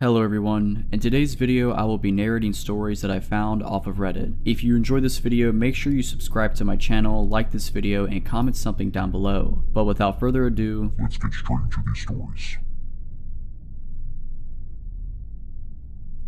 Hello everyone, in today's video I will be narrating stories that I found off of Reddit. If you enjoyed this video, make sure you subscribe to my channel, like this video, and comment something down below. But without further ado, let's get straight into these stories.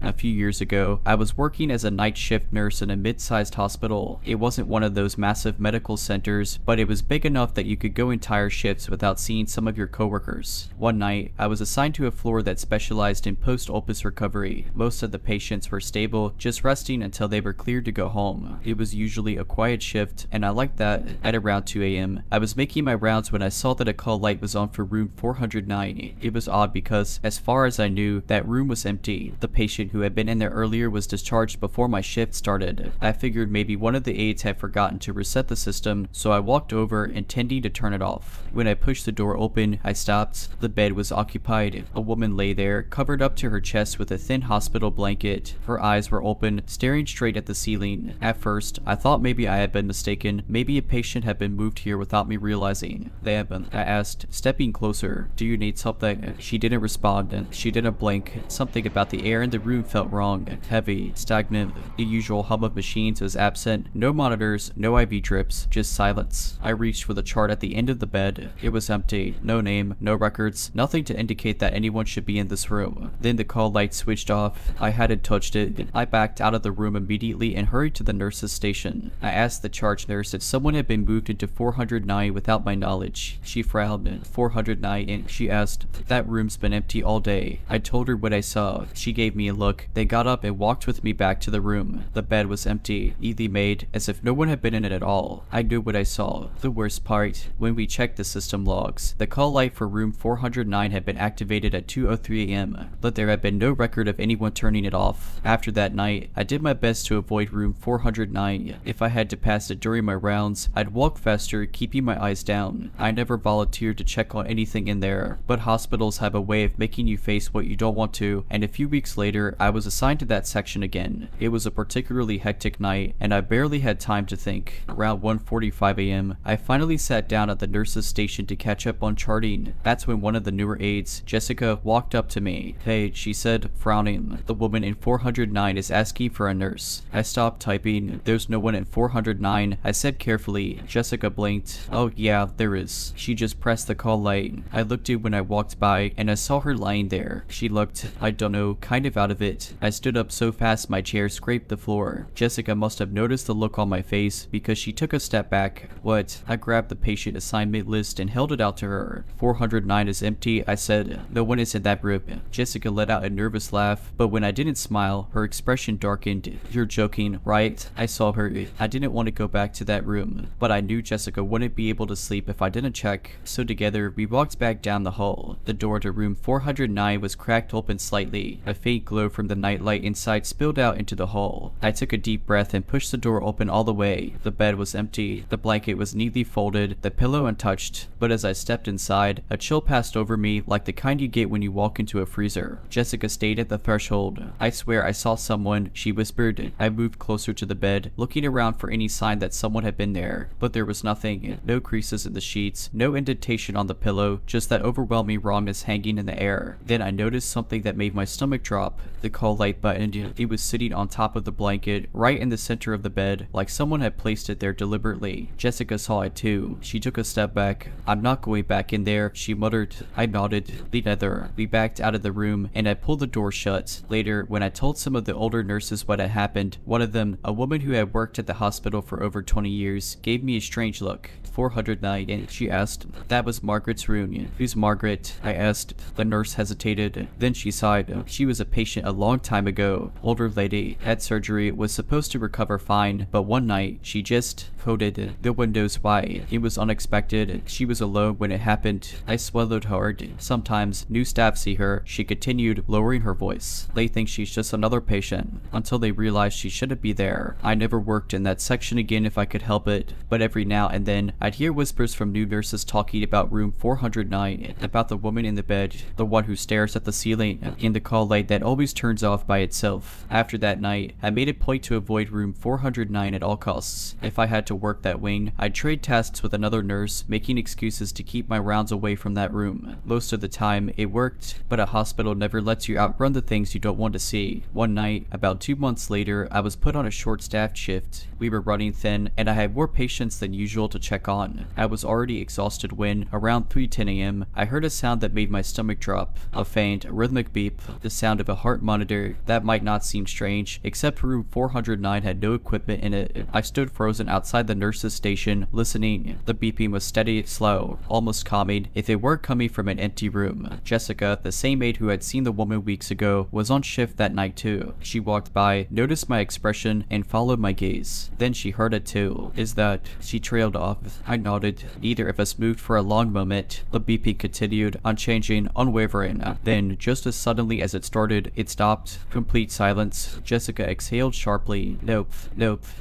A few years ago, I was working as a night shift nurse in a mid-sized hospital. It wasn't one of those massive medical centers, but it was big enough that you could go entire shifts without seeing some of your coworkers. One night, I was assigned to a floor that specialized in post-opus recovery. Most of the patients were stable, just resting until they were cleared to go home. It was usually a quiet shift, and I liked that. At around 2 a.m., I was making my rounds when I saw that a call light was on for room 409. It was odd because, as far as I knew, that room was empty. The patient who had been in there earlier was discharged before my shift started. I figured maybe one of the aides had forgotten to reset the system, so I walked over intending to turn it off. When I pushed the door open, I stopped. The bed was occupied. A woman lay there, covered up to her chest with a thin hospital blanket. Her eyes were open, staring straight at the ceiling. At first, I thought maybe I had been mistaken. Maybe a patient had been moved here without me realizing. They had been. I asked, stepping closer, "Do you need something?" She didn't respond. She didn't blink. Something about the air in the room felt wrong, heavy, stagnant. The usual hum of machines was absent. No monitors, no IV drips, just silence. I reached for the chart at the end of the bed. It was empty. No name, no records, nothing to indicate that anyone should be in this room. Then the call light switched off. I hadn't touched it. I backed out of the room immediately and hurried to the nurse's station. I asked the charge nurse if someone had been moved into 409 without my knowledge. She frowned. 409, and she asked, "That room's been empty all day." I told her what I saw. She gave me a look. They got up and walked with me back to the room. The bed was empty, neatly made, as if no one had been in it at all. I knew what I saw. The worst part, when we checked the system logs, the call light for room 409 had been activated at 2:03 a.m., but there had been no record of anyone turning it off. After that night, I did my best to avoid room 409. If I had to pass it during my rounds, I'd walk faster, keeping my eyes down. I never volunteered to check on anything in there, but hospitals have a way of making you face what you don't want to, and a few weeks later, I was assigned to that section again. It was a particularly hectic night, and I barely had time to think. Around 1:45 a.m., I finally sat down at the nurse's station to catch up on charting. That's when one of the newer aides, Jessica, walked up to me. "Hey," she said, frowning. "The woman in 409 is asking for a nurse." I stopped typing. "There's no one in 409, I said carefully. Jessica blinked. "Oh yeah, there is." She just pressed the call light. I looked at when I walked by, and I saw her lying there. She looked, I don't know, kind of out of it. I stood up so fast my chair scraped the floor. Jessica must have noticed the look on my face because she took a step back. "What?" I grabbed the patient assignment list and held it out to her. 409 is empty, I said. "No one is in that room." Jessica let out a nervous laugh, but when I didn't smile, her expression darkened. "You're joking, right?" I saw her. I didn't want to go back to that room, but I knew Jessica wouldn't be able to sleep if I didn't check. So together, we walked back down the hall. The door to room 409 was cracked open slightly. A faint glow from the nightlight inside spilled out into the hall. I took a deep breath and pushed the door open all the way. The bed was empty. The blanket was neatly folded, the pillow untouched. But as I stepped inside, a chill passed over me like the kind you get when you walk into a freezer. Jessica stayed at the threshold. "I swear I saw someone," she whispered. I moved closer to the bed, looking around for any sign that someone had been there. But there was nothing. No creases in the sheets, no indentation on the pillow, just that overwhelming rawness hanging in the air. Then I noticed something that made my stomach drop. The call light button. It was sitting on top of the blanket, right in the center of the bed, like someone had placed it there deliberately. Jessica saw it too. She took a step back. "I'm not going back in there," she muttered. I nodded. Together, we backed out of the room, and I pulled the door shut. Later, when I told some of the older nurses what had happened, one of them, a woman who had worked at the hospital for over 20 years, gave me a strange look. 409, and she asked, "That was Margaret's room." "Who's Margaret?" I asked. The nurse hesitated. Then she sighed. "She was a patient a long time ago. Older lady, had surgery, was supposed to recover fine, but one night, she just coded. No one knows why. It was unexpected. She was alone when it happened." I swallowed hard. "Sometimes, new staff see her," she continued, lowering her voice. "They think she's just another patient, until they realize she shouldn't be there. I never worked in that section again if I could help it, but every now and then, I'd hear whispers from new nurses talking about room 409, about the woman in the bed, the one who stares at the ceiling, and the call light that always turns turns off by itself. After that night, I made a point to avoid room 409 at all costs. If I had to work that wing, I'd trade tasks with another nurse, making excuses to keep my rounds away from that room. Most of the time, it worked, but a hospital never lets you outrun the things you don't want to see. One night, about 2 months later, I was put on a short-staffed shift. We were running thin, and I had more patients than usual to check on. I was already exhausted when, around 3:10 a.m., I heard a sound that made my stomach drop. A faint, rhythmic beep, the sound of a heart monitor. That might not seem strange, except room 409 had no equipment in it. I stood frozen outside the nurse's station, listening. The beeping was steady, slow, almost calming, if it weren't coming from an empty room. Jessica, the same maid who had seen the woman weeks ago, was on shift that night too. She walked by, noticed my expression, and followed my gaze. Then she heard it too. Is that... She trailed off. I nodded. Neither of us moved for a long moment. The beeping continued, unchanging, unwavering. Then, just as suddenly as it started, it stopped. Complete silence. Jessica exhaled sharply. Nope,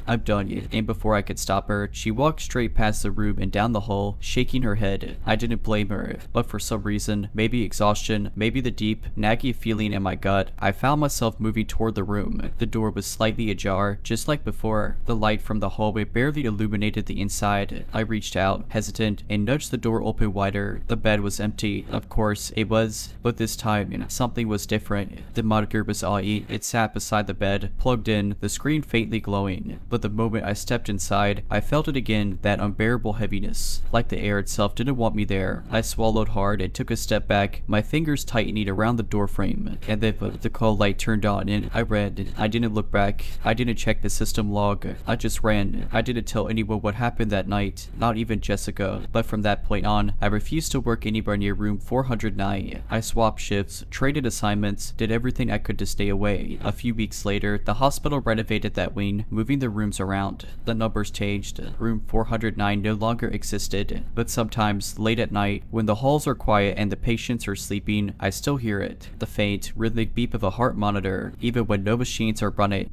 I'm done. And before I could stop her, she walked straight past the room and down the hall, shaking her head. I didn't blame her, but for some reason, maybe exhaustion, maybe the deep, nagging feeling in my gut, I found myself moving toward the room. The door was slightly ajar, just like before. The light from the hallway barely illuminated the inside. I reached out, hesitant, and nudged the door open wider. The bed was empty. Of course, it was, but this time, something was different. The monitor was AI. It sat beside the bed, plugged in, the screen faintly glowing. But the moment I stepped inside, I felt it again, that unbearable heaviness. Like the air itself didn't want me there. I swallowed hard and took a step back, my fingers tightening around the doorframe. And then the call light turned on and I read. I didn't look back. I didn't check the system log. I just ran. I didn't tell anyone what happened that night, not even Jessica. But from that point on, I refused to work anywhere near room 409. I swapped shifts, traded assignments, did everything I could to stay away. A few weeks later, the hospital renovated that wing, moving the rooms around. The numbers changed. Room 409 no longer existed, but sometimes, late at night, when the halls are quiet and the patients are sleeping, I still hear it. The faint, rhythmic beep of a heart monitor, even when no machines are running.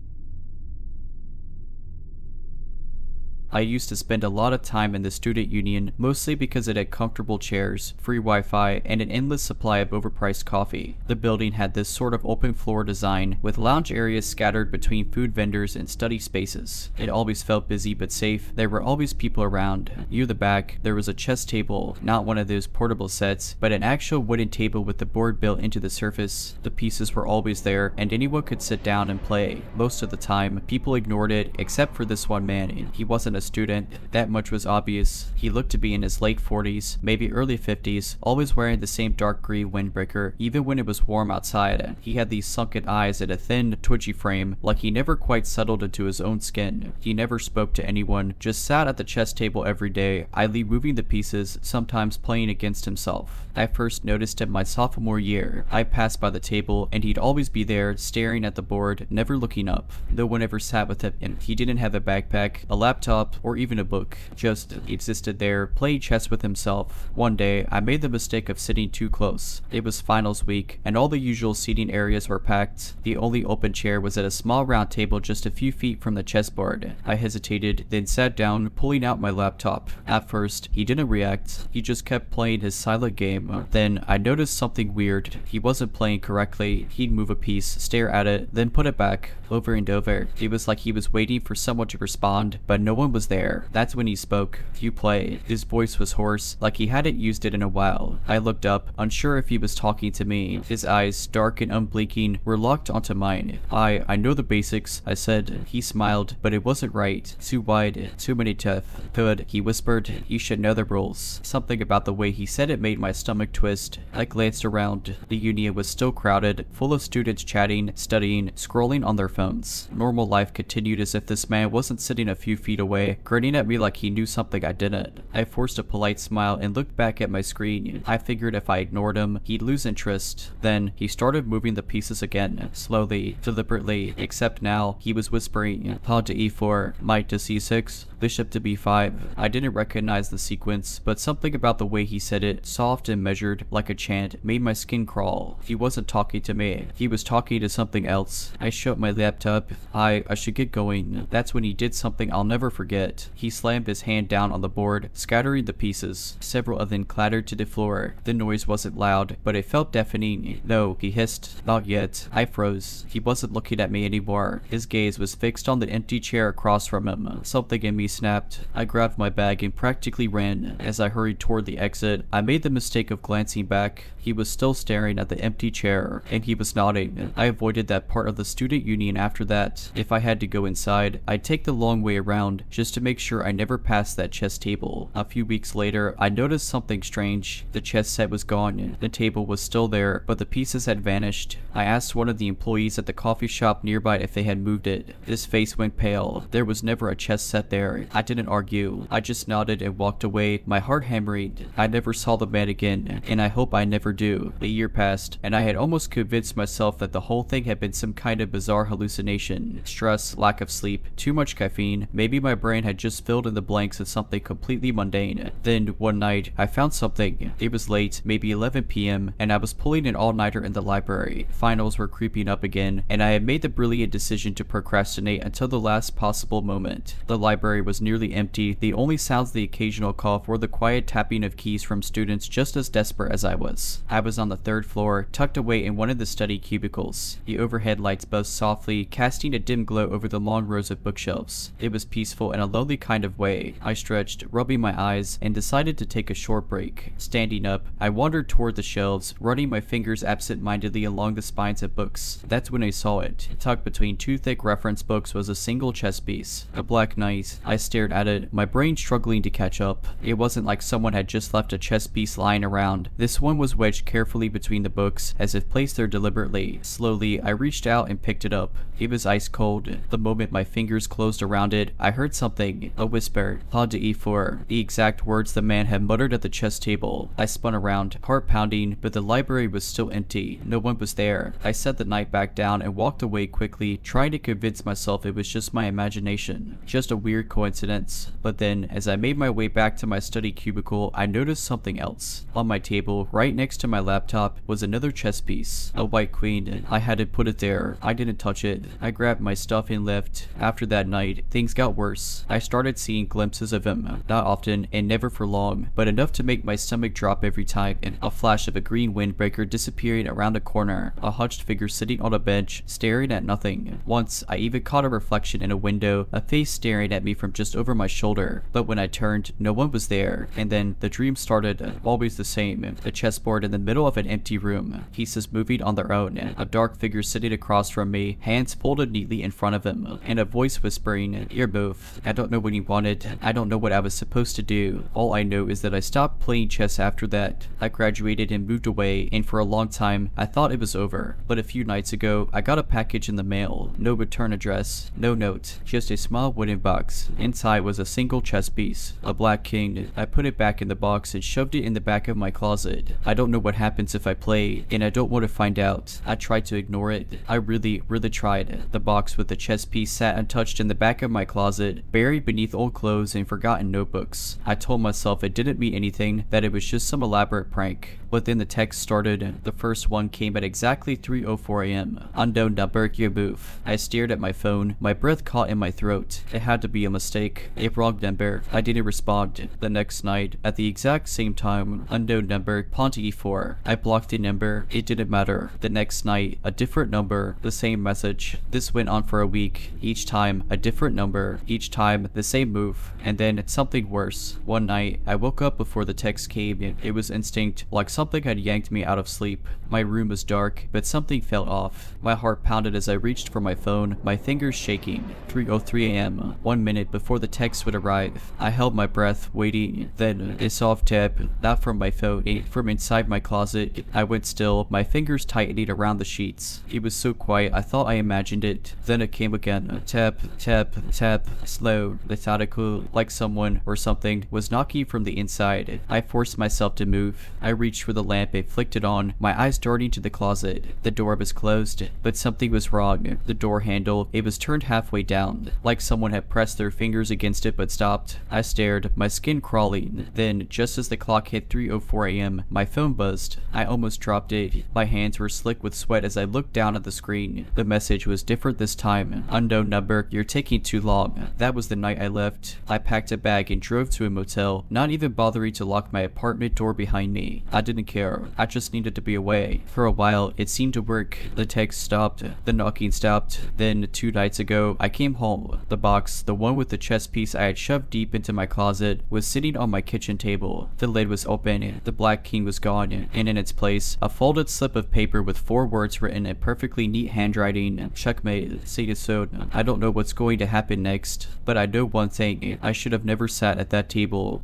I used to spend a lot of time in the student union, mostly because it had comfortable chairs, free Wi-Fi, and an endless supply of overpriced coffee. The building had this sort of open floor design, with lounge areas scattered between food vendors and study spaces. It always felt busy but safe. There were always people around. Near the back, there was a chess table, not one of those portable sets, but an actual wooden table with the board built into the surface. The pieces were always there, and anyone could sit down and play. Most of the time, people ignored it, except for this one man. He wasn't a student, that much was obvious. He looked to be in his late 40s, maybe early 50s, always wearing the same dark green windbreaker, even when it was warm outside. He had these sunken eyes and a thin, twitchy frame, like he never quite settled into his own skin. He never spoke to anyone, just sat at the chess table every day, idly moving the pieces, sometimes playing against himself. I first noticed him my sophomore year. I passed by the table, and he'd always be there, staring at the board, never looking up. No one ever sat with him, and he didn't have a backpack, a laptop, or even a book. Just existed there, playing chess with himself. One day, I made the mistake of sitting too close. It was finals week, and all the usual seating areas were packed. The only open chair was at a small round table just a few feet from the chessboard. I hesitated, then sat down, pulling out my laptop. At first, he didn't react. He just kept playing his silent game. Then, I noticed something weird. He wasn't playing correctly. He'd move a piece, stare at it, then put it back, over and over. It was like he was waiting for someone to respond, but no one was there. That's when he spoke. "You play." His voice was hoarse, like he hadn't used it in a while. I looked up, unsure if he was talking to me. His eyes, dark and unblinking, were locked onto mine. I know the basics," I said. He smiled, but it wasn't right. Too wide, too many teeth. "Good," he whispered. "You should know the rules." Something about the way he said it made my stomach twist. I glanced around. The union was still crowded, full of students chatting, studying, scrolling on their phones. Normal life continued as if this man wasn't sitting a few feet away, grinning at me like he knew something I didn't. I forced a polite smile and looked back at my screen. I figured if I ignored him, he'd lose interest. Then, he started moving the pieces again, slowly, deliberately, except now, he was whispering, "Pawn to e4, knight to c6, bishop to b5. I didn't recognize the sequence, but something about the way he said it, soft and measured, like a chant, made my skin crawl. He wasn't talking to me. He was talking to something else. I shut my laptop. I should get going. That's when he did something I'll never forget. forget. He slammed his hand down on the board, scattering the pieces. Several of them clattered to the floor. The noise wasn't loud, but it felt deafening. No, he hissed. Not yet. I froze. He wasn't looking at me anymore. His gaze was fixed on the empty chair across from him. Something in me snapped. I grabbed my bag and practically ran. As I hurried toward the exit, I made the mistake of glancing back. He was still staring at the empty chair, and he was nodding. I avoided that part of the student union after that. If I had to go inside, I'd take the long way around, just to make sure I never passed that chess table. A few weeks later, I noticed something strange. The chess set was gone. The table was still there, but the pieces had vanished. I asked one of the employees at the coffee shop nearby if they had moved it. His face went pale. There was never a chess set there. I didn't argue. I just nodded and walked away, my heart hammering. I never saw the man again, and I hope I never do. A year passed, and I had almost convinced myself that the whole thing had been some kind of bizarre hallucination. Stress, lack of sleep, too much caffeine. Maybe my brain had just filled in the blanks of something completely mundane. Then, one night, I found something. It was late, maybe 11 p.m., and I was pulling an all-nighter in the library. Finals were creeping up again, and I had made the brilliant decision to procrastinate until the last possible moment. The library was nearly empty. The only sounds the occasional cough were the quiet tapping of keys from students just as desperate as I was. I was on the 3rd floor, tucked away in one of the study cubicles. The overhead lights buzzed softly, casting a dim glow over the long rows of bookshelves. It was peaceful in a lonely kind of way. I stretched, rubbing my eyes, and decided to take a short break. Standing up, I wandered toward the shelves, running my fingers absent-mindedly along the spines of books. That's when I saw it. Tucked between two thick reference books was a single chess piece. A black knight. I stared at it, my brain struggling to catch up. It wasn't like someone had just left a chess piece lying around. This one was wedged carefully between the books, as if placed there deliberately. Slowly, I reached out and picked it up. It was ice cold. The moment my fingers closed around it, I heard something. A whisper. Pawn to e4. The exact words the man had muttered at the chess table. I spun around, heart pounding, but the library was still empty. No one was there. I set the knight back down and walked away quickly, trying to convince myself it was just my imagination. Just a weird coincidence. But then, as I made my way back to my study cubicle, I noticed something else. On my table, right next to my laptop, was another chess piece. A white queen. I had to put it there. I didn't touch it. I grabbed my stuff and left. After that night, things got worse. I started seeing glimpses of him. Not often, and never for long, but enough to make my stomach drop every time. A flash of a green windbreaker disappearing around a corner. A hunched figure sitting on a bench, staring at nothing. Once, I even caught a reflection in a window, a face staring at me from just over my shoulder. But when I turned, no one was there. And then, the dream started, always the same. A chessboard in the middle of an empty room. Pieces moving on their own. A dark figure sitting across from me, hands folded neatly in front of him. And a voice whispering, "You're both. I don't know what you wanted. I don't know what I was supposed to do. All I know is that I stopped playing chess after that. I graduated and moved away, and for a long time, I thought it was over. But a few nights ago, I got a package in the mail. No return address, no note, just a small wooden box. Inside was a single chess piece, a black king. I put it back in the box and shoved it in the back of my closet. I don't know what happens if I play, and I don't want to find out. I tried to ignore it. I really tried. The box with the chess piece sat untouched in the back of my closet, buried beneath old clothes and forgotten notebooks. I told myself it didn't mean anything, that it was just some elaborate prank. But then the text started. The first one came at exactly 3:04 a.m. Unknown number, Yaboof. I stared at my phone, my breath caught in my throat. It had to be a mistake. A wrong number. I didn't respond. The next night, at the exact same time, unknown number, pawn to e4. I blocked the number. It didn't matter. The next night, a different number, the same message. This went on for a week. Each time, a different number. Each time, the same move. And then, something worse. One night, I woke up before the text came. It was instinct, like something had yanked me out of sleep. My room was dark, but something felt off. My heart pounded as I reached for my phone, my fingers shaking. 3:03 a.m. 1 minute before the text would arrive. I held my breath, waiting. Then, a soft tap, not from my phone, from inside my closet. I went still, my fingers tightening around the sheets. It was so quiet, I thought I imagined it. Then it came again. Tap, tap, tap, slow, methodical, like someone or something was knocking from the inside. I forced myself to move. I reached for for the lamp and flicked it on, my eyes darting to the closet. The door was closed, but something was wrong. The door handle, it was turned halfway down, like someone had pressed their fingers against it but stopped. I stared, my skin crawling. Then, just as the clock hit 3:04 a.m., my phone buzzed. I almost dropped it. My hands were slick with sweat as I looked down at the screen. The message was different this time. Unknown number, you're taking too long. That was the night I left. I packed a bag and drove to a motel, not even bothering to lock my apartment door behind me. I didn't care. I just needed to be away. For a while, it seemed to work. The text stopped. The knocking stopped. Then, 2 nights ago, I came home. The box, the one with the chess piece I had shoved deep into my closet, was sitting on my kitchen table. The lid was open. The black king was gone, and in its place, a folded slip of paper with 4 words written in perfectly neat handwriting. Checkmate. Say so. I don't know what's going to happen next, but I know one thing. I should have never sat at that table.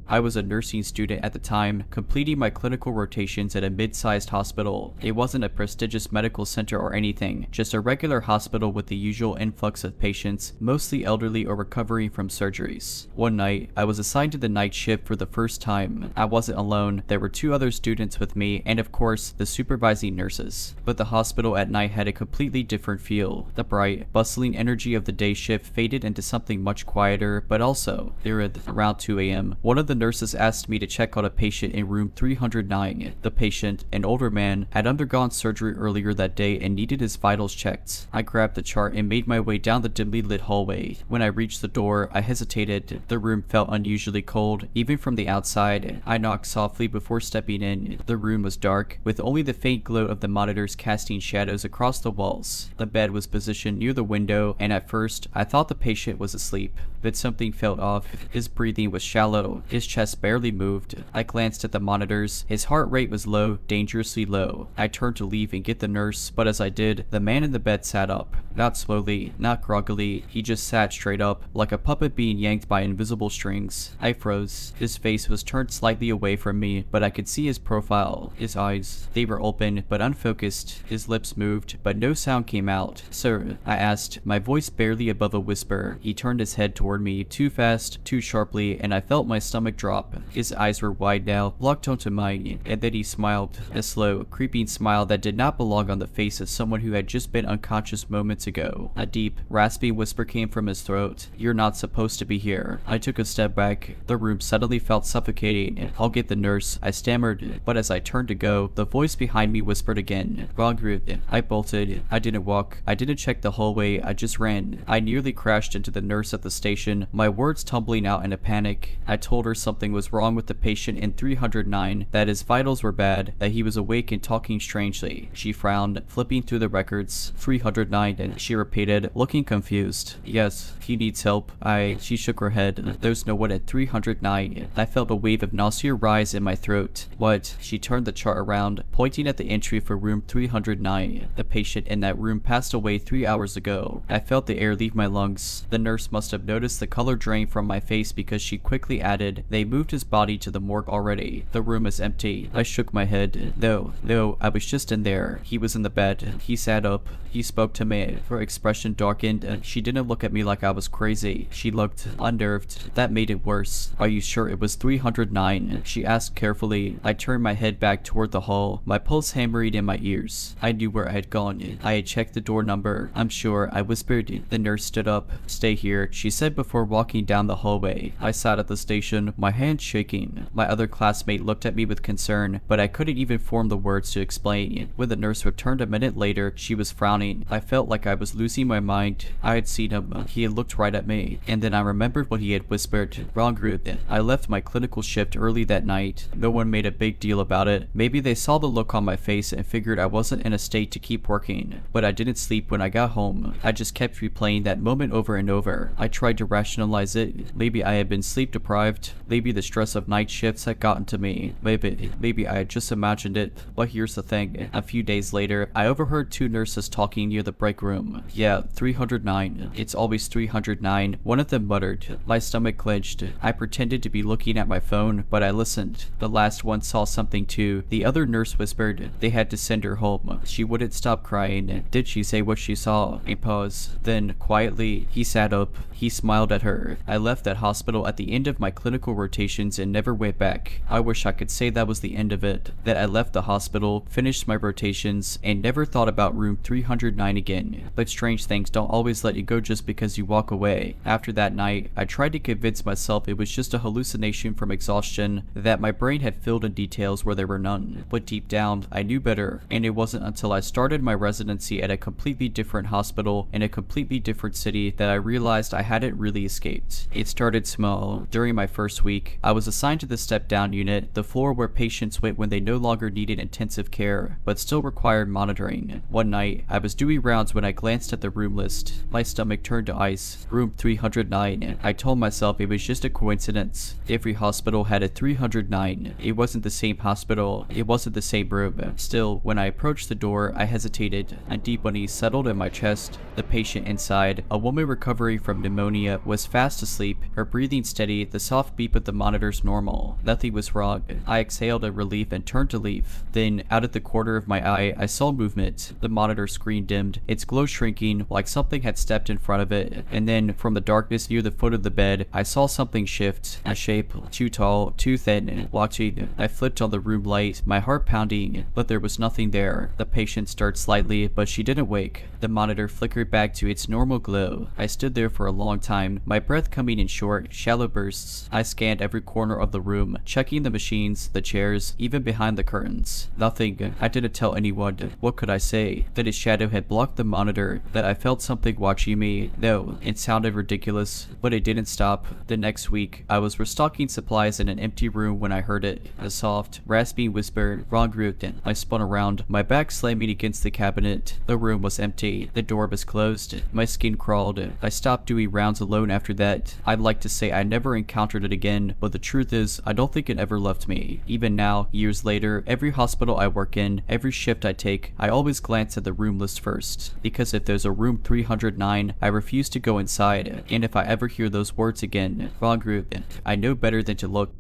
I was a nursing student at the time, completing my clinical rotations at a mid-sized hospital. It wasn't a prestigious medical center or anything, just a regular hospital with the usual influx of patients, mostly elderly or recovering from surgeries. One night, I was assigned to the night shift for the first time. I wasn't alone, there were 2 other students with me, and of course, the supervising nurses. But the hospital at night had a completely different feel. The bright, bustling energy of the day shift faded into something much quieter, but also, there at around 2 a.m., one of the nurses asked me to check on a patient in room 309. The patient, an older man, had undergone surgery earlier that day and needed his vitals checked. I grabbed the chart and made my way down the dimly lit hallway. When I reached the door, I hesitated. The room felt unusually cold, even from the outside. I knocked softly before stepping in. The room was dark, with only the faint glow of the monitors casting shadows across the walls. The bed was positioned near the window, and at first, I thought the patient was asleep. But something felt off. His breathing was shallow. His chest barely moved. I glanced at the monitors. His heart rate was low, dangerously low. I turned to leave and get the nurse, but as I did, the man in the bed sat up. Not slowly, not groggily, he just sat straight up, like a puppet being yanked by invisible strings. I froze. His face was turned slightly away from me, but I could see his profile. His eyes, they were open, but unfocused. His lips moved, but no sound came out. "Sir," I asked, my voice barely above a whisper. He turned his head toward me, too fast, too sharply, and I felt my stomach drop. His eyes were wide now, locked onto mine, and then he smiled, a slow, creeping smile that did not belong on the face of someone who had just been unconscious moments ago. A deep, raspy whisper came from his throat. "You're not supposed to be here." I took a step back. The room suddenly felt suffocating. "I'll get the nurse," I stammered, but as I turned to go, the voice behind me whispered again. "Wrong route." I bolted. I didn't walk. I didn't check the hallway. I just ran. I nearly crashed into the nurse at the station, my words tumbling out in a panic. I told her something was wrong with the patient in 309, that his vitals were bad, that he was awake and talking strangely. She frowned, flipping through the records. 309, she repeated, looking confused. "Yes, he needs help." She shook her head. "There's no one at 309. I felt a wave of nausea rise in my throat. "What?" She turned the chart around, pointing at the entry for room 309. "The patient in that room passed away 3 hours ago." I felt the air leave my lungs. The nurse must have noticed the color drain from my face because she quickly added, "They moved his body to the morgue already. The room is empty." I shook my head. No, I was just in there. He was in the bed. He sat up. He spoke to me. Her expression darkened. She didn't look at me like I was crazy. She looked unnerved. That made it worse. "Are you sure it was 309? She asked carefully. I turned my head back toward the hall, my pulse hammering in my ears. I knew where I had gone. I had checked the door number. "I'm sure," I whispered. The nurse stood up. "Stay here," she said before walking down the hallway. I sat at the station, my hands shaking. My other classmate looked at me with concern, but I couldn't even form the words to explain. When the nurse returned a minute later, she was frowning. I felt like I was losing my mind. I had seen him. He had looked right at me. And then I remembered what he had whispered. "Wrong route." I left my clinical shift early that night. No one made a big deal about it. Maybe they saw the look on my face and figured I wasn't in a state to keep working. But I didn't sleep when I got home. I just kept replaying that moment over and over. I tried to rationalize it. Maybe I had been sleep deprived. Maybe the stress of night shifts had gotten to me. Maybe I had just imagined it. But here's the thing. A few days later, I overheard 2 nurses talking near the break room. "Yeah, 309. It's always 309. One of them muttered. My stomach clenched. I pretended to be looking at my phone, but I listened. The last one saw something too. The other nurse whispered they had to send her home. She wouldn't stop crying. Did she say what she saw? A pause. Then, quietly, he sat up. He smiled at her. I left that hospital at the end of my clinical rotations and never went back. I wish I could say that was the end of it, that I left the hospital, finished my rotations, and never thought about room 309 again. But strange things don't always let you go just because you walk away. After that night, I tried to convince myself it was just a hallucination from exhaustion, that my brain had filled in details where there were none. But deep down, I knew better, and it wasn't until I started my residency at a completely different hospital in a completely different city that I realized I hadn't really escaped. It started small. During my first week, I was assigned to the step-down unit, the floor where patients went when they no longer needed intensive care, but still required monitoring. One night, I was doing rounds when I glanced at the room list. My stomach turned to ice. Room 309. I told myself it was just a coincidence. Every hospital had a 309. It wasn't the same hospital. It wasn't the same room. Still, when I approached the door, I hesitated. A deep unease settled in my chest. The patient inside, a woman recovering from pneumonia, was fast asleep, her breathing steady, the soft beep of the monitors normal. Nothing was wrong. I exhaled in relief and turned to leave. Then, out of the corner of my eye, I saw movement. The monitor screen dimmed, its glow shrinking like something had stepped in front of it, and then, from the darkness near the foot of the bed, I saw something shift. A shape, too tall, too thin, watching. I flipped on the room light, my heart pounding, but there was nothing there. The patient stirred slightly, but she didn't wake. The monitor flickered back to its normal glow. I stood there for a long time, my breath coming in short, shallow bursts. I scanned every corner of the room, checking the machines, the chairs, even behind the curtains. Nothing. I didn't tell anyone. What could I say? That his shadow had blocked the monitor, that I felt something watching me. No, it sounded ridiculous, but it didn't stop. The next week, I was restocking supplies in an empty room when I heard it. A soft, raspy whisper, "Wrong route." I spun around, my back slamming against the cabinet. The room was empty. The door was closed. My skin crawled. I stopped doing rounds alone after that. I'd like to say I never encountered it again, but the truth is, I don't think it ever left me. Even now, years later, every hospital I work in, every shift I take, I always glance at the room list first. Because if there's a room 309, I refuse to go inside. And if I ever hear those words again, wrong group, I know better than to look.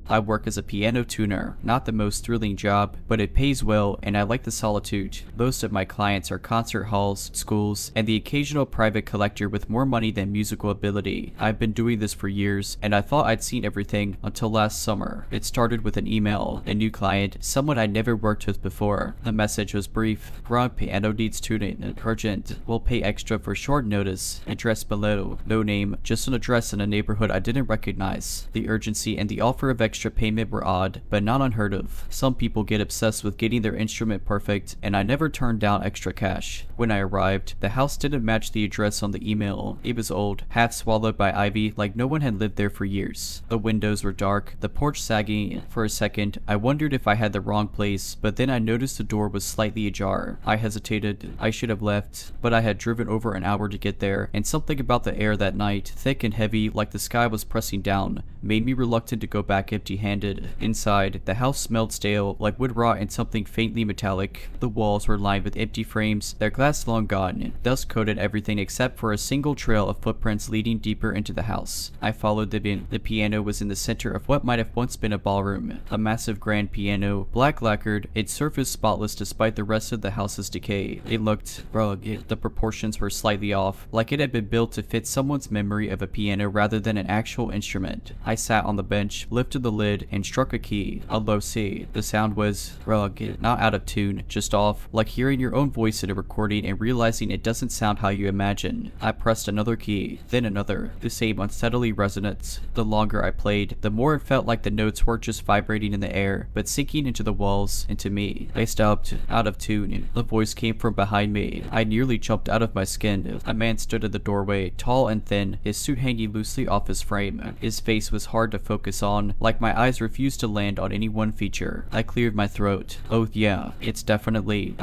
I work as a piano tuner, not the most thrilling job, but it pays well and I like the solitude. Most of my clients are concert halls, schools, and the occasional private collector with more money than musical ability. I've been doing this for years, and I thought I'd seen everything until last summer. It started with an email, a new client, someone I'd never worked with before. The message was brief. "Wrong piano needs tuning, urgent, will pay extra for short notice. Address below." No name, just an address in a neighborhood I didn't recognize. The urgency and the offer of extra payment were odd, but not unheard of. Some people get obsessed with getting their instrument perfect, and I never turned down extra cash. When I arrived, the house didn't match the address on the email. It was old, half swallowed by ivy, like no one had lived there for years. The windows were dark, the porch sagging. For a second, I wondered if I had the wrong place, but then I noticed the door was slightly ajar. I hesitated. I should have left, but I had driven over an hour to get there, and something about the air that night, thick and heavy like the sky was pressing down, made me reluctant to go back empty-handed. Inside, the house smelled stale, like wood rot and something faintly metallic. The walls were lined with empty frames, their glass long gone. Dust coated everything except for a single trail of footprints leading deeper into the house. I followed them in. The piano was in the center of what might have once been a ballroom. A massive grand piano, black lacquered, its surface spotless despite the rest of the house's decay. It looked rugged. The proportions were slightly off, like it had been built to fit someone's memory of a piano rather than an actual instrument. I sat on the bench, lifted the lid, and struck a key, a low C. The sound was rugged, not out of tune, just off, like hearing your own voice in a recording and realizing it doesn't sound how you imagine. I pressed another key, then another, the same unsteadily resonance. The longer I played, the more it felt like the notes weren't just vibrating in the air, but sinking into the walls, into me. I stopped, out of tune. The voice came from behind me. I nearly jumped out of my skin. A man stood in the doorway, tall and thin, his suit hanging loosely off his frame. His face was hard to focus on, like my eyes refused to land on any one feature. I cleared my throat. "Oh yeah, it's definitely..."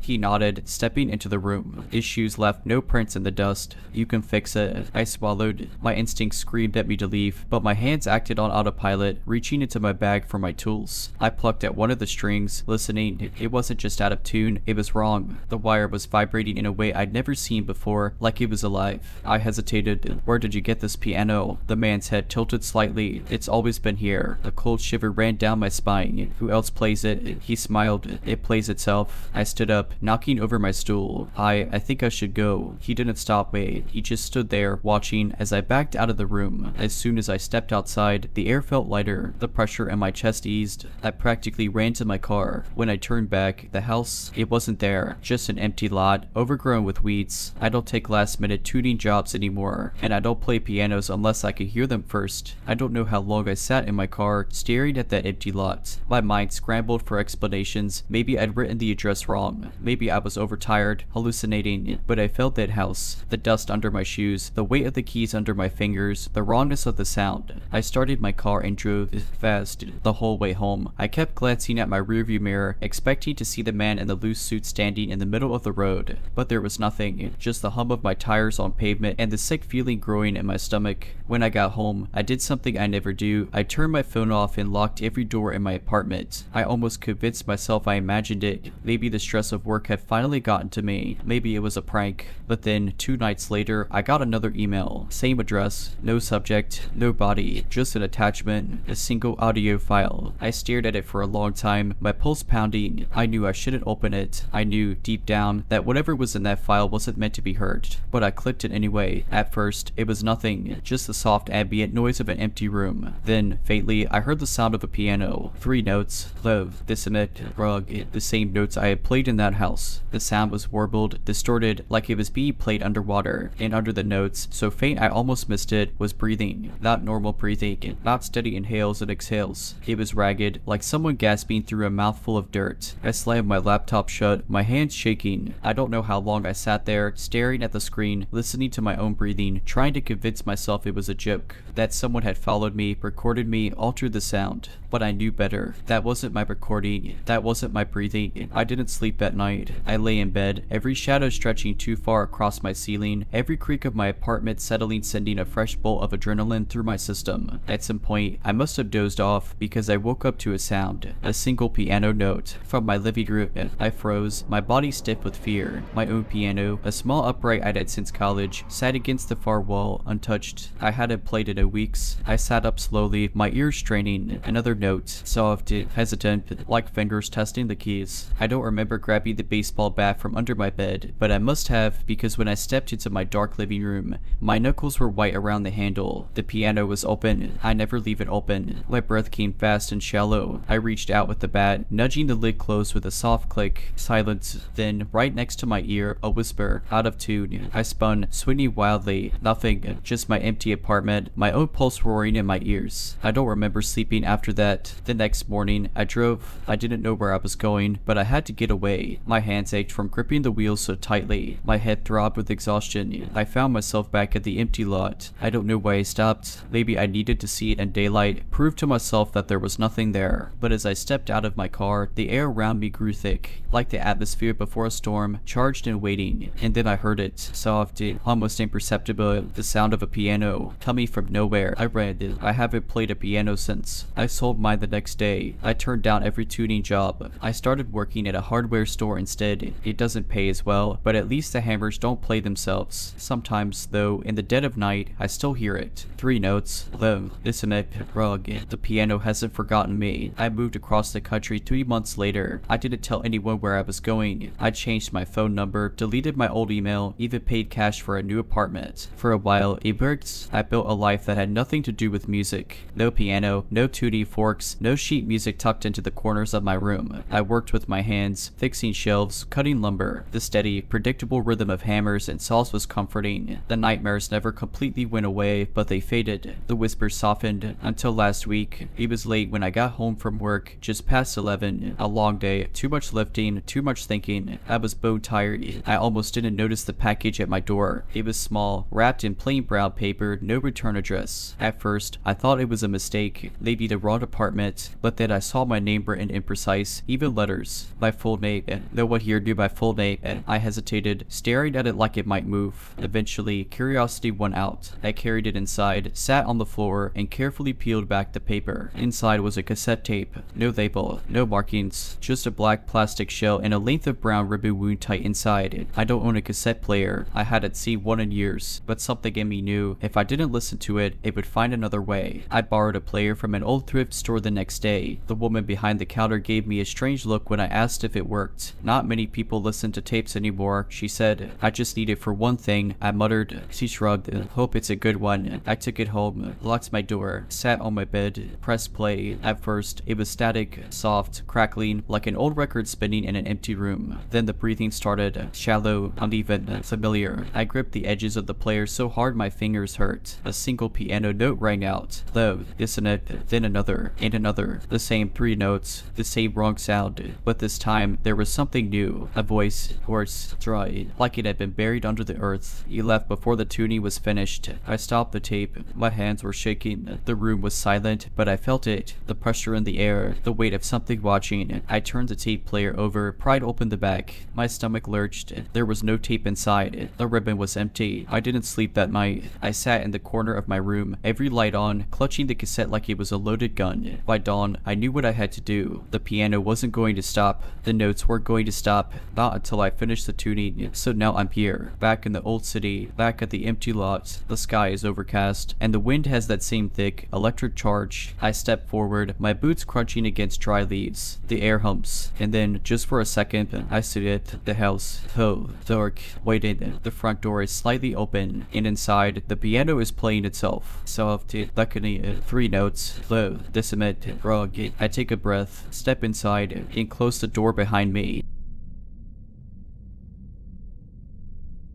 He nodded, stepping into the room. His shoes left no prints in the dust. "You can fix it." I swallowed. My instincts screamed at me to leave, but my hands acted on autopilot, reaching into my bag for my tools. I plucked at one of the strings, listening. It wasn't just out of tune, it was wrong. The wire was vibrating in a way I'd never seen before, like it was alive. I hesitated. "Where did you get this piano?" The man's head tilted slightly slightly. It's always been here. A cold shiver ran down my spine. Who else plays it? He smiled. It plays itself. I stood up, knocking over my stool. I think I should go. He didn't stop me. He just stood there, watching as I backed out of the room. As soon as I stepped outside, the air felt lighter. The pressure in my chest eased. I practically ran to my car. When I turned back, the house, it wasn't there. Just an empty lot, overgrown with weeds. I don't take last-minute tuning jobs anymore, and I don't play pianos unless I can hear them first. I don't know how long I sat in my car, staring at that empty lot. My mind scrambled for explanations. Maybe I'd written the address wrong. Maybe I was overtired, hallucinating, but I felt that house. The dust under my shoes, the weight of the keys under my fingers, the wrongness of the sound. I started my car and drove fast the whole way home. I kept glancing at my rearview mirror, expecting to see the man in the loose suit standing in the middle of the road, but there was nothing, just the hum of my tires on pavement and the sick feeling growing in my stomach. When I got home, I did something I never do. I turned my phone off and locked every door in my apartment. I almost convinced myself I imagined it. Maybe the stress of work had finally gotten to me. Maybe it was a prank. But then, 2 nights later, I got another email. Same address, no subject, no body, just an attachment, a single audio file. I stared at it for a long time, my pulse pounding. I knew I shouldn't open it. I knew, deep down, that whatever was in that file wasn't meant to be heard. But I clicked it anyway. At first, it was nothing, just the soft ambient noise of an empty room. Then, faintly, I heard the sound of a piano. 3 notes, low, dissonant, rug, the same notes I had played in that house. The sound was warbled, distorted, like it was being played underwater, and under the notes, so faint I almost missed it, was breathing. Not normal breathing, not steady inhales and exhales. It was ragged, like someone gasping through a mouthful of dirt. I slammed my laptop shut, my hands shaking. I don't know how long I sat there, staring at the screen, listening to my own breathing, trying to convince myself it was a joke, that someone had followed me, recorded me, altered the sound. But I knew better. That wasn't my recording. That wasn't my breathing. I didn't sleep at night. I lay in bed, every shadow stretching too far across my ceiling, every creak of my apartment settling, sending a fresh bolt of adrenaline through my system. At some point, I must have dozed off because I woke up to a sound, a single piano note. From my living room, I froze, my body stiff with fear. My own piano, a small upright I'd had since college, sat against the far wall, untouched. I hadn't played it in weeks. I sat up slowly, my ears straining. Another note, soft, hesitant, like fingers testing the keys. I don't remember grabbing the baseball bat from under my bed, but I must have, because when I stepped into my dark living room, my knuckles were white around the handle. The piano was open. I never leave it open. My breath came fast and shallow. I reached out with the bat, nudging the lid closed with a soft click. Silence. Then, right next to my ear, a whisper, out of tune. I spun, swinging wildly. Nothing, just my empty apartment, my own pulse roaring in my ears. I don't remember sleeping after that. The next morning, I drove. I didn't know where I was going, but I had to get away. My hands ached from gripping the wheels so tightly. My head throbbed with exhaustion. I found myself back at the empty lot. I don't know why I stopped. Maybe I needed to see it in daylight, prove to myself that there was nothing there. But as I stepped out of my car, the air around me grew thick, like the atmosphere before a storm, charged and waiting. And then I heard it, soft, almost imperceptible, the sound of a piano, coming from nowhere. I read, I haven't played a piano since. I sold mine the next day. I turned down every tuning job. I started working at a hardware store instead. It doesn't pay as well, but at least the hammers don't play themselves. Sometimes, though, in the dead of night, I still hear it. 3 notes, low, dissonant, rug. The piano hasn't forgotten me. I moved across the country 3 months later. I didn't tell anyone where I was going. I changed my phone number, deleted my old email, even paid cash for a new apartment. For a while, it worked. I built a life that had nothing to do with music. No piano, no tuning forks, no sheet music tucked into the corners of my room. I worked with my hands, fixing shelves, cutting lumber. The steady, predictable rhythm of hammers and saws was comforting. The nightmares never completely went away, but they faded. The whispers softened. Until last week. It was late when I got home from work, just past 11. A long day, too much lifting, too much thinking. I was bone tired. I almost didn't notice the package at my door. It was small, wrapped in plain brown paper, no return address. At first, I thought it was a mistake, maybe the wrong apartment, but then I saw my name written imprecise, even letters. My full name. No one here knew my full name. I hesitated, staring at it like it might move. Eventually, curiosity won out. I carried it inside, sat on the floor, and carefully peeled back the paper. Inside was a cassette tape. No label, no markings, just a black plastic shell and a length of brown ribbon wound tight inside. I don't own a cassette player. I hadn't seen one in years, but something in me knew if I didn't listen to it, it would find find another way. I borrowed a player from an old thrift store the next day. The woman behind the counter gave me a strange look when I asked if it worked. Not many people listen to tapes anymore, she said. I just need it for one thing, I muttered. She shrugged. Hope it's a good one. I took it home, locked my door, sat on my bed, pressed play. At first, it was static, soft, crackling, like an old record spinning in an empty room. Then the breathing started, shallow, uneven, familiar. I gripped the edges of the player so hard my fingers hurt. A single piano note rang out, low, dissonant, then another, and another. The same 3 notes, the same wrong sound, but this time there was something new. A voice, hoarse, dry, like it had been buried under the earth. He left before the tuning was finished. I stopped the tape. My hands were shaking. The room was silent, but I felt it. The pressure in the air, the weight of something watching. I turned the tape player over, pried open the back. My stomach lurched. There was no tape inside. The ribbon was empty. I didn't sleep that night. I sat in the corner of my room, every light on, clutching the cassette like it was a loaded gun. By dawn, I knew what I had to do. The piano wasn't going to stop. The notes weren't going to stop. Not until I finished the tuning. So now I'm here, back in the old city, back at the empty lot. The sky is overcast, and the wind has that same thick, electric charge. I step forward, my boots crunching against dry leaves. The air humps, and then, just for a second, I sit at the house. Oh, dark, waiting. The front door is slightly open, and inside, the piano is playing itself. Soft, beckoning, 3 notes, low, dissonant, wrong. I take a breath, step inside, and close the door behind me.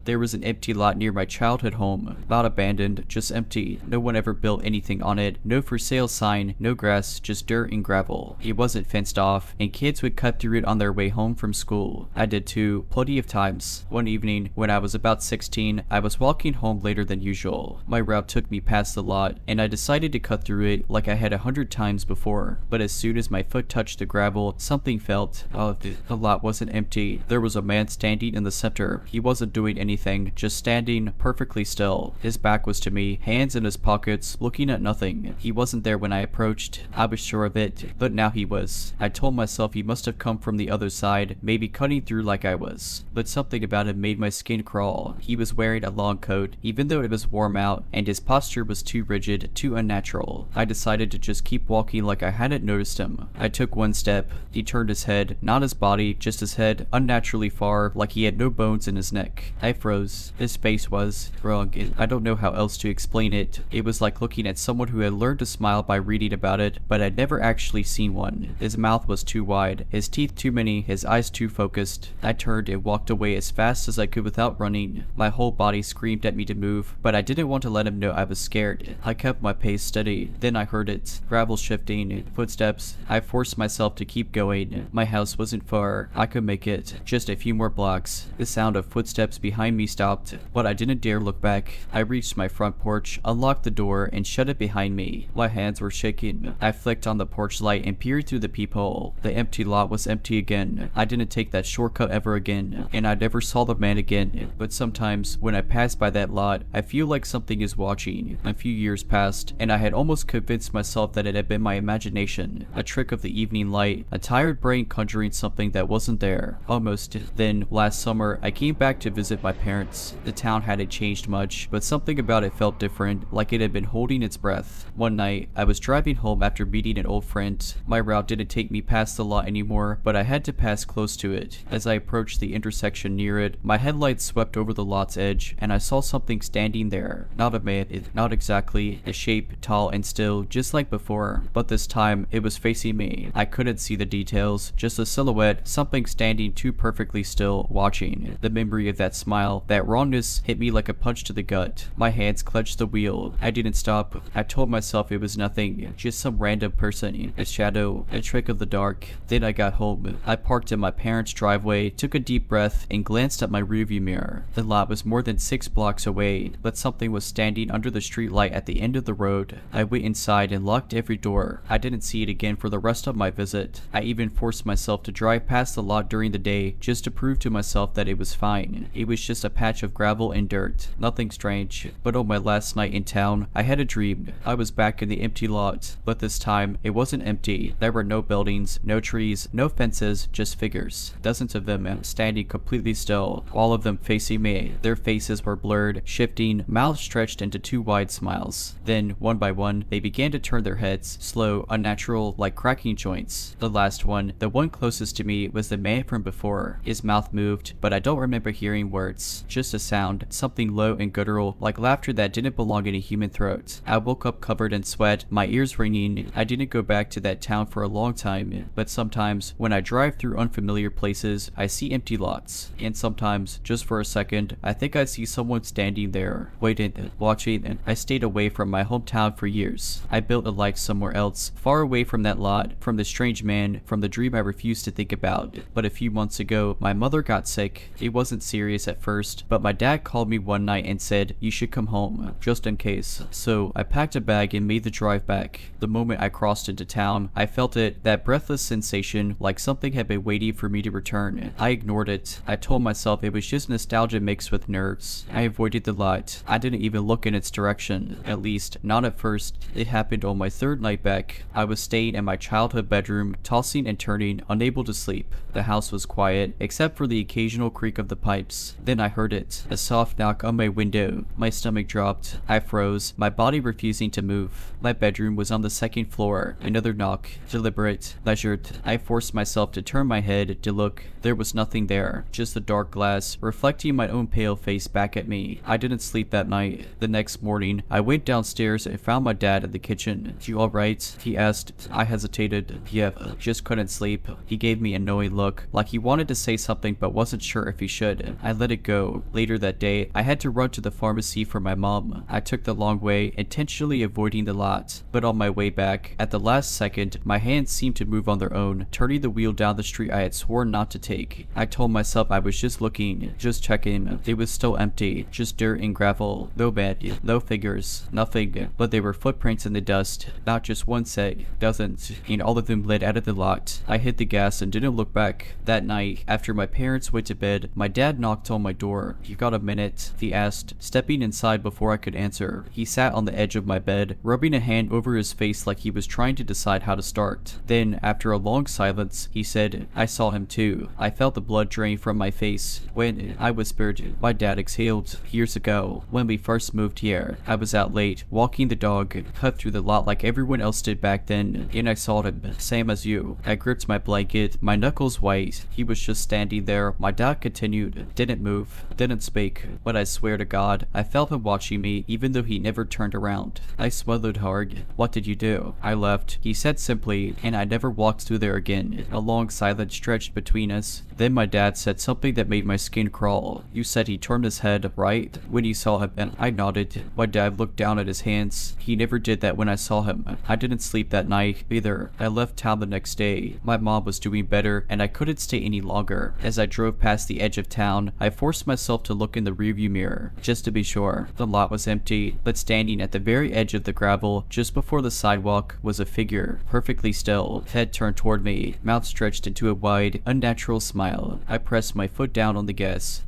There was an empty lot near my childhood home. Not abandoned, just empty. No one ever built anything on it. No for sale sign, no grass, just dirt and gravel. It wasn't fenced off, and kids would cut through it on their way home from school. I did too, plenty of times. One evening, when I was about 16, I was walking home later than usual. My route took me past the lot, and I decided to cut through it like I had 100 times before. But as soon as my foot touched the gravel, something felt. Oh, the lot wasn't empty. There was a man standing in the center. He wasn't doing anything. Just standing perfectly still. His back was to me, hands in his pockets, looking at nothing. He wasn't there when I approached. I was sure of it, but now he was. I told myself he must have come from the other side, maybe cutting through like I was. But something about him made my skin crawl. He was wearing a long coat, even though it was warm out, and his posture was too rigid, too unnatural. I decided to just keep walking like I hadn't noticed him. I took one step. He turned his head, not his body, just his head, unnaturally far, like he had no bones in his neck. I froze. His face was wrong. I don't know how else to explain it. It was like looking at someone who had learned to smile by reading about it, but had never actually seen one. His mouth was too wide, his teeth too many, his eyes too focused. I turned and walked away as fast as I could without running. My whole body screamed at me to move, but I didn't want to let him know I was scared. I kept my pace steady. Then I heard it. Gravel shifting, footsteps. I forced myself to keep going. My house wasn't far. I could make it. Just a few more blocks. The sound of footsteps behind me stopped, but I didn't dare look back. I reached my front porch, unlocked the door, and shut it behind me. My hands were shaking. I flicked on the porch light and peered through the peephole. The empty lot was empty again. I didn't take that shortcut ever again, and I never saw the man again. But sometimes, when I pass by that lot, I feel like something is watching. A few years passed, and I had almost convinced myself that it had been my imagination, a trick of the evening light, a tired brain conjuring something that wasn't there. Almost. Then, last summer, I came back to visit my parents. The town hadn't changed much, but something about it felt different, like it had been holding its breath. One night, I was driving home after meeting an old friend. My route didn't take me past the lot anymore, but I had to pass close to it. As I approached the intersection near it, my headlights swept over the lot's edge, and I saw something standing there. Not a man, not exactly. A shape, tall and still, just like before. But this time, it was facing me. I couldn't see the details, just a silhouette, something standing too perfectly still, watching. The memory of that smile, that wrongness, hit me like a punch to the gut. My hands clutched the wheel. I didn't stop. I told myself it was nothing, just some random person, a shadow, a trick of the dark. Then I got home. I parked in my parents' driveway, took a deep breath, and glanced at my rearview mirror. The lot was more than 6 blocks away, but something was standing under the street light at the end of the road. I went inside and locked every door. I didn't see it again for the rest of my visit. I even forced myself to drive past the lot during the day just to prove to myself that it was fine. It was just just a patch of gravel and dirt. Nothing strange. But on my last night in town, I had a dream. I was back in the empty lot, but this time it wasn't empty. There were no buildings, no trees, no fences, just figures. Dozens of them standing completely still, all of them facing me. Their faces were blurred, shifting, mouths stretched into two wide smiles. Then, one by one, they began to turn their heads, slow, unnatural, like cracking joints. The last one, the one closest to me, was the man from before. His mouth moved, but I don't remember hearing words. Just a sound, something low and guttural, like laughter that didn't belong in a human throat. I woke up covered in sweat, my ears ringing. I didn't go back to that town for a long time, but sometimes, when I drive through unfamiliar places, I see empty lots. And sometimes, just for a second, I think I see someone standing there, waiting, watching, and I stayed away from my hometown for years. I built a life somewhere else, far away from that lot, from the strange man, from the dream I refused to think about. But a few months ago, my mother got sick. It wasn't serious at first, but my dad called me one night and said, "You should come home, just in case." So I packed a bag and made the drive back. The moment I crossed into town, I felt it, that breathless sensation, like something had been waiting for me to return. I ignored it. I told myself it was just nostalgia mixed with nerves. I avoided the light. I didn't even look in its direction. At least, not at first. It happened on my third night back. I was staying in my childhood bedroom, tossing and turning, unable to sleep. The house was quiet, except for the occasional creak of the pipes. Then I heard it, a soft knock on my window. My stomach dropped. I froze, my body refusing to move. My bedroom was on the second floor. Another knock, deliberate, leisured. I forced myself to turn my head to look. There was nothing there, just the dark glass, reflecting my own pale face back at me. I didn't sleep that night. The next morning, I went downstairs and found my dad in the kitchen. "You alright?" he asked. I hesitated. "Yeah, just couldn't sleep." He gave me a knowing look, like he wanted to say something but wasn't sure if he should. I let it go. Later that day, I had to run to the pharmacy for my mom. I took the long way, intentionally avoiding the lot. But on my way back, at the last second, my hands seemed to move on their own, turning the wheel down the street I had sworn not to take. I told myself I was just looking, just checking. It was still empty, just dirt and gravel. No bed, no figures, nothing. But there were footprints in the dust, not just one set, dozens, and all of them led out of the lot. I hit the gas and didn't look back. That night, after my parents went to bed, my dad knocked on my door. "You got a minute?" he asked, stepping inside before I could answer. He sat on the edge of my bed, rubbing a hand over his face like he was trying to decide how to start. Then, after a long silence, he said, "I saw him too." I felt the blood drain from my face. "When?" I whispered. My dad exhaled. "Years ago, when we first moved here. I was out late, walking the dog, cut through the lot like everyone else did back then, and I saw him, same as you." I gripped my blanket, my knuckles white. He was just standing there. My dad continued. "Didn't move, didn't speak, but I swear to God, I felt him watching me even though he never turned around." I swallowed hard. "What did you do?" "I left," he said simply, "and I never walked through there again." A long silence stretched between us. Then my dad said something that made my skin crawl. "You said he turned his head, right? When you saw him?" And I nodded. My dad looked down at his hands. "He never did that when I saw him." I didn't sleep that night either. I left town the next day. My mom was doing better, and I couldn't stay any longer. As I drove past the edge of town, I forced myself to look in the rearview mirror, just to be sure. The lot was empty, but standing at the very edge of the gravel, just before the sidewalk, was a figure, perfectly still, head turned toward me, mouth stretched into a wide, unnatural smile. I pressed my foot down on the gas.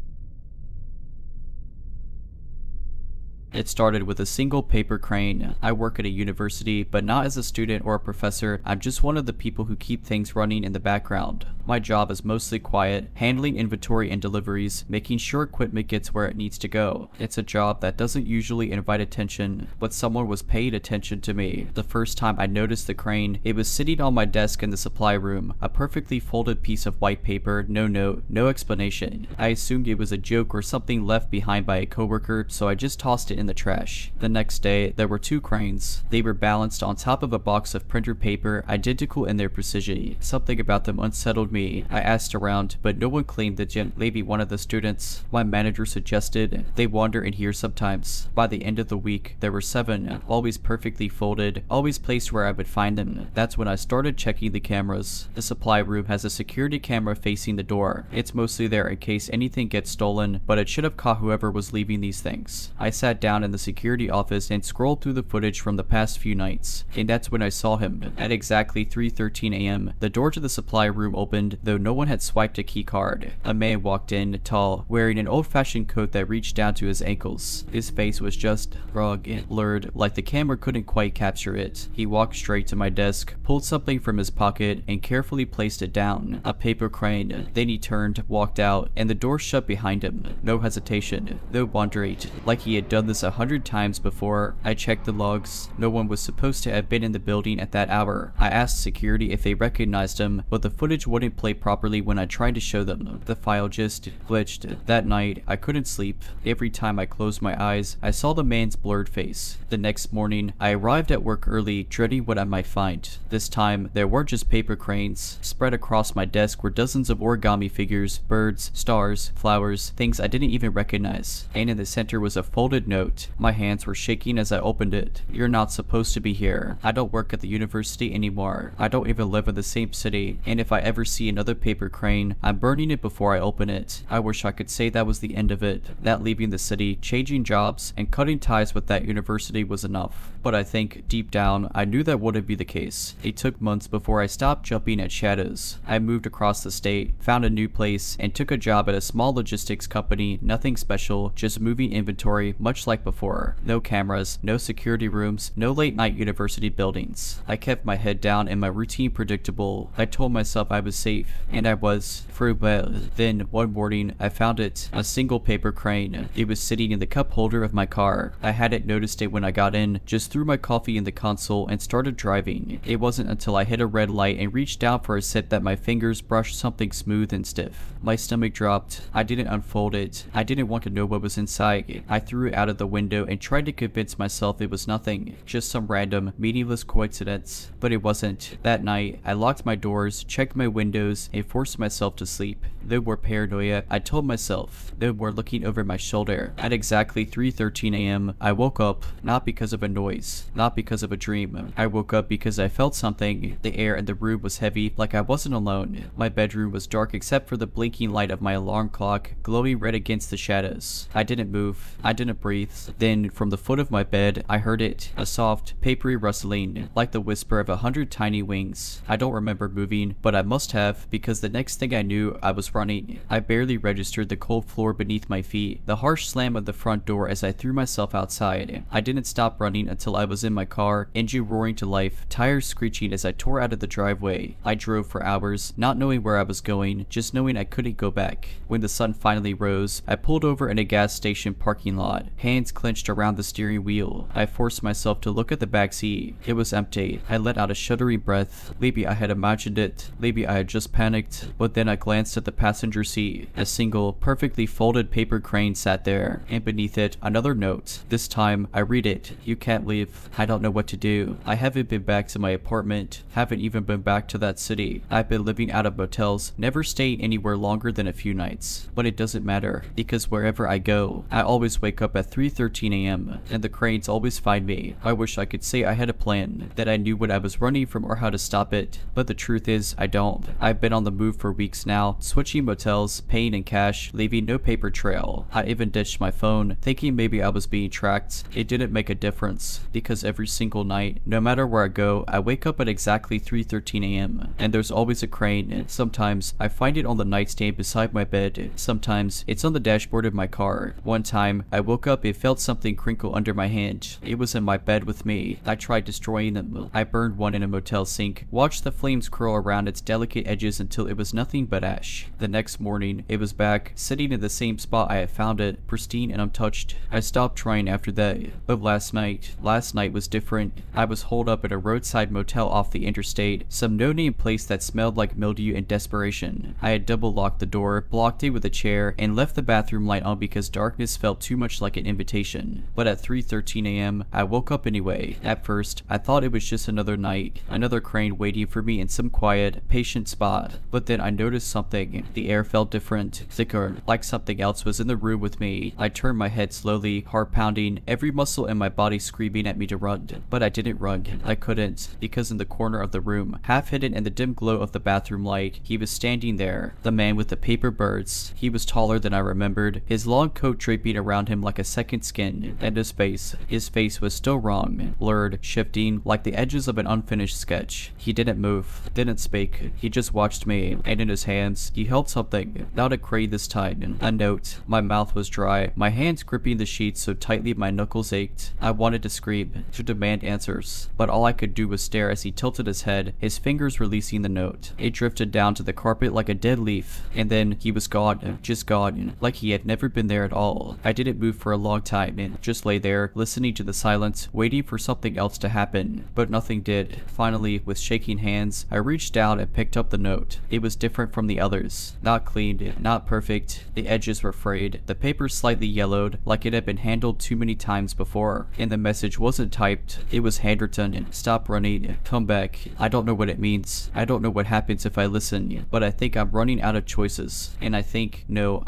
It started with a single paper crane. I work at a university, but not as a student or a professor. I'm just one of the people who keep things running in the background. My job is mostly quiet, handling inventory and deliveries, making sure equipment gets where it needs to go. It's a job that doesn't usually invite attention, but someone was paying attention to me. The first time I noticed the crane, it was sitting on my desk in the supply room, a perfectly folded piece of white paper, no note, no explanation. I assumed it was a joke or something left behind by a coworker, so I just tossed it in the trash. The next day, there were two cranes. They were balanced on top of a box of printer paper, identical in their precision. Something about them unsettled me. I asked around, but no one claimed that maybe one of the students. My manager suggested they wander in here sometimes. By the end of the week, there were 7, always perfectly folded, always placed where I would find them. That's when I started checking the cameras. The supply room has a security camera facing the door. It's mostly there in case anything gets stolen, but it should have caught whoever was leaving these things. I sat down around in the security office and scrolled through the footage from the past few nights, and that's when I saw him. At exactly 3:13 a.m., the door to the supply room opened, though no one had swiped a key card. A man walked in, tall, wearing an old-fashioned coat that reached down to his ankles. His face was just rugged and blurred, like the camera couldn't quite capture it. He walked straight to my desk, pulled something from his pocket, and carefully placed it down. A paper crane. Then he turned, walked out, and the door shut behind him. No hesitation, no wondering, like he had done this 100 times before. I checked the logs. No one was supposed to have been in the building at that hour. I asked security if they recognized him, but the footage wouldn't play properly when I tried to show them. The file just glitched. That night, I couldn't sleep. Every time I closed my eyes, I saw the man's blurred face. The next morning, I arrived at work early, dreading what I might find. This time, there weren't just paper cranes. Spread across my desk were dozens of origami figures, birds, stars, flowers, things I didn't even recognize. And in the center was a folded note. My hands were shaking as I opened it. "You're not supposed to be here. I don't work at the university anymore. I don't even live in the same city. And if I ever see another paper crane, I'm burning it before I open it." I wish I could say that was the end of it. That leaving the city, changing jobs, and cutting ties with that university was enough. But I think, deep down, I knew that wouldn't be the case. It took months before I stopped jumping at shadows. I moved across the state, found a new place, and took a job at a small logistics company. Nothing special, just moving inventory, much like before. No cameras, no security rooms, no late night university buildings. I kept my head down and my routine predictable. I told myself I was safe, and I was, for a while. Then, one morning, I found it, a single paper crane. It was sitting in the cup holder of my car. I hadn't noticed it when I got in, just threw my coffee in the console and started driving. It wasn't until I hit a red light and reached down for a sip that my fingers brushed something smooth and stiff. My stomach dropped. I didn't unfold it. I didn't want to know what was inside. I threw it out of the window and tried to convince myself it was nothing, just some random, meaningless coincidence. But it wasn't. That night, I locked my doors, checked my windows, and forced myself to sleep. No more paranoia, I told myself. No more looking over my shoulder. At exactly 3:13 a.m., I woke up, not because of a noise, not because of a dream. I woke up because I felt something. The air in the room was heavy, like I wasn't alone. My bedroom was dark except for the blinking light of my alarm clock, glowing red against the shadows. I didn't move. I didn't breathe. Then, from the foot of my bed, I heard it, a soft, papery rustling, like the whisper of 100 tiny wings. I don't remember moving, but I must have, because the next thing I knew, I was running. I barely registered the cold floor beneath my feet, the harsh slam of the front door as I threw myself outside. I didn't stop running until I was in my car, engine roaring to life, tires screeching as I tore out of the driveway. I drove for hours, not knowing where I was going, just knowing I couldn't go back. When the sun finally rose, I pulled over in a gas station parking lot, hands clenched around the steering wheel. I forced myself to look at the back seat. It was empty. I let out a shuddering breath. Maybe I had imagined it. Maybe I had just panicked. But then I glanced at the passenger seat. A single, perfectly folded paper crane sat there, and beneath it, another note. This time, I read it. "You can't leave. I don't know what to do. I haven't been back to my apartment. Haven't even been back to that city. I've been living out of motels, never staying anywhere longer than a few nights. But it doesn't matter, because wherever I go, I always wake up at 3:13 a.m., and the cranes always find me. I wish I could say I had a plan, that I knew what I was running from or how to stop it, but the truth is, I don't. I've been on the move for weeks now, switching motels, paying in cash, leaving no paper trail. I even ditched my phone, thinking maybe I was being tracked. It didn't make a difference, because every single night, no matter where I go, I wake up at exactly 3:13 a.m., and there's always a crane. Sometimes, I find it on the nightstand beside my bed. Sometimes, it's on the dashboard of my car. One time, I woke up and felt something crinkle under my hand. It was in my bed with me. I tried destroying them. I burned one in a motel sink, watched the flames curl around its delicate edges until it was nothing but ash. The next morning, it was back, sitting in the same spot I had found it, pristine and untouched. I stopped trying after that. But last night was different. I was holed up at a roadside motel off the interstate, some no-name place that smelled like mildew and desperation. I had double locked the door, blocked it with a chair, and left the bathroom light on because darkness felt too much like an invitation. But at 3:13 a.m., I woke up anyway. At first, I thought it was just another night, another crane waiting for me in some quiet, patient spot. But then I noticed something. The air felt different, thicker, like something else was in the room with me. I turned my head slowly, heart pounding, every muscle in my body screaming at me to run. But I didn't run. I couldn't, because in the corner of the room, half hidden in the dim glow of the bathroom light, he was standing there, the man with the paper birds. He was taller than I remembered, his long coat draping around him like a second darkened skin, and his face. His face was still wrong, blurred, shifting, like the edges of an unfinished sketch. He didn't move, didn't speak. He just watched me, and in his hands, he held something, not a crate this time, a note. My mouth was dry, my hands gripping the sheets so tightly my knuckles ached. I wanted to scream, to demand answers, but all I could do was stare as he tilted his head, his fingers releasing the note. It drifted down to the carpet like a dead leaf, and then he was gone, just gone, like he had never been there at all. I didn't move for a long time and just lay there, listening to the silence, waiting for something else to happen, but nothing did. Finally, with shaking hands, I reached down and picked up the note. It was different from the others. Not cleaned, not perfect. The edges were frayed, the paper slightly yellowed, like it had been handled too many times before, and the message wasn't typed. It was handwritten. Stop running, come back. I don't know what it means. I don't know what happens if I listen, but I think I'm running out of choices, and I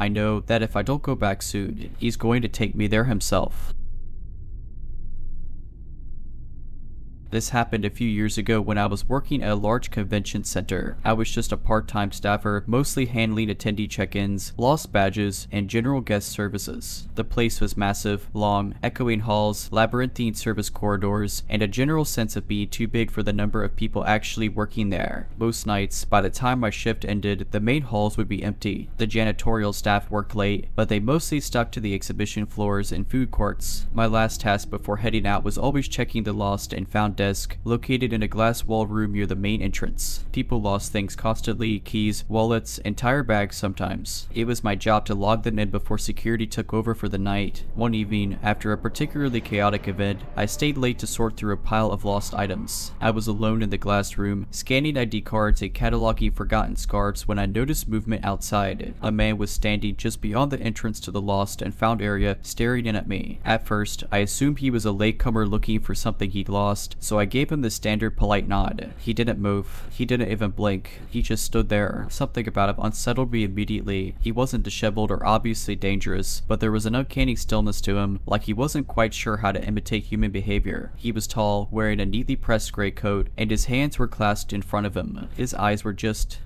know that if I don't go back soon, he's going to take me there himself. This happened a few years ago when I was working at a large convention center. I was just a part-time staffer, mostly handling attendee check-ins, lost badges, and general guest services. The place was massive, long, echoing halls, labyrinthine service corridors, and a general sense of being too big for the number of people actually working there. Most nights, by the time my shift ended, the main halls would be empty. The janitorial staff worked late, but they mostly stuck to the exhibition floors and food courts. My last task before heading out was always checking the lost and found desk located in a glass-walled room near the main entrance. People lost things constantly, keys, wallets, entire bags sometimes. It was my job to log them in before security took over for the night. One evening, after a particularly chaotic event, I stayed late to sort through a pile of lost items. I was alone in the glass room, scanning ID cards and cataloging forgotten scarves when I noticed movement outside. A man was standing just beyond the entrance to the lost and found area, staring in at me. At first, I assumed he was a latecomer looking for something he'd lost, so I gave him the standard polite nod. He didn't move. He didn't even blink. He just stood there. Something about him unsettled me immediately. He wasn't disheveled or obviously dangerous, but there was an uncanny stillness to him, like he wasn't quite sure how to imitate human behavior. He was tall, wearing a neatly pressed gray coat, and his hands were clasped in front of him. His eyes were just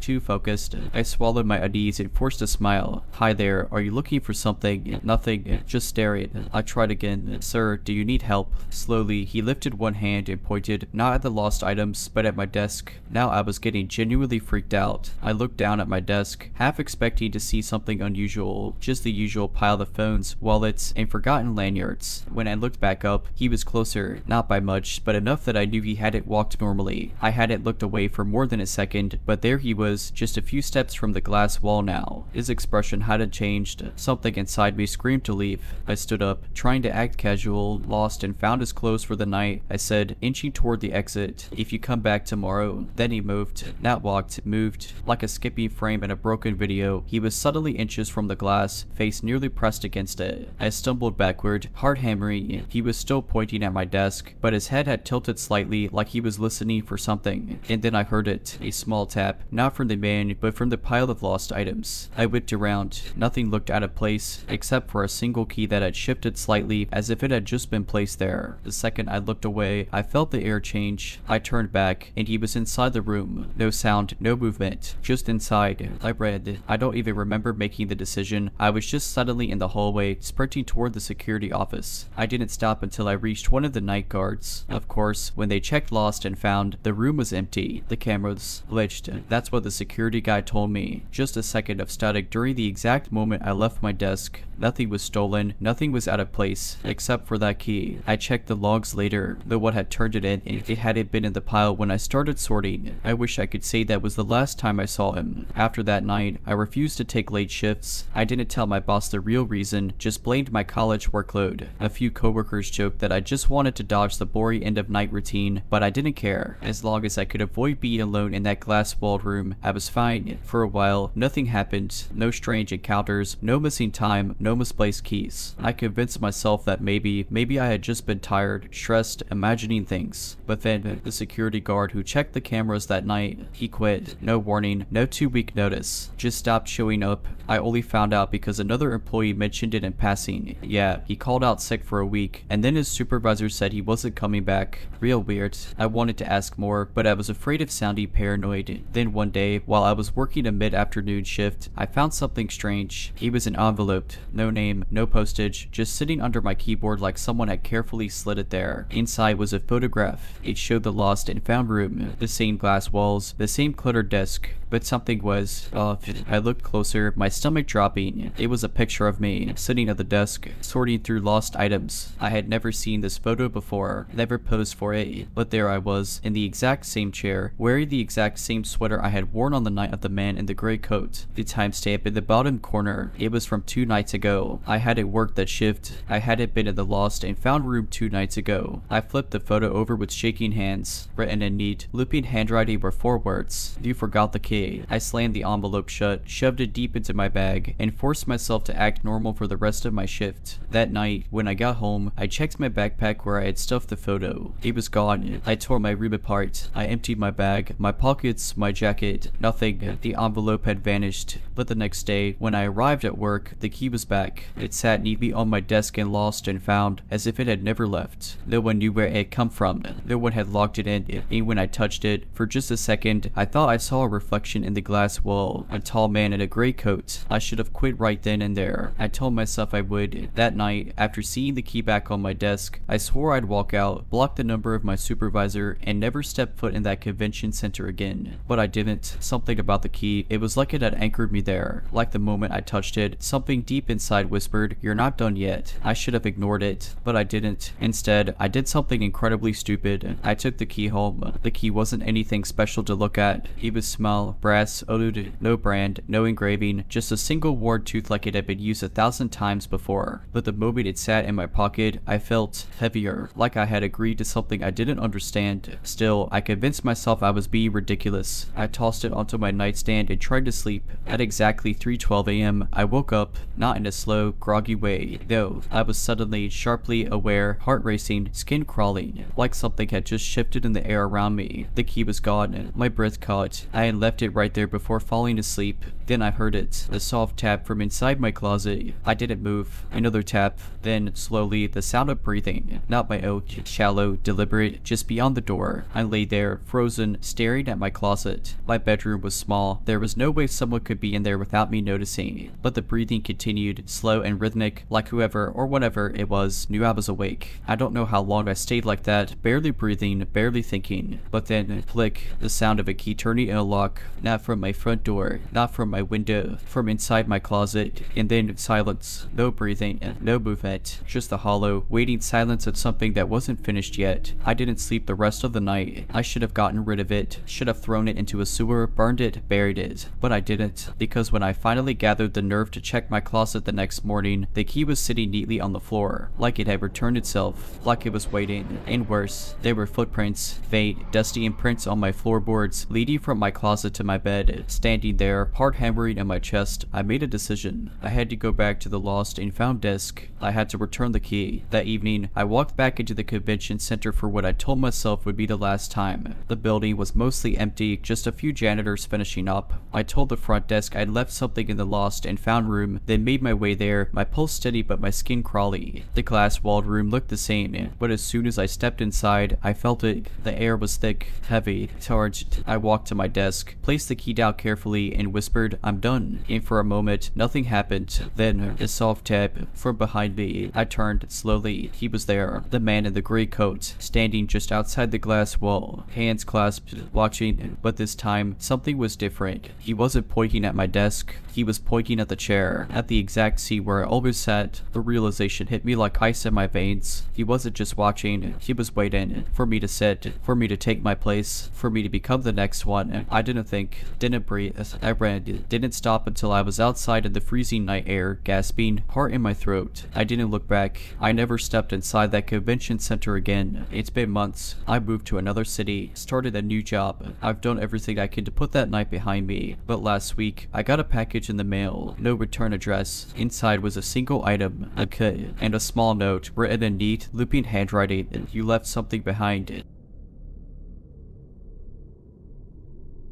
too focused. I swallowed my unease and forced a smile. Hi there, are you looking for something? Nothing, just staring. I tried again. Sir, do you need help? Slowly, he lifted one hand and pointed not at the lost items, but at my desk. Now I was getting genuinely freaked out. I looked down at my desk, half expecting to see something unusual, just the usual pile of phones, wallets, and forgotten lanyards. When I looked back up, he was closer, not by much, but enough that I knew he hadn't walked normally. I hadn't looked away for more than a second, but there he was, just a few steps from the glass wall now. His expression hadn't changed. Something inside me screamed to leave. I stood up, trying to act casual, lost, and found his clothes for the night. I said, inching toward the exit, if you come back tomorrow. Then he moved, not walked, moved, like a skipping frame in a broken video. He was subtly inches from the glass, face nearly pressed against it. I stumbled backward, heart hammering. He was still pointing at my desk, but his head had tilted slightly, like he was listening for something. And then I heard it, a small tap, not from the man, but from the pile of lost items. I whipped around. Nothing looked out of place, except for a single key that had shifted slightly, as if it had just been placed there. The second I looked away, I felt the air change. I turned back, and he was inside the room. No sound, no movement, just inside. I read. I don't even remember making the decision. I was just suddenly in the hallway, sprinting toward the security office. I didn't stop until I reached one of the night guards. Of course, when they checked lost and found, the room was empty. The cameras glitched. That's what the security guy told me. Just a second of static during the exact moment I left my desk. Nothing was stolen, nothing was out of place, except for that key. I checked the logs later, though what had turned it in, it hadn't been in the pile when I started sorting. I wish I could say that was the last time I saw him. After that night, I refused to take late shifts. I didn't tell my boss the real reason, just blamed my college workload. A few coworkers joked that I just wanted to dodge the boring end of night routine, but I didn't care. As long as I could avoid being alone in that glass-walled room, I was fine. For a while, nothing happened. No strange encounters, no missing time, no misplaced keys. I convinced myself that maybe I had just been tired, stressed, imagining imagining things. But then, the security guard who checked the cameras that night, he quit. No warning, no 2-week notice. Just stopped showing up. I only found out because another employee mentioned it in passing. Yeah, he called out sick for a week, and then his supervisor said he wasn't coming back. Real weird. I wanted to ask more, but I was afraid of sounding paranoid. Then one day, while I was working a mid-afternoon shift, I found something strange. It was an envelope. No name, no postage, just sitting under my keyboard like someone had carefully slid it there. Inside was a photograph. It showed the lost and found room, the same glass walls, the same cluttered desk, but something was off. I looked closer, my stomach dropping. It was a picture of me, sitting at the desk, sorting through lost items. I had never seen this photo before, never posed for it, but there I was, in the exact same chair, wearing the exact same sweater I had worn on the night of the man in the gray coat. The timestamp in the bottom corner, it was from 2 nights ago. I hadn't worked that shift. I hadn't been in the lost and found room 2 nights ago. I flipped the photo over with shaking hands. Written in neat, looping handwriting were 4 words. You forgot the key. I slammed the envelope shut, shoved it deep into my bag, and forced myself to act normal for the rest of my shift. That night, when I got home, I checked my backpack where I had stuffed the photo. It was gone. I tore my room apart. I emptied my bag, my pockets, my jacket. Nothing. The envelope had vanished. But the next day, when I arrived at work, the key was back. It sat neatly on my desk and lost and found, as if it had never left. No one knew where it had come from. No one had locked it in. And when I touched it, for just a second, I thought I saw a reflection in the glass wall. A tall man in a gray coat. I should have quit right then and there. I told myself I would. That night, after seeing the key back on my desk, I swore I'd walk out, block the number of my supervisor, and never step foot in that convention center again. But I didn't. Something about the key, it was like it had anchored me there. Like the moment I touched it, something deep inside whispered, "You're not done yet." I should have ignored it, but I didn't. Instead, I did something incredibly stupid. I took the key home. The key wasn't anything special to look at. It was small, brass, oiled, no brand, no engraving, just a single worn tooth like it had been used 1,000 times before. But the moment it sat in my pocket, I felt heavier, like I had agreed to something I didn't understand. Still, I convinced myself I was being ridiculous. I tossed it onto my nightstand and tried to sleep. At exactly 3:12 a.m., I woke up, not in a slow, groggy way. No, I was suddenly, sharply aware, heart racing, skin crawling, like something had just shifted in the air around me. The key was gone. My breath caught. I had left it right there before falling asleep. Then I heard it, a soft tap from inside my closet. I didn't move. Another tap. Then, slowly, the sound of breathing. Not my own, shallow, deliberate, just beyond the door. I lay there, frozen, staring at my closet. My bedroom was small. There was no way someone could be in there without me noticing. But the breathing continued, slow and rhythmic, like whoever or whatever it was knew I was awake. I don't know how long I stayed like that, barely breathing, barely thinking. But then, click, the sound of a key turning in a lock. Not from my front door, not from my window, from inside my closet. And then silence. No breathing, no movement. Just the hollow, waiting silence of something that wasn't finished yet. I didn't sleep the rest of the night. I should have gotten rid of it, should have thrown it into a sewer, burned it, buried it. But I didn't, because when I finally gathered the nerve to check my closet the next morning, the key was sitting neatly on the floor, like it had returned itself, like it was waiting. And worse, there were footprints, faint, dusty imprints on my floorboards, leading from my closet to my bed. Standing there, heart hammering in my chest, I made a decision. I had to go back to the lost and found desk. I had to return the key. That evening, I walked back into the convention center for what I told myself would be the last time. The building was mostly empty, just a few janitors finishing up. I told the front desk I'd left something in the lost and found room, then made my way there, my pulse steady but my skin crawly. The glass-walled room looked the same, but as soon as I stepped inside, I felt it. The air was thick, heavy, charged. I walked to my desk, placed the key down carefully, and whispered, "I'm done." And for a moment, nothing happened. Then, a soft tap from behind me. I turned slowly. He was there, the man in the gray coat, standing just outside the glass wall, hands clasped, watching. But this time, something was different. He wasn't pointing at my desk. He was pointing at the chair, at the exact seat where I always sat. The realization hit me like ice in my veins. He wasn't just watching, he was waiting for me to sit, for me to take my place, for me to become the next one. I didn't think, didn't breathe. I ran, didn't stop until I was outside in the freezing night air, gasping, heart in my throat. I didn't look back. I never stepped inside that convention center again. It's been months. I moved to another city, started a new job. I've done everything I could to put that night behind me. But last week, I got a package package in the mail, no return address. Inside was a single item, a cut, and a small note written in neat, looping handwriting. You left something behind.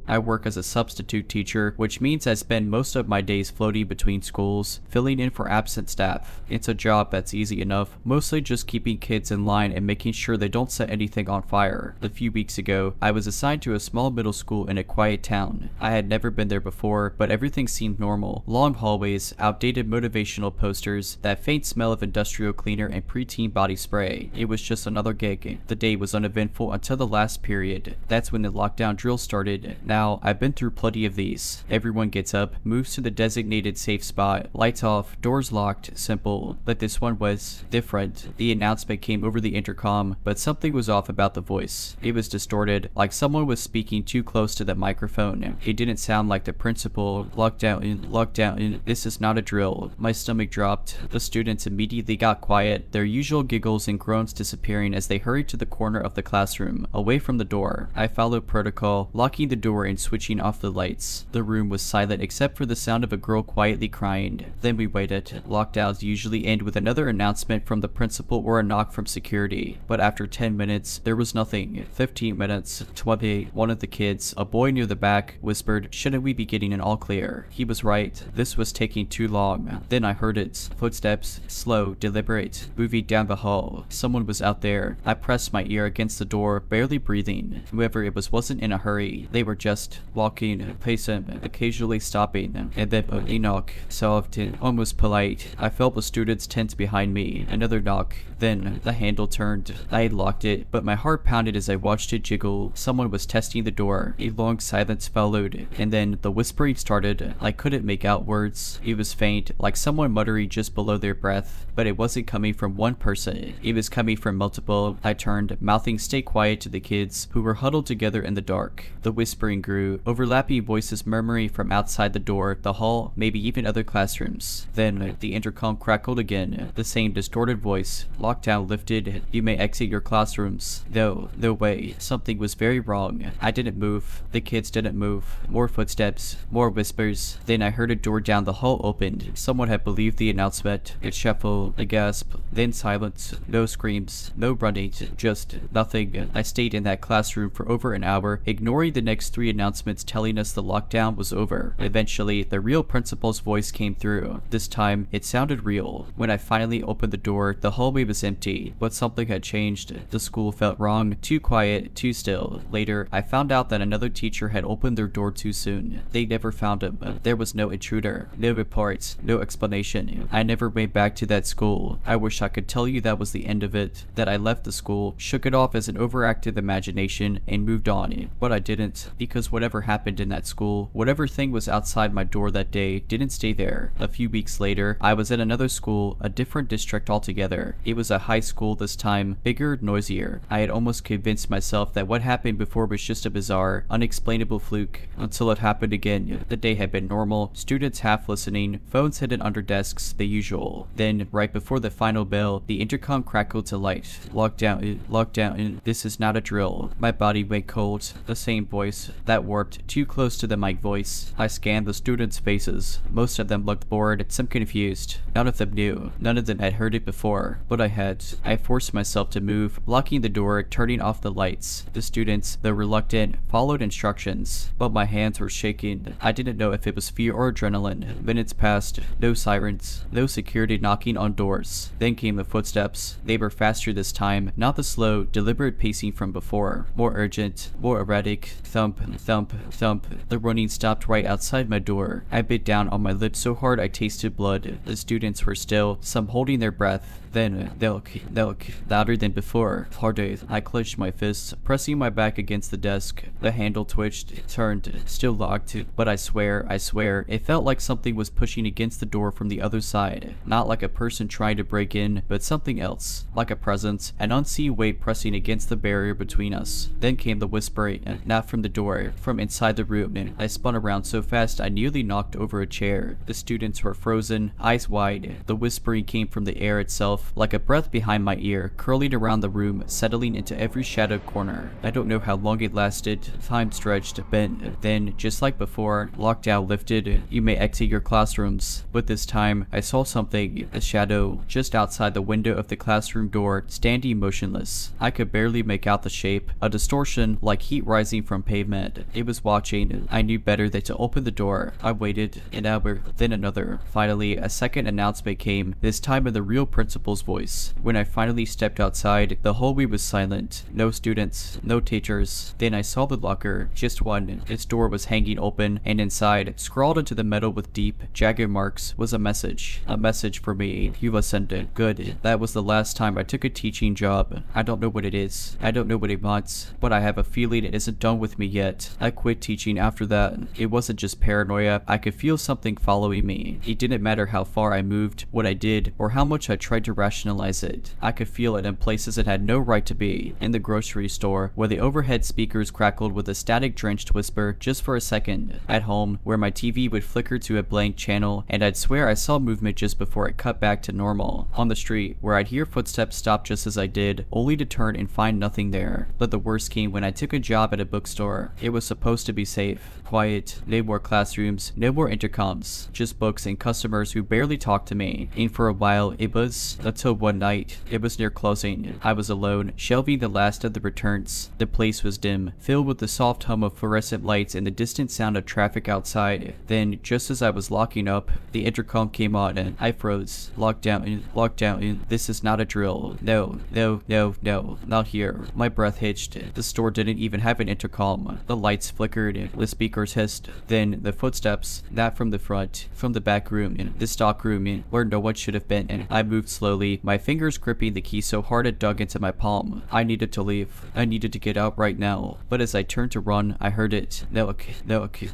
I work as a substitute teacher, which means I spend most of my days floating between schools, filling in for absent staff. It's a job that's easy enough, mostly just keeping kids in line and making sure they don't set anything on fire. A few weeks ago, I was assigned to a small middle school in a quiet town. I had never been there before, but everything seemed normal. Long hallways, outdated motivational posters, that faint smell of industrial cleaner and preteen body spray. It was just another gig. The day was uneventful until the last period. That's when the lockdown drill started. Now, I've been through plenty of these. Everyone gets up, moves to the designated safe spot, lights off, doors locked, simple. But this one was different. The announcement came over the intercom, but something was off about the voice. It was distorted, like someone was speaking too close to the microphone. It didn't sound like the principal. Lockdown, this is not a drill. My stomach dropped. The students immediately got quiet, their usual giggles and groans disappearing as they hurried to the corner of the classroom, away from the door. I followed protocol, locking the door and switching off the lights. The room was silent except for the sound of a girl quietly crying. Then we waited. Lockdowns usually end with another announcement from the principal or a knock from security. But after 10 minutes, there was nothing. 15 minutes, 20. One of the kids, a boy near the back, whispered, "Shouldn't we be getting an all clear?" He was right. This was taking too long. Then I heard it. Footsteps, slow, deliberate, moving down the hall. Someone was out there. I pressed my ear against the door, barely breathing. Whoever it was wasn't in a hurry. They were just walking, pacing, occasionally stopping, and then a knock, soft and almost polite. I felt the students tense behind me. Another knock. Then the handle turned. I had locked it, but my heart pounded as I watched it jiggle. Someone was testing the door. A long silence followed, and then the whispering started. I couldn't make out words. It was faint, like someone muttering just below their breath, but it wasn't coming from one person. It was coming from multiple. I turned, mouthing "stay quiet" to the kids, who were huddled together in the dark. The whispering grew, overlapping voices murmuring from outside the door, the hall, maybe even other classrooms. Then the intercom crackled again. The same distorted voice. Lockdown lifted. You may exit your classrooms. No way. Something was very wrong. I didn't move. The kids didn't move. More footsteps. More whispers. Then I heard a door down the hall opened. Someone had believed the announcement. A shuffle. A gasp. Then silence. No screams. No running. Just nothing. I stayed in that classroom for over an hour, ignoring the next 3 announcements telling us the lockdown was over. Eventually, the real principal's voice came through. This time, it sounded real. When I finally opened the door, the hallway was empty, but something had changed. The school felt wrong, too quiet, too still. Later, I found out that another teacher had opened their door too soon. They never found him. There was no intruder, no reports, no explanation. I never went back to that school. I wish I could tell you that was the end of it, that I left the school, shook it off as an overactive imagination, and moved on. But I didn't, because whatever happened in that school, whatever thing was outside my door that day, didn't stay there. A few weeks later, I was at another school, a different district altogether. It was a high school this time, bigger, noisier. I had almost convinced myself that what happened before was just a bizarre, unexplainable fluke, until it happened again. The day had been normal, students half listening, phones hidden under desks, the usual. Then, right before the final bell, the intercom crackled to light. Lockdown, this is not a drill. My body went cold. The same voice, that warped, too close to the mic voice. I scanned the students' faces. Most of them looked bored, some confused. None of them knew. None of them had heard it before. But I had. I forced myself to move, locking the door, turning off the lights. The students, though reluctant, followed instructions, but my hands were shaking. I didn't know if it was fear or adrenaline. Minutes passed. No sirens. No security knocking on doors. Then came the footsteps. They were faster this time, not the slow, deliberate pacing from before. More urgent, more erratic. Thump, thump, thump. The running stopped right outside my door. I bit down on my lips so hard I tasted blood. The students were still, some holding their breath. Then, thunk, louder than before. Harder. I clenched my fists, pressing my back against the desk. The handle twitched, turned, still locked, but I swear, it felt like something was pushing against the door from the other side. Not like a person trying to break in, but something else. Like a presence, an unseen weight pressing against the barrier between us. Then came the whispering, not from the door, door from inside the room, and I spun around so fast I nearly knocked over a chair. The students were frozen, eyes wide. The whispering came from the air itself, like a breath behind my ear, curling around the room, settling into every shadowed corner. I don't know how long it lasted. Time stretched, bent. Then, just like before, lockdown lifted. You may exit your classrooms. But this time, I saw something, a shadow, just outside the window of the classroom door, standing motionless. I could barely make out the shape, a distortion like heat rising from pavement. It was watching. I knew better than to open the door. I waited, an hour, then another. Finally, a second announcement came, this time in the real principal's voice. When I finally stepped outside, the hallway was silent. No students, no teachers. Then I saw the locker, just one. Its door was hanging open, and inside, scrawled into the metal with deep, jagged marks, was a message. A message for me. You listened. Good. That was the last time I took a teaching job. I don't know what it is. I don't know what it wants, but I have a feeling it isn't done with me yet. I quit teaching after that. It wasn't just paranoia. I could feel something following me. It didn't matter how far I moved, what I did, or how much I tried to rationalize it. I could feel it in places it had no right to be. In the grocery store, where the overhead speakers crackled with a static-drenched whisper just for a second. At home, where my TV would flicker to a blank channel, and I'd swear I saw movement just before it cut back to normal. On the street, where I'd hear footsteps stop just as I did, only to turn and find nothing there. But the worst came when I took a job at a bookstore. It was supposed to be safe, quiet, no more classrooms, no more intercoms, just books and customers who barely talked to me. And for a while, it was, until one night, it was near closing. I was alone, shelving the last of the returns. The place was dim, filled with the soft hum of fluorescent lights and the distant sound of traffic outside. Then, just as I was locking up, the intercom came on and I froze. Lockdown. This is not a drill. No, not here. My breath hitched. The store didn't even have an intercom. The lights flickered, the speakers hissed. Then, the footsteps, not from the front, from the back room, the stock room, where no one should have been. I moved slowly, my fingers gripping the key so hard it dug into my palm. I needed to leave. I needed to get out right now. But as I turned to run, I heard it. Look.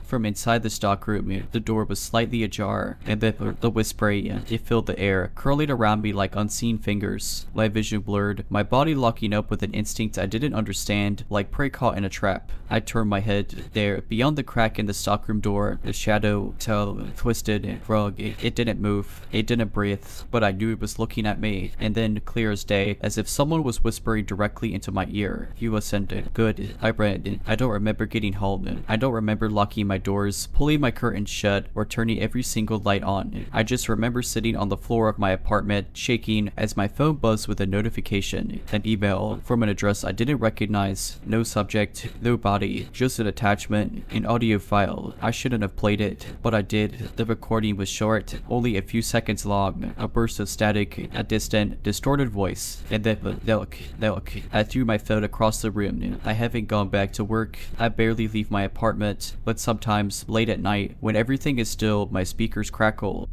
From inside the stock room, the door was slightly ajar, and the whispering, it filled the air, curling around me like unseen fingers. My vision blurred, my body locking up with an instinct I didn't understand, like prey caught in a trap. I turned my head. There, beyond the crack in the stockroom door, the shadow, twisted, rug. It didn't move. It didn't breathe, but I knew it was looking at me. And then, clear as day, as if someone was whispering directly into my ear. You ascended. Good. I read. I don't remember getting home. I don't remember locking my doors, pulling my curtains shut, or turning every single light on. I just remember sitting on the floor of my apartment, shaking as my phone buzzed with a notification. An email from an address I didn't recognize. No subject, no body, just an attachment, an audio file. I shouldn't have played it, but I did. The recording was short, only a few seconds long. A burst of static, a distant, distorted voice. And then, look. I threw my phone across the room. I haven't gone back to work. I barely leave my apartment, but sometimes, late at night, when everything is still, my speakers crackle.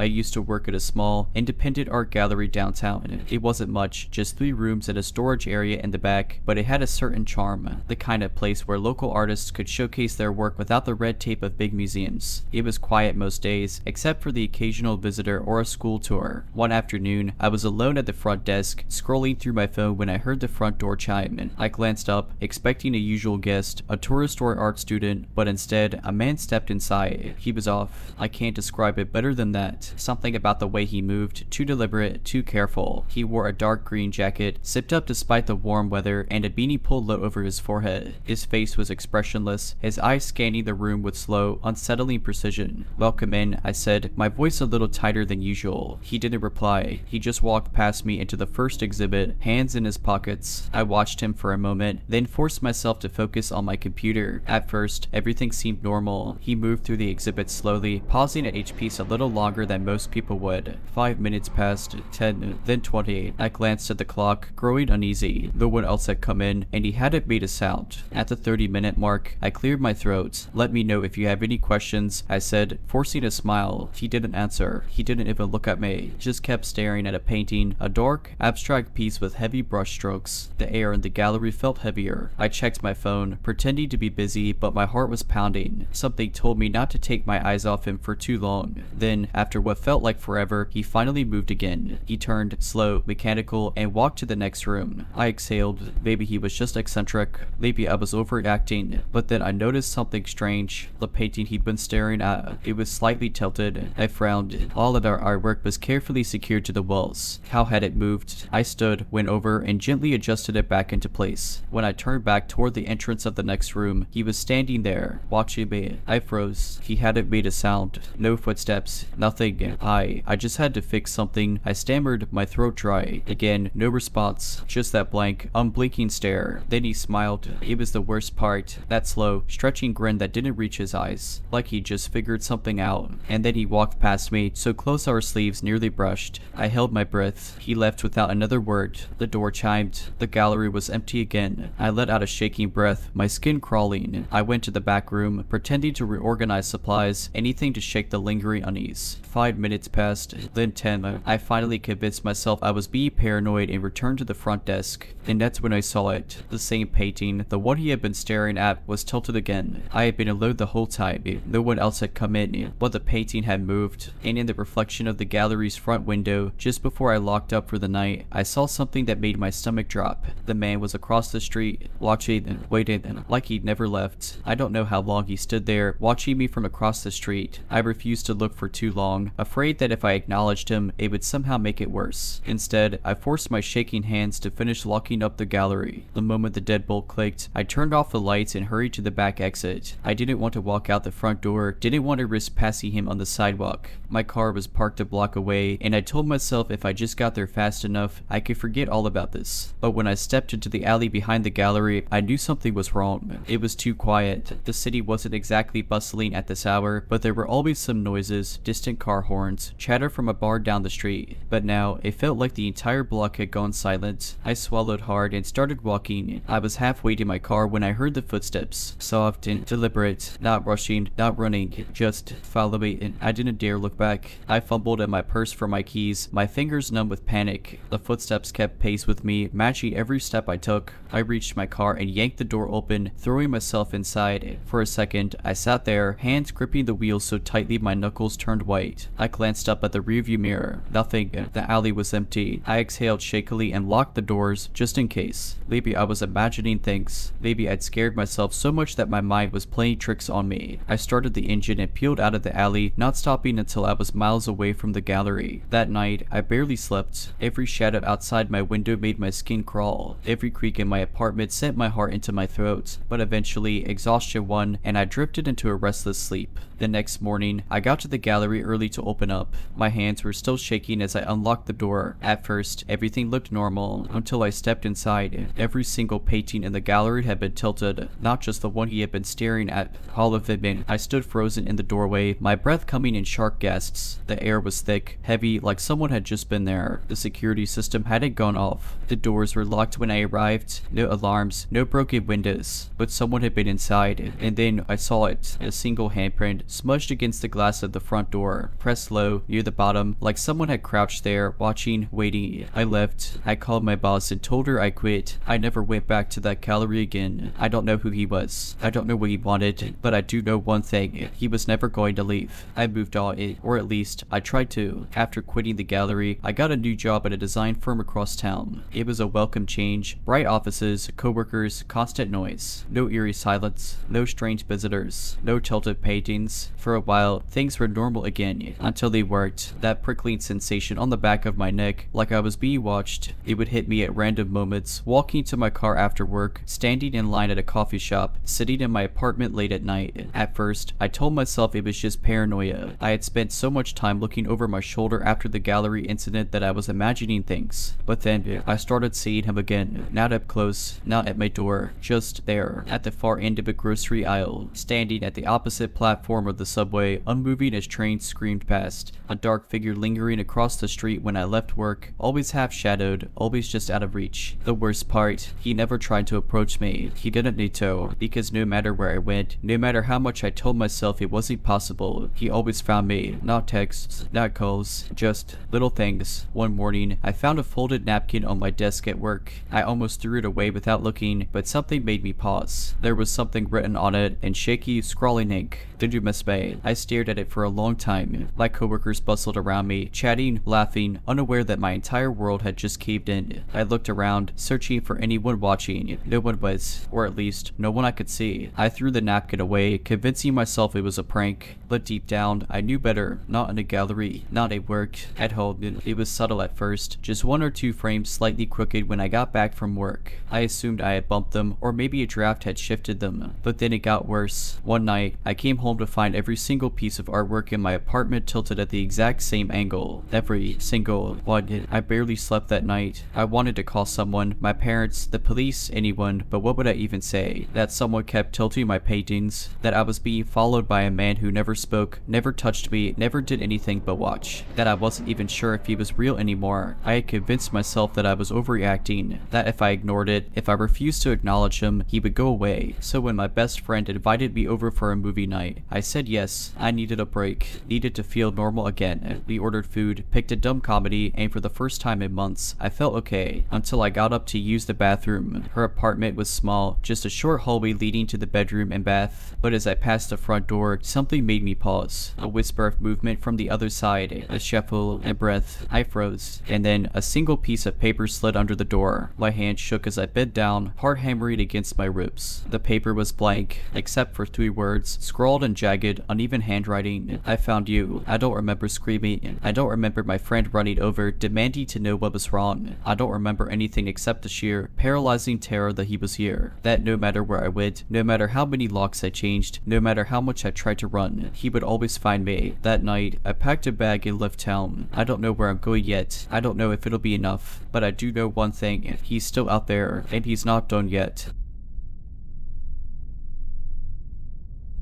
I used to work at a small, independent art gallery downtown. It wasn't much, just 3 rooms and a storage area in the back, but it had a certain charm, the kind of place where local artists could showcase their work without the red tape of big museums. It was quiet most days, except for the occasional visitor or a school tour. One afternoon, I was alone at the front desk, scrolling through my phone when I heard the front door chime. I glanced up, expecting a usual guest, a tourist or art student, but instead, a man stepped inside. He was off. I can't describe it better than that. Something about the way he moved, too deliberate, too careful. He wore a dark green jacket, zipped up despite the warm weather, and a beanie pulled low over his forehead. His face was expressionless, his eyes scanning the room with slow, unsettling precision. Welcome in, I said, my voice a little tighter than usual. He didn't reply. He just walked past me into the first exhibit, hands in his pockets. I watched him for a moment, then forced myself to focus on my computer. At first, everything seemed normal. He moved through the exhibit slowly, pausing at each piece a little longer than most people would. 5 minutes passed, 10, then 20. I glanced at the clock, growing uneasy. No one else had come in, and he hadn't made a sound. At the 30-minute mark, I cleared my throat. Let me know if you have any questions, I said, forcing a smile. He didn't answer. He didn't even look at me, just kept staring at a painting, a dark, abstract piece with heavy brush strokes. The air in the gallery felt heavier. I checked my phone, pretending to be busy, but my heart was pounding. Something told me not to take my eyes off him for too long. Then, after After what felt like forever, he finally moved again. He turned slow, mechanical, and walked to the next room. I exhaled. Maybe he was just eccentric. Maybe I was overreacting. But then I noticed something strange. The painting he'd been staring at, it was slightly tilted. I frowned. All of our artwork was carefully secured to the walls. How had it moved? I stood, went over, and gently adjusted it back into place. When I turned back toward the entrance of the next room, he was standing there, watching me. I froze. He hadn't made a sound. No footsteps. Nothing. I just had to fix something. I stammered, my throat dry. Again, no response. Just that blank, unblinking stare. Then he smiled. It was the worst part. That slow, stretching grin that didn't reach his eyes. Like he just figured something out. And then he walked past me, so close our sleeves nearly brushed. I held my breath. He left without another word. The door chimed. The gallery was empty again. I let out a shaking breath, my skin crawling. I went to the back room, pretending to reorganize supplies, anything to shake the lingering unease. 5 minutes passed, then 10. I finally convinced myself I was being paranoid and returned to the front desk. And that's when I saw it. The same painting, the one he had been staring at, was tilted again. I had been alone the whole time. No one else had come in, but the painting had moved. And in the reflection of the gallery's front window, just before I locked up for the night, I saw something that made my stomach drop. The man was across the street, watching and waiting like he'd never left. I don't know how long he stood there, watching me from across the street. I refused to look for too long, afraid that if I acknowledged him, it would somehow make it worse. Instead, I forced my shaking hands to finish locking up the gallery. The moment the deadbolt clicked, I turned off the lights and hurried to the back exit. I didn't want to walk out the front door, didn't want to risk passing him on the sidewalk. My car was parked a block away, and I told myself if I just got there fast enough, I could forget all about this. But when I stepped into the alley behind the gallery, I knew something was wrong. It was too quiet. The city wasn't exactly bustling at this hour, but there were always some noises, distant car horns, chatter from a bar down the street. But now, it felt like the entire block had gone silent. I swallowed hard and started walking. I was halfway to my car when I heard the footsteps. Soft and deliberate, not rushing, not running, just follow me, and I didn't dare look back. I fumbled at my purse for my keys, my fingers numb with panic. The footsteps kept pace with me, matching every step I took. I reached my car and yanked the door open, throwing myself inside. For a second, I sat there, hands gripping the wheel so tightly my knuckles turned white. I glanced up at the rearview mirror. Nothing. The alley was empty. I exhaled shakily and locked the doors, just in case. Maybe I was imagining things. Maybe I'd scared myself so much that my mind was playing tricks on me. I started the engine and peeled out of the alley, not stopping until I was miles away from the gallery. That night, I barely slept. Every shadow outside my window made my skin crawl. Every creak in my apartment sent my heart into my throat. But eventually, exhaustion won, and I drifted into a restless sleep. The next morning, I got to the gallery early to open up. My hands were still shaking as I unlocked the door. At first, everything looked normal, until I stepped inside. Every single painting in the gallery had been tilted, not just the one he had been staring at. All of it. I stood frozen in the doorway, my breath coming in sharp gasps. The air was thick, heavy, like someone had just been there. The security system hadn't gone off. The doors were locked when I arrived. No alarms, no broken windows. But someone had been inside, and then I saw it. A single handprint, smudged against the glass of the front door, pressed low, near the bottom, like someone had crouched there, watching, waiting. I left. I called my boss and told her I quit. I never went back to that gallery again. I don't know who he was. I don't know what he wanted, but I do know one thing. He was never going to leave. I moved on, or at least, I tried to. After quitting the gallery, I got a new job at a design firm across town. It was a welcome change. Bright offices, co-workers, constant noise. No eerie silence. No strange visitors. No tilted paintings. For a while, things were normal again, until they weren't. That prickling sensation on the back of my neck, like I was being watched. It would hit me at random moments, walking to my car after work, standing in line at a coffee shop, sitting in my apartment late at night. At first, I told myself it was just paranoia. I had spent so much time looking over my shoulder after the gallery incident that I was imagining things. But then, I started seeing him again, not up close, not at my door, just there, at the far end of a grocery aisle, standing at the opposite platform of the subway, unmoving as trains screamed past. A dark figure lingering across the street when I left work, always half-shadowed, always just out of reach. The worst part, he never tried to approach me. He didn't need to, because no matter where I went, no matter how much I told myself it wasn't possible, he always found me. Not texts, not calls, just little things. One morning, I found a folded napkin on my desk at work. I almost threw it away without looking, but something made me pause. There was something written on it in shaky, scrawling ink. "Did you miss me?" I stared at it for a long time. My coworkers bustled around me, chatting, laughing, unaware that my entire world had just caved in. I looked around, searching for anyone watching. No one was, or at least, no one I could see. I threw the napkin away, convincing myself it was a prank. But deep down, I knew better. Not in a gallery, not at work, at home. It was subtle at first, just one or two frames slightly crooked when I got back from work. I assumed I had bumped them, or maybe a draft had shifted them. But then it got worse. One night, I came home to find every single piece of artwork in my apartment tilted at the exact same angle. Every single one. I barely slept that night. I wanted to call someone, my parents, the police, anyone, but what would I even say? That someone kept tilting my paintings, that I was being followed by a man who never spoke, never touched me, never did anything but watch, that I wasn't even sure if he was real anymore. I had convinced myself that I was overreacting, that if I ignored it, if I refused to acknowledge him, he would go away. So when my best friend invited me over for a movie night, I said yes. I needed a break, needed to feel normal again. We ordered food, picked a dumb comedy, and for the first time in months, I felt okay, until I got up to use the bathroom. Her apartment was small, just a short hallway leading to the bedroom and bath, but as I passed the front door, something made me pause. A whisper of movement from the other side, a shuffle, a breath. I froze, and then a single piece of paper slid under the door. My hand shook as I bent down, hard hammering against my ribs. The paper was blank, except for 3 words, scrawled in jagged, uneven handwriting. I found you. I don't remember screaming. I don't remember my friend running over, demanding to know what was wrong. I don't remember anything except the sheer, paralyzing terror that he was here. That no matter where I went, no matter how many locks I changed, no matter how much I tried to run, he would always find me. That night, I packed a bag and left town. I don't know where I'm going yet. I don't know if it'll be enough, but I do know one thing. He's still out there, and he's not done yet.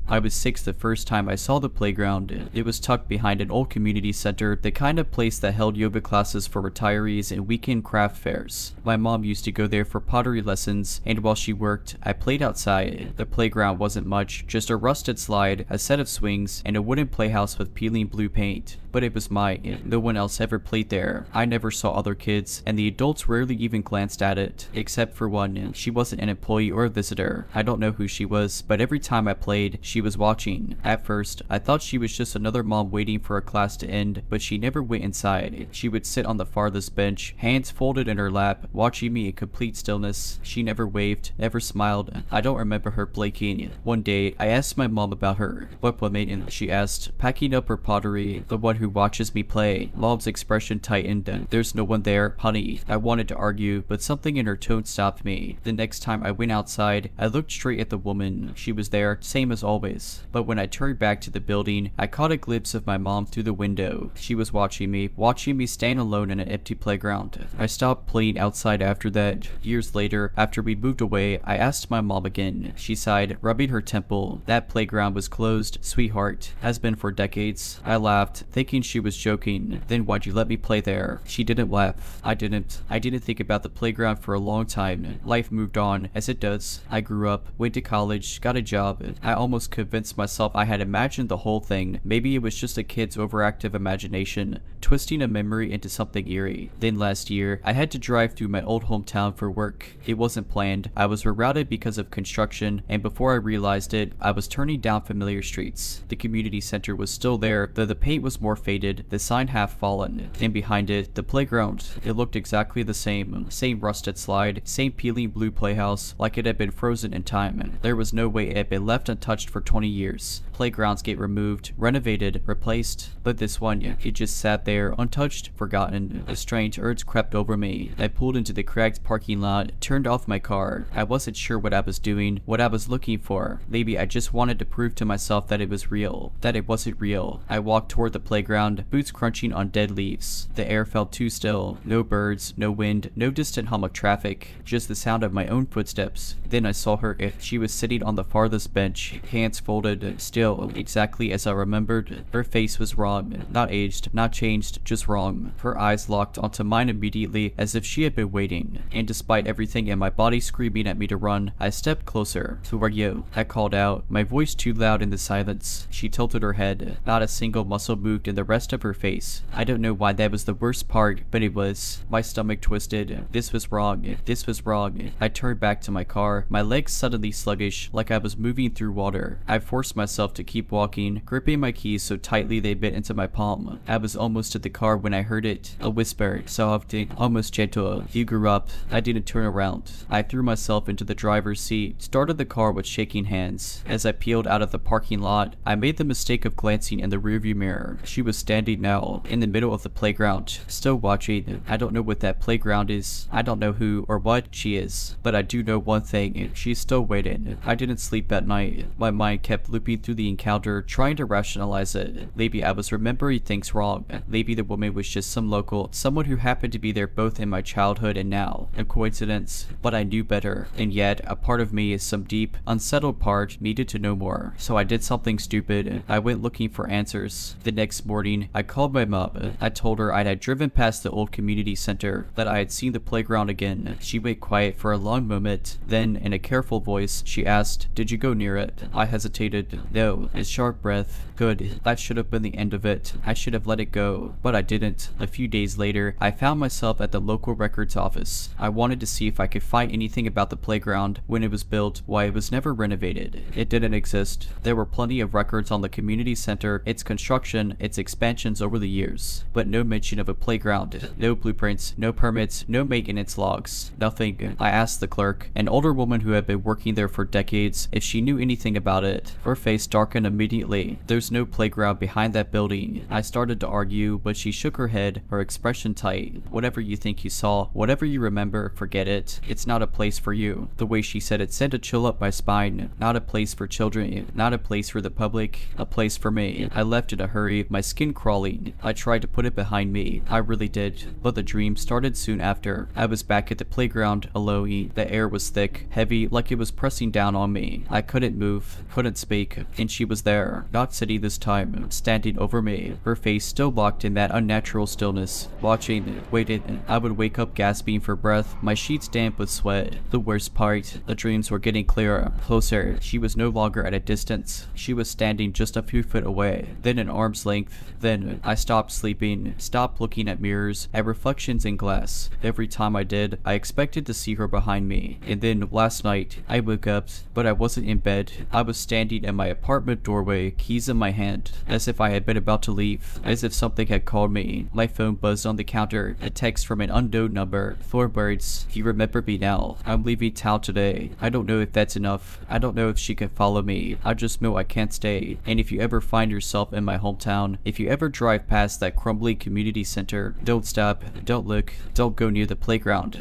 I was 6 the first time I saw the playground. It was tucked behind an old community center, the kind of place that held yoga classes for retirees and weekend craft fairs. My mom used to go there for pottery lessons, and while she worked, I played outside. The playground wasn't much, just a rusted slide, a set of swings, and a wooden playhouse with peeling blue paint. But it was mine. No one else ever played there. I never saw other kids, and the adults rarely even glanced at it, except for one. She wasn't an employee or a visitor. I don't know who she was, but every time I played, she was watching. At first, I thought she was just another mom waiting for a class to end, but she never went inside. She would sit on the farthest bench, hands folded in her lap, watching me in complete stillness. She never waved, never smiled. I don't remember her blinking. One day, I asked my mom about her. "What woman?" she asked, packing up her pottery. "The one who watches me play." Mom's expression tightened. "There's no one there, honey." I wanted to argue, but something in her tone stopped me. The next time I went outside, I looked straight at the woman. She was there, same as always. But when I turned back to the building, I caught a glimpse of my mom through the window. She was watching me stand alone in an empty playground. I stopped playing outside after that. Years later, after we moved away, I asked my mom again. She sighed, rubbing her temple. "That playground was closed, sweetheart. Has been for decades." I laughed, thinking she was joking. "Then why'd you let me play there?" She didn't laugh. I didn't think about the playground for a long time. Life moved on, as it does. I grew up, went to college, got a job. I almost convinced myself I had imagined the whole thing. Maybe it was just a kid's overactive imagination, twisting a memory into something eerie. Then last year, I had to drive through my old hometown for work. It wasn't planned. I was rerouted because of construction, and before I realized it, I was turning down familiar streets. The community center was still there, though the paint was more faded, the sign half fallen, and behind it, the playground. It looked exactly the same. Same rusted slide, same peeling blue playhouse, like it had been frozen in time. There was no way it had been left untouched for 20 years. Playgrounds get removed, renovated, replaced, but this one, it just sat there, untouched, forgotten. A strange urge crept over me. I pulled into the cracked parking lot, turned off my car. I wasn't sure what I was doing, what I was looking for. Maybe I just wanted to prove to myself that it was real, that it wasn't real. I walked toward the playground, boots crunching on dead leaves. The air felt too still. No birds, no wind, no distant hum of traffic, just the sound of my own footsteps. Then I saw her. She was sitting on the farthest bench, hands folded, still, exactly as I remembered. Her face was wrong. Not aged, not changed, just wrong. Her eyes locked onto mine immediately, as if she had been waiting. And despite everything in my body screaming at me to run, I stepped closer. "Who are you?" I called out, my voice too loud in the silence. She tilted her head. Not a single muscle moved in the rest of her face. I don't know why that was the worst part, but it was. My stomach twisted. This was wrong. This was wrong. I turned back to my car, my legs suddenly sluggish, like I was moving through water. I forced myself to keep walking, gripping my keys so tightly they bit into my palm. I was almost to the car when I heard it. A whisper, soft, almost gentle. You grew up. I didn't turn around. I threw myself into the driver's seat, started the car with shaking hands. As I peeled out of the parking lot, I made the mistake of glancing in the rearview mirror. She was standing now, in the middle of the playground, still watching. I don't know what that playground is. I don't know who or what she is, but I do know one thing. She's still waiting. I didn't sleep that night. My mind kept looping through the encounter, trying to rationalize it. Maybe I was remembering things wrong. Maybe the woman was just some local, someone who happened to be there both in my childhood and now. A coincidence, but I knew better. And yet, a part of me, some deep, unsettled part, needed to know more. So I did something stupid. I went looking for answers. The next morning, I called my mom. I told her I had driven past the old community center, that I had seen the playground again. She went quiet for a long moment. Then, in a careful voice, she asked, "Did you go near it?" I hesitated. No. A sharp breath. Good. That should have been the end of it. I should have let it go. But I didn't. A few days later, I found myself at the local records office. I wanted to see if I could find anything about the playground, when it was built, why it was never renovated. It didn't exist. There were plenty of records on the community center, its construction, its expansions over the years, but no mention of a playground, no blueprints, no permits, no maintenance logs, nothing. I asked the clerk, an older woman who had been working there for decades, if she knew anything about it. Her face darkened immediately. There's no playground behind that building. I started to argue, but she shook her head, her expression tight. Whatever you think you saw, whatever you remember, forget it. It's not a place for you. The way she said it sent a chill up my spine. Not a place for children, not a place for the public, a place for me. I left in a hurry, my skin crawling. I tried to put it behind me. I really did. But the dream started soon after. I was back at the playground, alone. The air was thick, heavy, like it was pressing down on me. I couldn't move, couldn't speak, and she was there, not sitting this time, standing over me, her face still locked in that unnatural stillness, watching, waiting. I would wake up gasping for breath, my sheets damp with sweat. The worst part, the dreams were getting clearer, closer. She was no longer at a distance. She was standing just a few feet away, then an arm's length. Then I stopped sleeping, stopped looking at mirrors, at reflections in glass. Every time I did, I expected to see her behind me. And then last night, I woke up, but I wasn't in bed. I was standing in my apartment doorway, keys in my hand, as if I had been about to leave, as if something had called me. My phone buzzed on the counter, a text from an unknown number. 4 words, "You remember me now. I'm leaving town today." I don't know if that's enough. I don't know if she can follow me. I just know I can't stay. And if you ever find yourself in my hometown, if you ever drive past that crumbly community center, don't stop, don't look, don't go near the playground.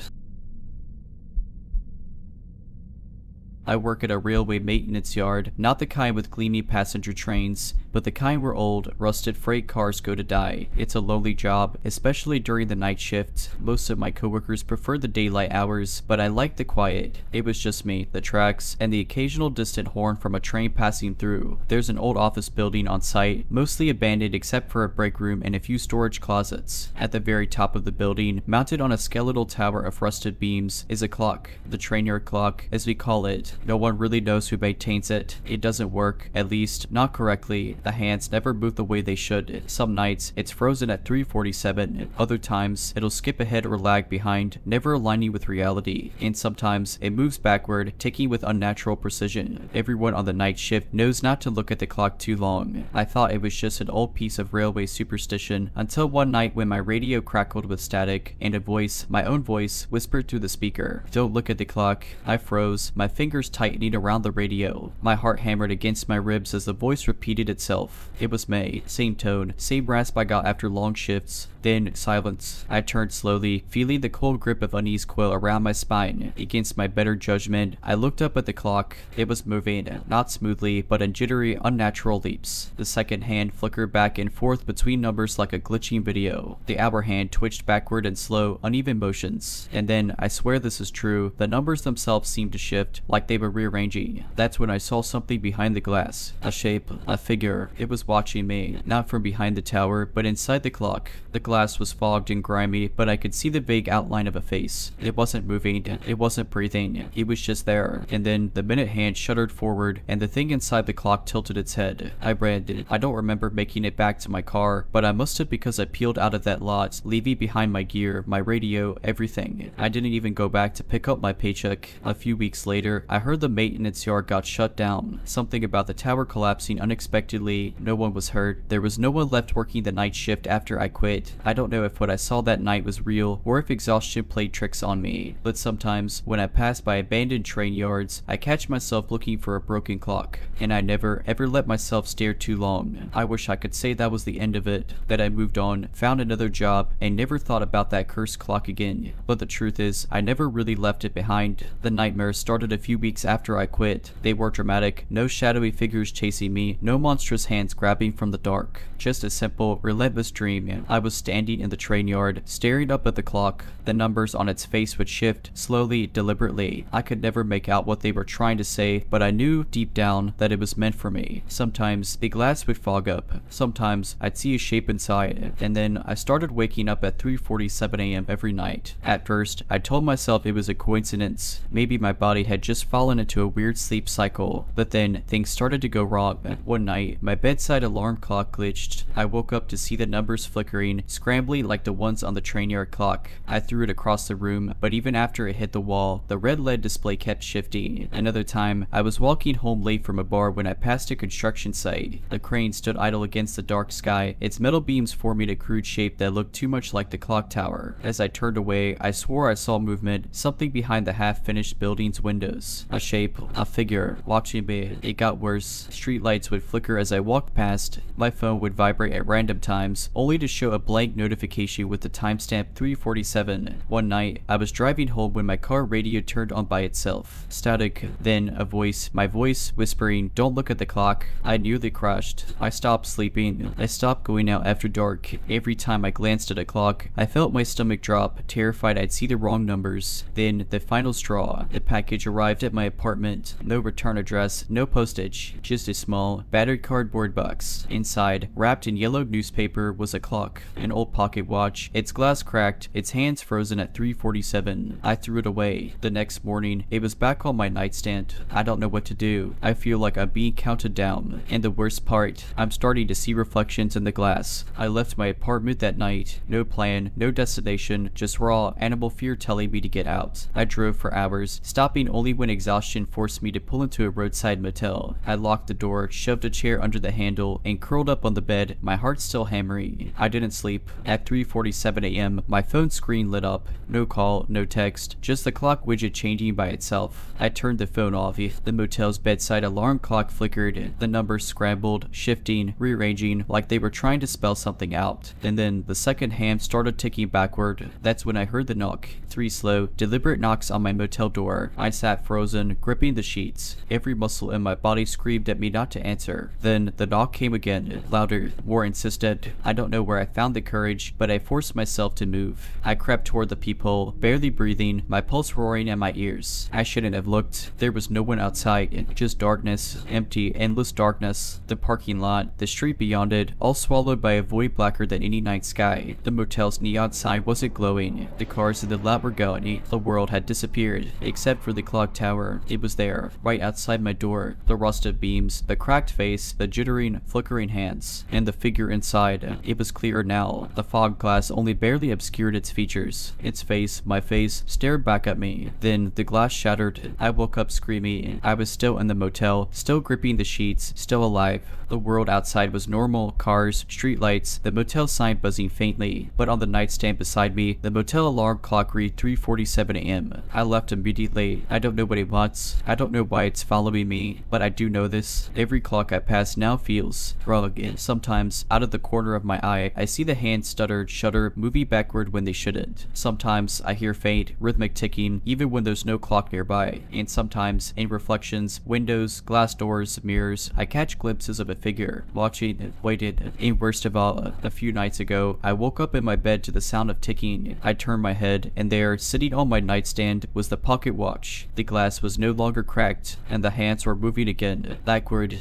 I work at a railway maintenance yard, not the kind with gleaming passenger trains, but the kind where old, rusted freight cars go to die. It's a lonely job, especially during the night shift. Most of my coworkers prefer the daylight hours, but I like the quiet. It was just me, the tracks, and the occasional distant horn from a train passing through. There's an old office building on site, mostly abandoned except for a break room and a few storage closets. At the very top of the building, mounted on a skeletal tower of rusted beams, is a clock, the trainyard clock, as we call it. No one really knows who maintains it. It doesn't work, at least not correctly. The hands never move the way they should. Some nights, it's frozen at 3:47. Other times, it'll skip ahead or lag behind, never aligning with reality. And sometimes, it moves backward, ticking with unnatural precision. Everyone on the night shift knows not to look at the clock too long. I thought it was just an old piece of railway superstition, until one night when my radio crackled with static, and a voice, my own voice, whispered through the speaker, "Don't look at the clock." I froze, my fingers tightening around the radio. My heart hammered against my ribs as the voice repeated itself. It was May. Same tone, same rasp I got after long shifts. Then, silence. I turned slowly, feeling the cold grip of unease coil around my spine. Against my better judgment, I looked up at the clock. It was moving, not smoothly, but in jittery, unnatural leaps. The second hand flickered back and forth between numbers like a glitching video. The hour hand twitched backward in slow, uneven motions. And then, I swear this is true, the numbers themselves seemed to shift, like they were rearranging. That's when I saw something behind the glass. A shape, a figure. there. It was watching me, not from behind the tower, but inside the clock. The glass was fogged and grimy, but I could see the vague outline of a face. It wasn't moving, it wasn't breathing, it was just there. And then the minute hand shuddered forward, and the thing inside the clock tilted its head. I read. I don't remember making it back to my car, but I must have because I peeled out of that lot, leaving behind my gear, my radio, everything. I didn't even go back to pick up my paycheck. A few weeks later, I heard the maintenance yard got shut down. Something about the tower collapsing unexpectedly. No one was hurt. There was no one left working the night shift after I quit. I don't know if what I saw that night was real, or if exhaustion played tricks on me. But sometimes, when I pass by abandoned train yards, I catch myself looking for a broken clock. And I never, ever let myself stare too long. I wish I could say that was the end of it, that I moved on, found another job, and never thought about that cursed clock again. But the truth is, I never really left it behind. The nightmares started a few weeks after I quit. They were dramatic, no shadowy figures chasing me, no monstrous hands grabbing from the dark. Just a simple, relentless dream. I was standing in the train yard, staring up at the clock. The numbers on its face would shift, slowly, deliberately. I could never make out what they were trying to say, but I knew deep down that it was meant for me. Sometimes the glass would fog up. Sometimes I'd see a shape inside, and then I started waking up at 3:47 a.m. every night. At first, I told myself it was a coincidence. Maybe my body had just fallen into a weird sleep cycle, but then things started to go wrong. One night, my bedside alarm clock glitched. I woke up to see the numbers flickering, scrambling like the ones on the train yard clock. I threw it across the room, but even after it hit the wall, the red LED display kept shifting. Another time, I was walking home late from a bar when I passed a construction site. The crane stood idle against the dark sky, its metal beams forming a crude shape that looked too much like the clock tower. As I turned away, I swore I saw movement, something behind the half-finished building's windows. A shape, a figure, watching me. It got worse. Streetlights would flicker as I walked past. My phone would vibrate at random times, only to show a blank notification with the timestamp 3:47. One night, I was driving home when my car radio turned on by itself. Static, then a voice, my voice whispering, "Don't look at the clock." I nearly crashed. I stopped sleeping. I stopped going out after dark. Every time I glanced at a clock, I felt my stomach drop, terrified I'd see the wrong numbers. Then, the final straw. The package arrived at my apartment. No return address, no postage, just a small, battered cardboard box. Inside, wrapped in yellow newspaper, was a clock, an old pocket watch, its glass cracked, its hands frozen at 3:47. I threw it away. The next morning, it was back on my nightstand. I don't know what to do. I feel like I'm being counted down. And the worst part, I'm starting to see reflections in the glass. I left my apartment that night. No plan, no destination, just raw animal fear telling me to get out. I drove for hours, stopping only when exhaustion forced me to pull into a roadside motel. I locked the door, shoved a chair under the handle, and curled up on the bed, my heart still hammering. I didn't sleep. At 3:47 a.m., my phone screen lit up. No call, no text, just the clock widget changing by itself. I turned the phone off. The motel's bedside alarm clock flickered. The numbers scrambled, shifting, rearranging, like they were trying to spell something out. And then the second hand started ticking backward. That's when I heard the knock. 3 slow, deliberate knocks on my motel door. I sat frozen, gripping the sheets. Every muscle in my body screamed at me not to answer. Then the knock came again, louder, more insistent. I don't know where I found the courage, but I forced myself to move. I crept toward the peephole, barely breathing, my pulse roaring in my ears. I shouldn't have looked. There was no one outside, just darkness, empty, endless darkness. The parking lot, the street beyond it, all swallowed by a void blacker than any night sky. The motel's neon sign wasn't glowing. The cars in the lot were gone. The world had disappeared, except for the clock tower. It was there, right outside my door. The rusted beams, the cracked face, the jittering, flickering hands, and the figure inside. It was clearer now. The fog glass only barely obscured its features. Its face, my face, stared back at me. Then the glass shattered. I woke up screaming. I was still in the motel, still gripping the sheets, still alive. The world outside was normal, cars, streetlights, the motel sign buzzing faintly. But on the nightstand beside me, the motel alarm clock read 3:47 a.m. I left immediately. I don't know what it wants. I don't know why it's following me, but I do know this. Every clock I pass now feels wrong. Sometimes, out of the corner of my eye, I see the hands stutter, shudder, moving backward when they shouldn't. Sometimes I hear faint, rhythmic ticking, even when there's no clock nearby. And sometimes, in reflections, windows, glass doors, mirrors, I catch glimpses of a figure, watching, waited. And worst of all, a few nights ago, I woke up in my bed to the sound of ticking. I turned my head, and there, sitting on my nightstand, was the pocket watch. The glass was no longer cracked, and the hands were moving again, backward.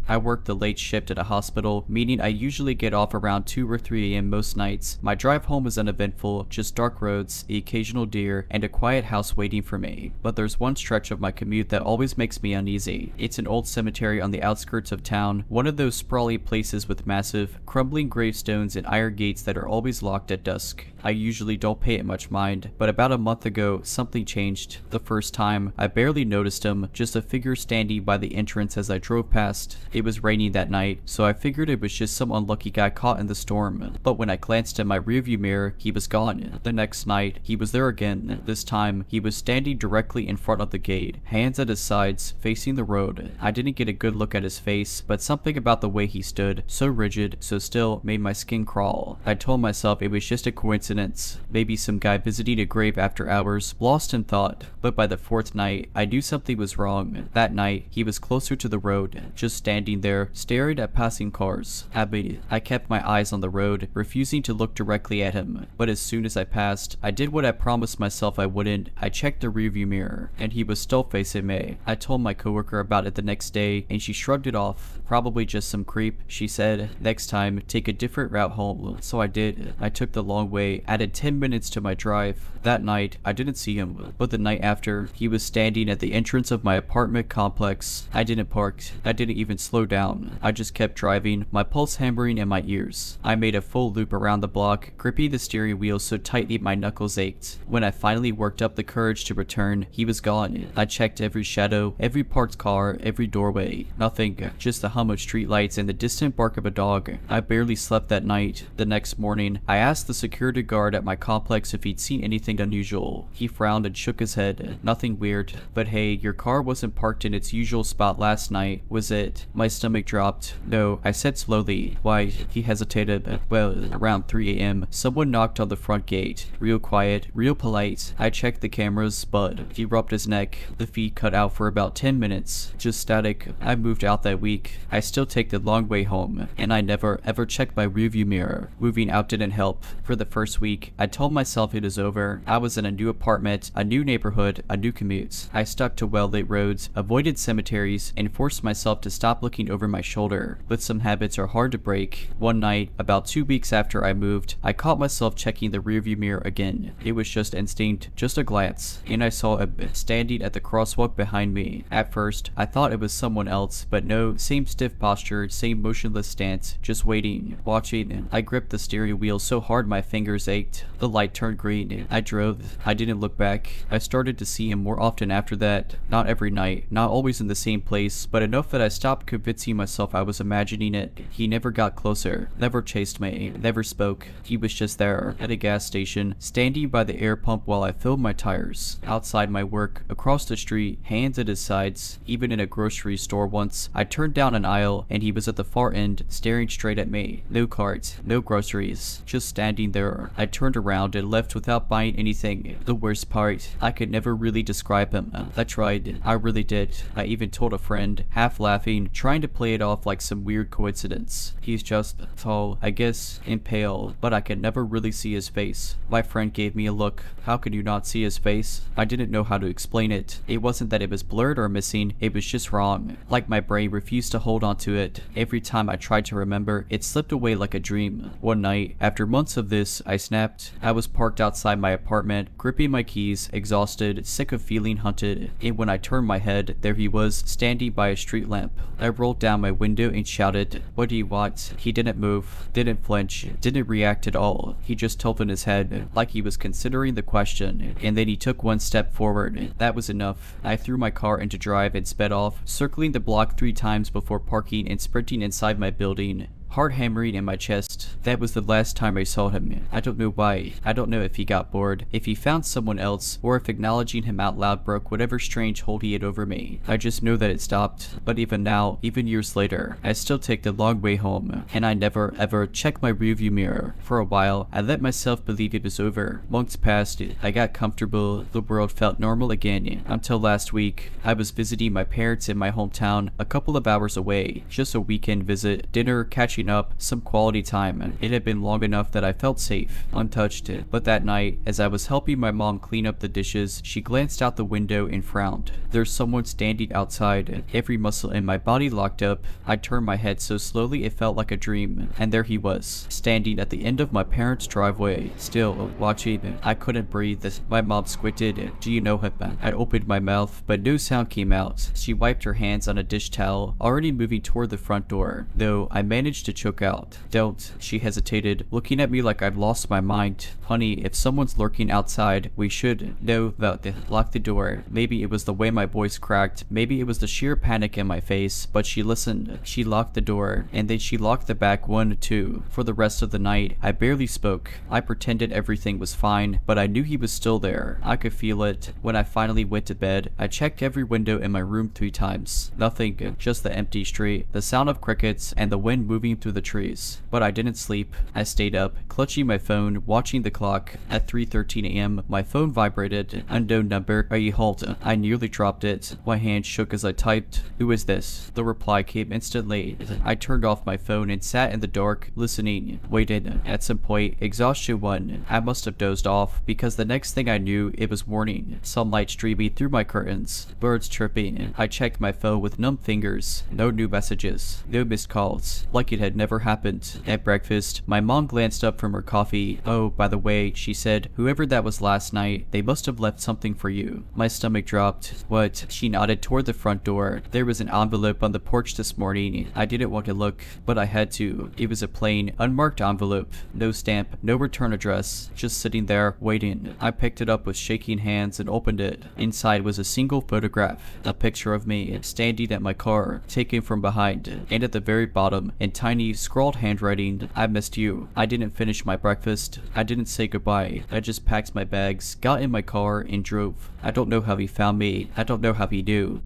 I work the late shift at a hospital, meaning I usually get off around 2 or 3 a.m. most nights. My drive home is uneventful, just dark roads, the occasional deer, and a quiet house waiting for me. But there's one stretch of my commute that always makes me uneasy. It's an old cemetery on the outskirts of town, one of those sprawly places with massive, crumbling gravestones and iron gates that are always locked at dusk. I usually don't pay it much mind, but about a month ago, something changed. The first time, I barely noticed him, just a figure standing by the entrance as I drove past. It was raining that night, so I figured it was just some unlucky guy caught in the storm. But when I glanced in my rearview mirror, he was gone. The next night, he was there again. This time, he was standing directly in front of the gate, hands at his sides, facing the road. I didn't get a good look at his face, but something about the way he stood, so rigid, so still, made my skin crawl. I told myself it was just a coincidence, maybe some guy visiting a grave after hours, lost in thought. But by the fourth night, I knew something was wrong. That night, he was closer to the road, just standing there, staring at passing cars. I kept my eyes on the road, refusing to look directly at him. But as soon as I passed, I did what I promised myself I wouldn't. I checked the rearview mirror, and he was still facing me. I told my coworker about it the next day, and she shrugged it off. Probably just some creep, she said. Next time, take a different route home. So I did. I took the long way, added 10 minutes to my drive. That night, I didn't see him, but the night after, he was standing at the entrance of my apartment complex. I didn't park. I didn't even slow down. I just kept driving, my pulse hammering in my ears. I made a full loop around the block, gripping the steering wheel so tightly my knuckles ached. When I finally worked up the courage to return, he was gone. I checked every shadow, every parked car, every doorway. Nothing, just the hum of streetlights and the distant bark of a dog. I barely slept that night. The next morning, I asked the security guard at my complex if he'd seen anything unusual. He frowned and shook his head. Nothing weird. But hey, your car wasn't parked in its usual spot last night, was it? My stomach dropped. No, I said slowly. Why? He hesitated. Well, around 3 a.m., someone knocked on the front gate. Real quiet, real polite. I checked the cameras, but he rubbed his neck. The feed cut out for about 10 minutes. Just static. I moved out that week. I still take the long way home, and I never ever checked my rearview mirror. Moving out didn't help. For the first week, I told myself it was over. I was in a new apartment, a new neighborhood, a new commute. I stuck to well-lit roads, avoided cemeteries, and forced myself to stop looking over my shoulder. But some habits are hard to break. One night, about 2 weeks after I moved, I caught myself checking the rearview mirror again. It was just instinct, just a glance, and I saw a standing at the crosswalk behind me. At first, I thought it was someone else, but no, same stiff posture, same motionless stance, just waiting, watching. I gripped the steering wheel so hard my fingers ached. The light turned green. I drove. I didn't look back. I started to see him more often after that. Not every night, not always in the same place, but enough that I stopped convincing myself I was imagining it. He never got closer, never chased me, never spoke. He was just there, at a gas station, standing by the air pump while I filled my tires. Outside my work, across the street, hands at his sides. Even in a grocery store once, I turned down an aisle and he was at the far end, staring straight at me. No carts, no groceries, just standing there. I turned around and left without buying anything. The worst part, I could never really describe him. I tried. I really did. I even told a friend, half laughing, trying to play it off like some weird coincidence. He's just tall, I guess, and pale, but I could never really see his face. My friend gave me a look. How could you not see his face? I didn't know how to explain it. It wasn't that it was blurred or missing, it was just wrong. Like my brain refused to hold on to it. Every time I tried to remember, it slipped away like a dream. One night, after months of this, I snapped. I was parked outside my apartment, gripping my keys, exhausted, sick of feeling hunted. And when I turned my head, there he was, standing by a street lamp. I rolled down my window and shouted, "What do you want?" He didn't move, didn't flinch, didn't react at all. He just tilted his head, like he was considering the question, and then he took one step forward. That was enough. I threw my car into drive and sped off, circling the block 3 times before parking and sprinting inside my building. Heart hammering in my chest. That was the last time I saw him. I don't know why. I don't know if he got bored, if he found someone else, or if acknowledging him out loud broke whatever strange hold he had over me. I just know that it stopped. But even now, even years later, I still take the long way home, and I never ever check my rearview mirror. For a while, I let myself believe it was over. Months passed, I got comfortable, the world felt normal again, until last week. I was visiting my parents in my hometown, a couple of hours away. Just a weekend visit, dinner, catching catching up, some quality time. It had been long enough that I felt safe, untouched. But that night, as I was helping my mom clean up the dishes, she glanced out the window and frowned. There's someone standing outside. Every muscle in my body locked up. I turned my head so slowly it felt like a dream, and there he was, standing at the end of my parents' driveway, still watching. I couldn't breathe. My mom squinted. Do you know him? I opened my mouth, but no sound came out. She wiped her hands on a dish towel, already moving toward the front door, though I managed to choke out. Don't. She hesitated, looking at me like I'd lost my mind. Honey, if someone's lurking outside, we should know that. Lock the door. Maybe it was the way my voice cracked. Maybe it was the sheer panic in my face, but she listened. She locked the door, and then she locked the back one too. For the rest of the night, I barely spoke. I pretended everything was fine, but I knew he was still there. I could feel it. When I finally went to bed, I checked every window in my room 3 times. Nothing, just the empty street, the sound of crickets, and the wind moving through the trees. But I didn't sleep. I stayed up, clutching my phone, watching the clock. At 3:13 a.m., my phone vibrated. Unknown number. Are you halt? I nearly dropped it. My hand shook as I typed. Who is this? The reply came instantly. I turned off my phone and sat in the dark, listening. Waited. At some point, exhaustion won. I must have dozed off, because the next thing I knew, it was morning. Sunlight streaming through my curtains. Birds chirping. I checked my phone with numb fingers. No new messages. No missed calls. Like it had never happened. At breakfast, my mom glanced up from her coffee. Oh, by the way, she said, whoever that was last night, they must have left something for you. My stomach dropped. What? She nodded toward the front door. There was an envelope on the porch this morning. I didn't want to look, but I had to. It was a plain, unmarked envelope. No stamp, no return address. Just sitting there, waiting. I picked it up with shaking hands and opened it. Inside was a single photograph. A picture of me, standing at my car, taken from behind. And at the very bottom, in tiny, scrawled handwriting, I missed you. I didn't finish my breakfast. I didn't say goodbye. I just packed my bags, got in my car, and drove. I don't know how he found me. I don't know how he knew.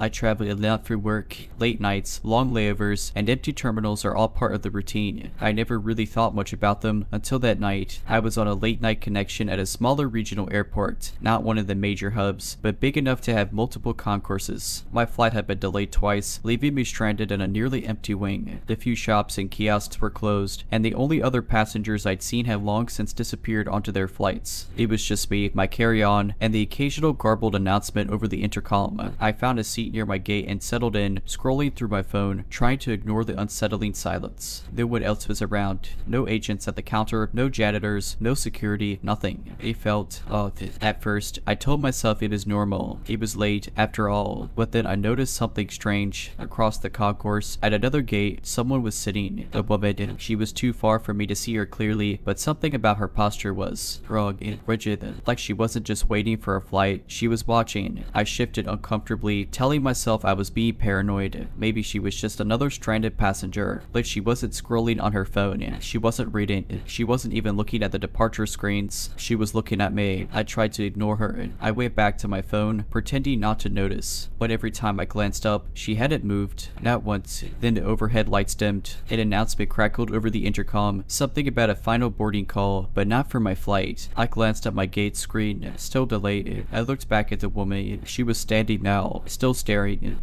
I travel a lot through work. Late nights, long layovers, and empty terminals are all part of the routine. I never really thought much about them until that night. I was on a late night connection at a smaller regional airport, not one of the major hubs, but big enough to have multiple concourses. My flight had been delayed twice, leaving me stranded in a nearly empty wing. The few shops and kiosks were closed, and the only other passengers I'd seen had long since disappeared onto their flights. It was just me, my carry-on, and the occasional garbled announcement over the intercom. I found a seat near my gate and settled in, scrolling through my phone, trying to ignore the unsettling silence. No one else was around. No agents at the counter, no janitors, no security, nothing. It felt off. At first, I told myself it is normal. It was late, after all. But then I noticed something strange. Across the concourse, at another gate, someone was sitting. A woman. She was too far for me to see her clearly, but something about her posture was wrong and rigid. Like she wasn't just waiting for a flight, she was watching. I shifted uncomfortably, telling myself I was being paranoid. Maybe she was just another stranded passenger, but she wasn't scrolling on her phone. She wasn't reading. She wasn't even looking at the departure screens. She was looking at me. I tried to ignore her. I went back to my phone, pretending not to notice. But every time I glanced up, she hadn't moved. Not once. Then the overhead lights dimmed. An announcement crackled over the intercom. Something about a final boarding call, but not for my flight. I glanced at my gate screen. Still delayed. I looked back at the woman. She was standing now, still staring.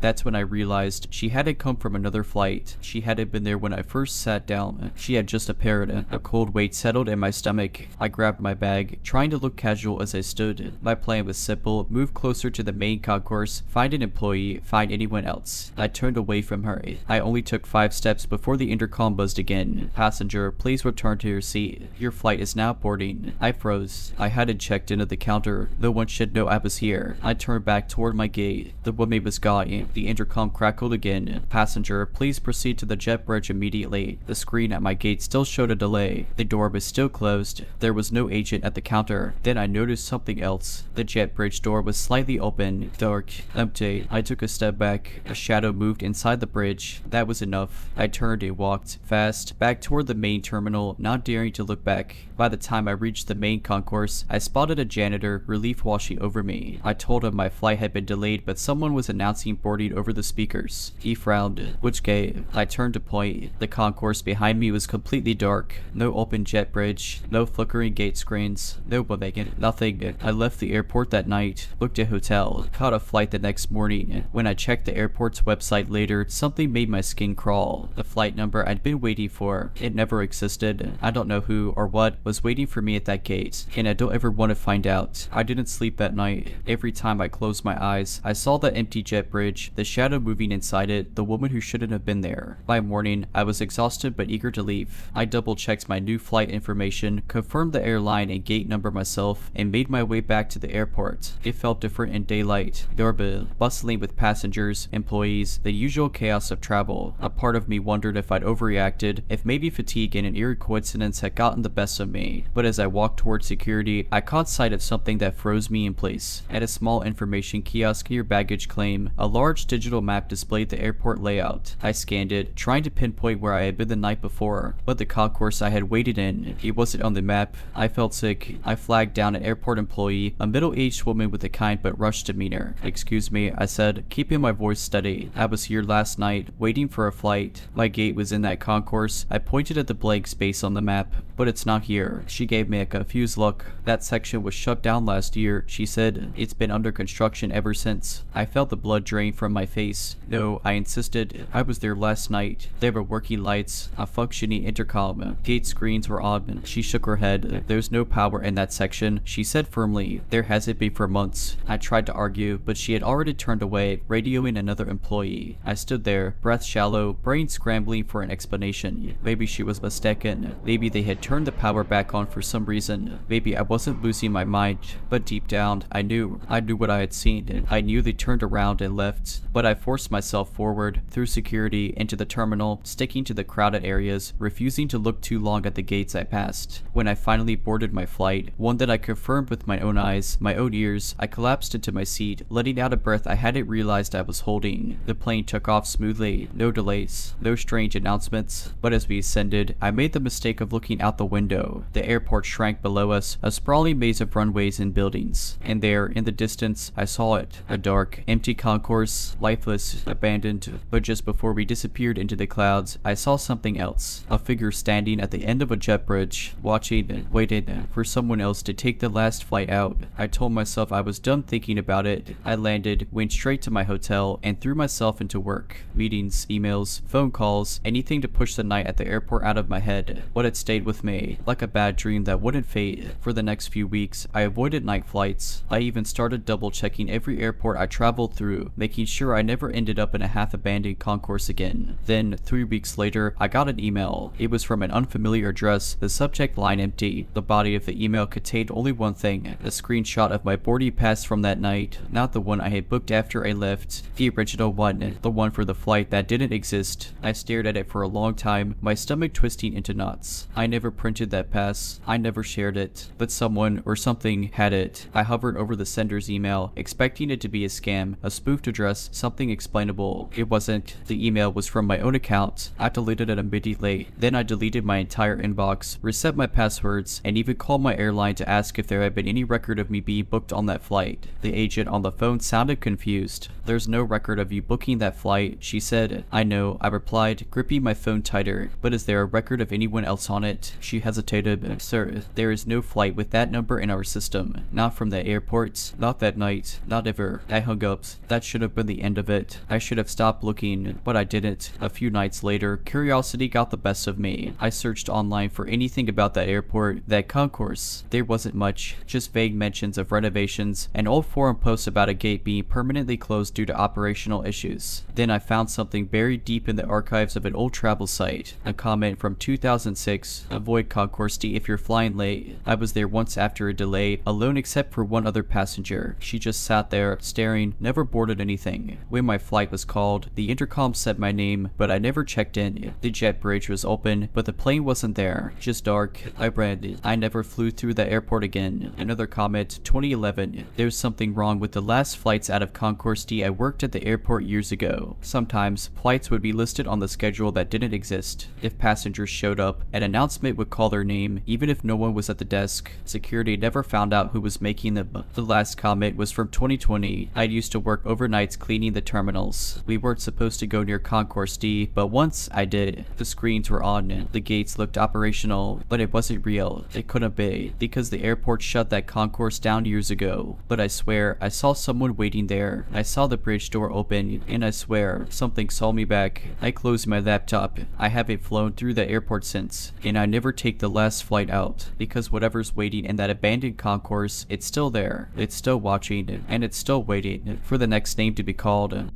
That's when I realized she hadn't come from another flight. She hadn't been there when I first sat down. She had just appeared. A cold weight settled in my stomach. I grabbed my bag, trying to look casual as I stood. My plan was simple: move closer to the main concourse, find an employee, find anyone else. I turned away from her. I only took 5 steps before the intercom buzzed again. Passenger, please return to your seat. Your flight is now boarding. I froze. I hadn't checked into the counter. No one should know I was here. I turned back toward my gate. The woman was gone. The intercom crackled again. Passenger, please proceed to the jet bridge immediately. The screen at my gate still showed a delay. The door was still closed. There was no agent at the counter. Then I noticed something else. The jet bridge door was slightly open, dark, empty. I took a step back. A shadow moved inside the bridge. That was enough. I turned and walked fast back toward the main terminal, not daring to look back. By the time I reached the main concourse, I spotted a janitor, relief washing over me. I told him my flight had been delayed, but someone was announcing announcing boarding over the speakers. He frowned. Which gate? I turned to point. The concourse behind me was completely dark. No open jet bridge, no flickering gate screens, no wagon, nothing. I left the airport that night, booked a hotel, caught a flight the next morning. When I checked the airport's website later, something made my skin crawl. The flight number I'd been waiting for, it never existed. I don't know who or what was waiting for me at that gate, and I don't ever want to find out. I didn't sleep that night. Every time I closed my eyes, I saw that empty jet bridge, the shadow moving inside it, the woman who shouldn't have been there. By morning, I was exhausted but eager to leave. I double-checked my new flight information, confirmed the airline and gate number myself, and made my way back to the airport. It felt different in daylight. Doorbell, bustling with passengers, employees, the usual chaos of travel. A part of me wondered if I'd overreacted, if maybe fatigue and an eerie coincidence had gotten the best of me. But as I walked towards security, I caught sight of something that froze me in place. At a small information kiosk near baggage claim, a large digital map displayed the airport layout. I scanned it, trying to pinpoint where I had been the night before, but the concourse I had waited in, it wasn't on the map. I felt sick. I flagged down an airport employee, a middle-aged woman with a kind but rushed demeanor. "Excuse me," I said, keeping my voice steady. "I was here last night, waiting for a flight. My gate was in that concourse." I pointed at the blank space on the map. "But it's not here." She gave me a confused look. "That section was shut down last year," she said. "It's been under construction ever since." I felt the blood drain from my face. "No," I insisted. "I was there last night. There were working lights, a functioning intercom. Gate screens were on." She shook her head. "There's no power in that section," she said firmly. "There hasn't been for months." I tried to argue, but she had already turned away, radioing another employee. I stood there, breath shallow, brain scrambling for an explanation. Maybe she was mistaken. Maybe they had turned the power back on for some reason. Maybe I wasn't losing my mind. But deep down, I knew what I had seen. I knew they turned around and left. But I forced myself forward, through security, into the terminal, sticking to the crowded areas, refusing to look too long at the gates I passed. When I finally boarded my flight, one that I confirmed with my own eyes, my own ears, I collapsed into my seat, letting out a breath I hadn't realized I was holding. The plane took off smoothly, no delays, no strange announcements. But as we ascended, I made the mistake of looking out the window. The airport shrank below us, a sprawling maze of runways and buildings. And there, in the distance, I saw it. A dark, empty concourse, lifeless, abandoned. But just before we disappeared into the clouds, I saw something else. A figure standing at the end of a jet bridge, watching, waiting for someone else to take the last flight out. I told myself I was done thinking about it. I landed, went straight to my hotel, and threw myself into work. Meetings, emails, phone calls, anything to push the night at the airport out of my head. What had stayed with me, like a bad dream that wouldn't fade. For the next few weeks, I avoided night flights. I even started double-checking every airport I traveled through, making sure I never ended up in a half-abandoned concourse again. Then, 3 weeks later, I got an email. It was from an unfamiliar address, the subject line empty. The body of the email contained only one thing, a screenshot of my boarding pass from that night, not the one I had booked after I left, the original one, the one for the flight that didn't exist. I stared at it for a long time, my stomach twisting into knots. I never printed that pass. I never shared it. But someone or something had it. I hovered over the sender's email, expecting it to be a scam, a spoofed address, something explainable. It wasn't. The email was from my own account. I deleted it immediately. Then I deleted my entire inbox, reset my passwords, and even called my airline to ask if there had been any record of me being booked on that flight. The agent on the phone sounded confused. "There's no record of you booking that flight," she said. "I know," I replied, gripping my phone tighter. "But is there a record of anyone else on it?" She hesitated. "Sir, there is no flight with that number in our system. Not from the airport. Not that night. Not ever." I hung up. That should have been the end of it. I should have stopped looking, but I didn't. A few nights later, curiosity got the best of me. I searched online for anything about that airport, that concourse. There wasn't much, just vague mentions of renovations and old forum posts about a gate being permanently closed due to operational issues. Then I found something buried deep in the archives of an old travel site. A comment from 2006, "Avoid Concourse D if you're flying late." I was there once after a delay, alone except for one other passenger. She just sat there, staring, never boarded anything. When my flight was called, the intercom said my name, but I never checked in. The jet bridge was open, but the plane wasn't there. Just dark. I read, "I never flew through the airport again." Another comment, 2011. "There's something wrong with the last flights out of Concourse D. I worked at the airport years ago. Sometimes, flights would be listed on the schedule that didn't exist. If passengers showed up, an announcement student would call their name, even if no one was at the desk. Security never found out who was making them. The last comment was from 2020. I used to work overnights cleaning the terminals. We weren't supposed to go near Concourse D, but once I did. The screens were on, the gates looked operational, but it wasn't real. It couldn't be, because the airport shut that concourse down years ago. But I swear, I saw someone waiting there. I saw the bridge door open, and I swear, something saw me back. I closed my laptop. I haven't flown through the airport since, and I never take the last flight out, because whatever's waiting in that abandoned concourse, it's still there. It's still watching, and it's still waiting for the next name to be called.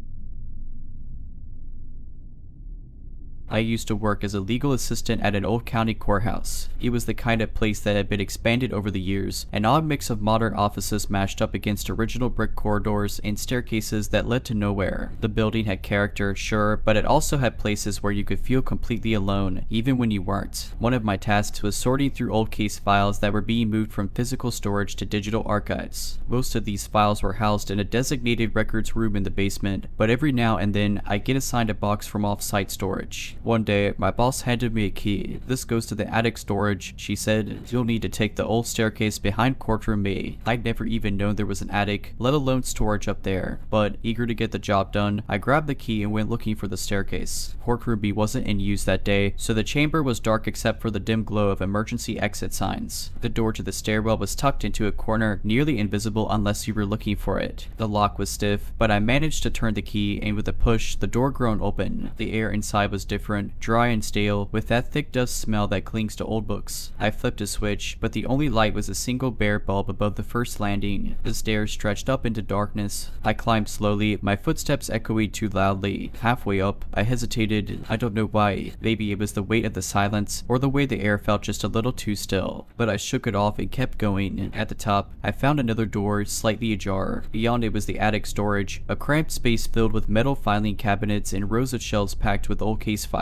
I used to work as a legal assistant at an old county courthouse. It was the kind of place that had been expanded over the years, an odd mix of modern offices mashed up against original brick corridors and staircases that led to nowhere. The building had character, sure, but it also had places where you could feel completely alone, even when you weren't. One of my tasks was sorting through old case files that were being moved from physical storage to digital archives. Most of these files were housed in a designated records room in the basement, but every now and then I get assigned a box from off-site storage. One day, my boss handed me a key. This goes to the attic storage. She said, "You'll need to take the old staircase behind courtroom B." I'd never even known there was an attic, let alone storage up there. But, eager to get the job done, I grabbed the key and went looking for the staircase. Courtroom B wasn't in use that day, so the chamber was dark except for the dim glow of emergency exit signs. The door to the stairwell was tucked into a corner, nearly invisible unless you were looking for it. The lock was stiff, but I managed to turn the key, and with a push, the door groaned open. The air inside was different, dry and stale, with that thick dust smell that clings to old books. I flipped a switch, but the only light was a single bare bulb above the first landing. The stairs stretched up into darkness. I climbed slowly, my footsteps echoing too loudly. Halfway up, I hesitated. I don't know why. Maybe it was the weight of the silence, or the way the air felt just a little too still. But I shook it off and kept going. At the top, I found another door, slightly ajar. Beyond it was the attic storage, a cramped space filled with metal filing cabinets and rows of shelves packed with old case files.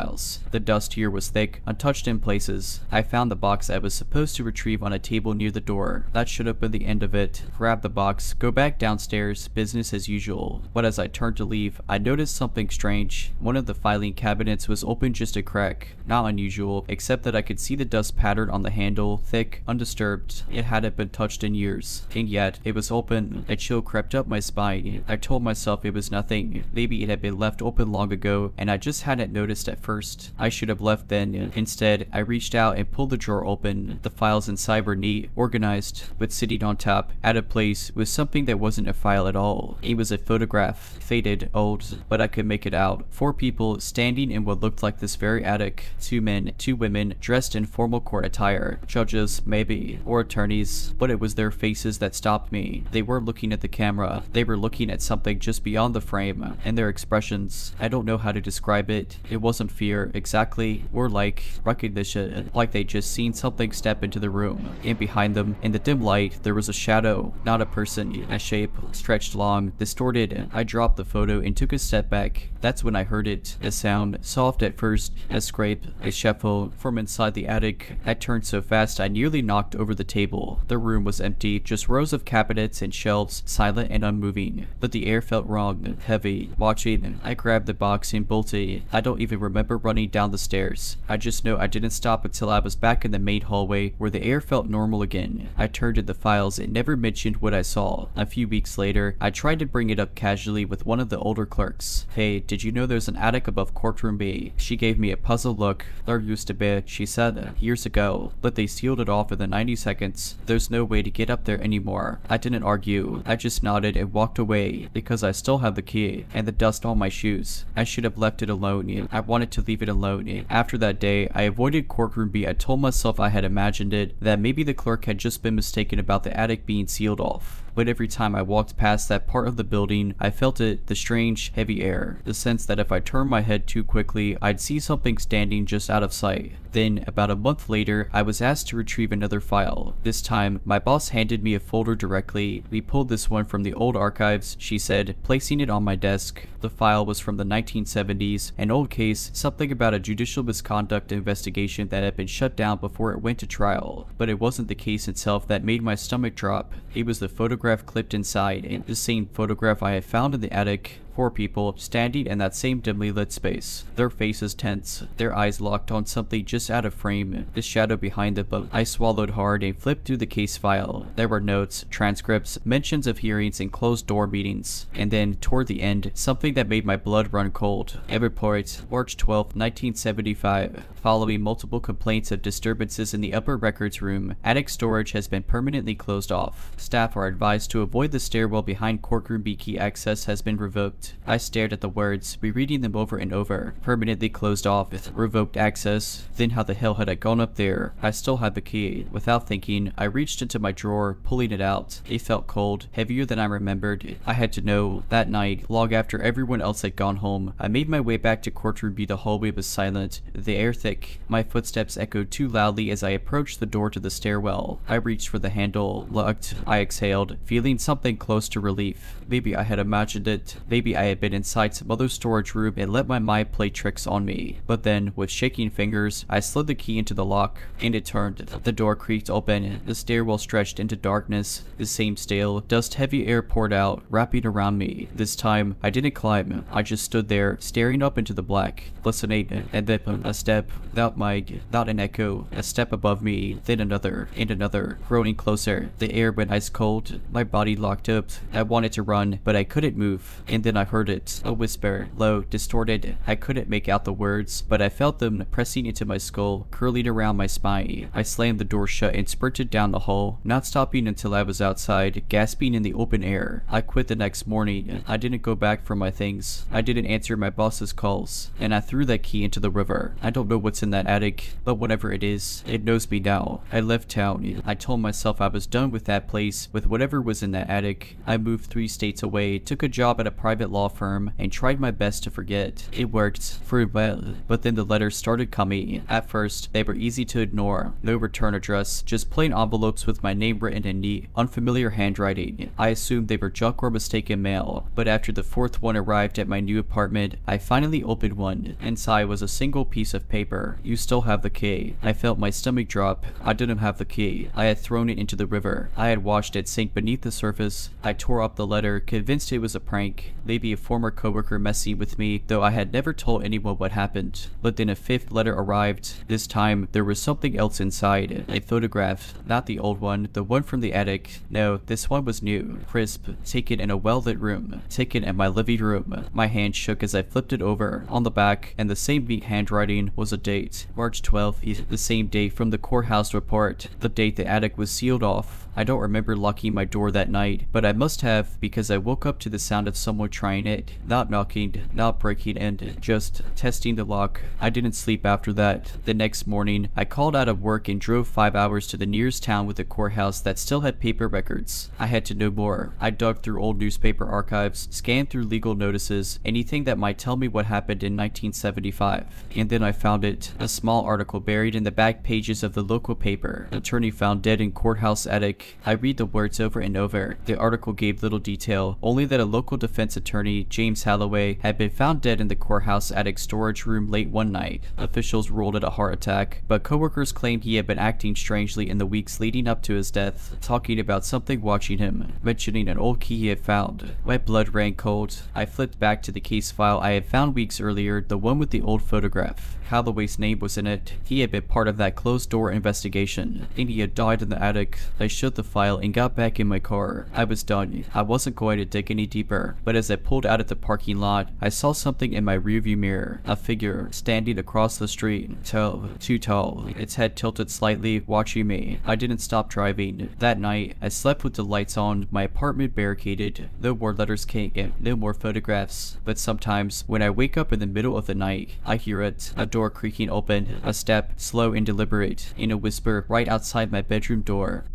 The dust here was thick, untouched in places. I found the box I was supposed to retrieve on a table near the door. That should have been the end of it. Grab the box, go back downstairs, business as usual. But as I turned to leave, I noticed something strange. One of the filing cabinets was open just a crack. Not unusual, except that I could see the dust pattern on the handle, thick, undisturbed. It hadn't been touched in years. And yet, it was open. A chill crept up my spine. I told myself it was nothing. Maybe it had been left open long ago, and I just hadn't noticed at first. I should have left then. Instead, I reached out and pulled the drawer open. The files inside were neat, organized, but sitting on top, out of place, was something that wasn't a file at all. It was a photograph, faded, old, but I could make it out. 4 people standing in what looked like this very attic. 2 men, 2 women, dressed in formal court attire. Judges, maybe, or attorneys, but it was their faces that stopped me. They weren't looking at the camera. They were looking at something just beyond the frame, and their expressions, I don't know how to describe it. It wasn't fear, exactly, or like recognition, like they'd just seen something step into the room. And behind them, in the dim light, there was a shadow, not a person, a shape, stretched long, distorted. I dropped the photo and took a step back. That's when I heard it. A sound, soft at first, a scrape, a shuffle, from inside the attic. I turned so fast I nearly knocked over the table. The room was empty, just rows of cabinets and shelves, silent and unmoving. But the air felt wrong, heavy. Watching, I grabbed the box and bolted. I don't even remember running down the stairs. I just know I didn't stop until I was back in the main hallway, where the air felt normal again. I turned to the files and never mentioned what I saw. A few weeks later, I tried to bring it up casually with one of the older clerks. "Hey, did you know there's an attic above courtroom B?" She gave me a puzzled look. "There used to be," she said, "years ago, but they sealed it off within 90 seconds. There's no way to get up there anymore." I didn't argue. I just nodded and walked away, because I still have the key, and the dust on my shoes. I should have left it alone. I wanted to leave it alone. After that day, I avoided courtroom B. I told myself I had imagined it, that maybe the clerk had just been mistaken about the attic being sealed off. But every time I walked past that part of the building, I felt it, the strange, heavy air, the sense that if I turned my head too quickly, I'd see something standing just out of sight. Then, about a month later, I was asked to retrieve another file. This time, my boss handed me a folder directly. "We pulled this one from the old archives," she said, placing it on my desk. The file was from the 1970s, an old case, something about a judicial misconduct investigation that had been shut down before it went to trial. But it wasn't the case itself that made my stomach drop. It was the photograph clipped inside, the same photograph I had found in the attic. 4 people standing in that same dimly lit space, their faces tense, their eyes locked on something just out of frame, the shadow behind the book. I swallowed hard and flipped through the case file. There were notes, transcripts, mentions of hearings and closed-door meetings, and then, toward the end, something that made my blood run cold. A report, March 12, 1975. Following multiple complaints of disturbances in the upper records room, attic storage has been permanently closed off. Staff are advised to avoid the stairwell behind courtroom B key access has been revoked. I stared at the words, rereading them over and over. Permanently closed off, revoked access. Then how the hell had I gone up there? I still had the key. Without thinking, I reached into my drawer, pulling it out. It felt cold, heavier than I remembered. I had to know. That night, long after everyone else had gone home, I made my way back to courtroom B. The hallway was silent, the air thick. My footsteps echoed too loudly as I approached the door to the stairwell. I reached for the handle, looked. I exhaled, feeling something close to relief. Maybe I had imagined it. Maybe I had been inside some other storage room and let my mind play tricks on me. But then, with shaking fingers, I slid the key into the lock, and it turned. The door creaked open. The stairwell stretched into darkness. The same stale, dust-heavy air poured out, wrapping around me. This time, I didn't climb. I just stood there, staring up into the black, listening, and then a step, without an echo, a step above me, then another, and another, groaning closer. The air went ice cold. My body locked up. I wanted to run, but I couldn't move. And then I heard it, a whisper, low, distorted. I couldn't make out the words, but I felt them pressing into my skull, curling around my spine. I slammed the door shut and sprinted down the hall, not stopping until I was outside, gasping in the open air. I quit the next morning. I didn't go back for my things. I didn't answer my boss's calls, and I threw that key into the river. I don't know what's in that attic, but whatever it is, it knows me now. I left town. I told myself I was done with that place, with whatever was in that attic. I moved 3 states away, took a job at a private law firm, and tried my best to forget. It worked, for well, but then the letters started coming. At first, they were easy to ignore. No return address, just plain envelopes with my name written in neat, unfamiliar handwriting. I assumed they were junk or mistaken mail, but after the 4th one arrived at my new apartment, I finally opened one. Inside was a single piece of paper. You still have the key. I felt my stomach drop. I didn't have the key. I had thrown it into the river. I had watched it sink beneath the surface. I tore up the letter, convinced it was a prank. Maybe a former coworker messing with me, though I had never told anyone what happened. But then a 5th letter arrived. This time, there was something else inside. A photograph. Not the old one, the one from the attic. No, this one was new, crisp, taken in a well-lit room. Taken in my living room. My hand shook as I flipped it over. On the back, and the same neat handwriting, was a date. March 12th, the same date from the courthouse report. The date the attic was sealed off. I don't remember locking my door that night, but I must have, because I woke up to the sound of someone trying it. Not knocking, not breaking in, just testing the lock. I didn't sleep after that. The next morning, I called out of work and drove 5 hours to the nearest town with a courthouse that still had paper records. I had to know more. I dug through old newspaper archives, scanned through legal notices, anything that might tell me what happened in 1975. And then I found it, a small article buried in the back pages of the local paper. Attorney found dead in courthouse attic. I read the words over and over. The article gave little detail, only that a local defense attorney, James Holloway, had been found dead in the courthouse attic storage room late one night. Officials ruled it a heart attack, but coworkers claimed he had been acting strangely in the weeks leading up to his death, talking about something watching him, mentioning an old key he had found. My blood ran cold. I flipped back to the case file I had found weeks earlier, the one with the old photograph. Holloway's name was in it. He had been part of that closed-door investigation, and he had died in the attic. I shut the file and got back in my car. I was done. I wasn't going to dig any deeper, but as I pulled out of the parking lot, I saw something in my rearview mirror. A figure standing across the street. Tall, too tall, its head tilted slightly, watching me. I didn't stop driving. That night, I slept with the lights on, my apartment barricaded. No more letters came, no more photographs. But sometimes, when I wake up in the middle of the night, I hear it. A door creaking open, a step, slow and deliberate, in a whisper right outside my bedroom door.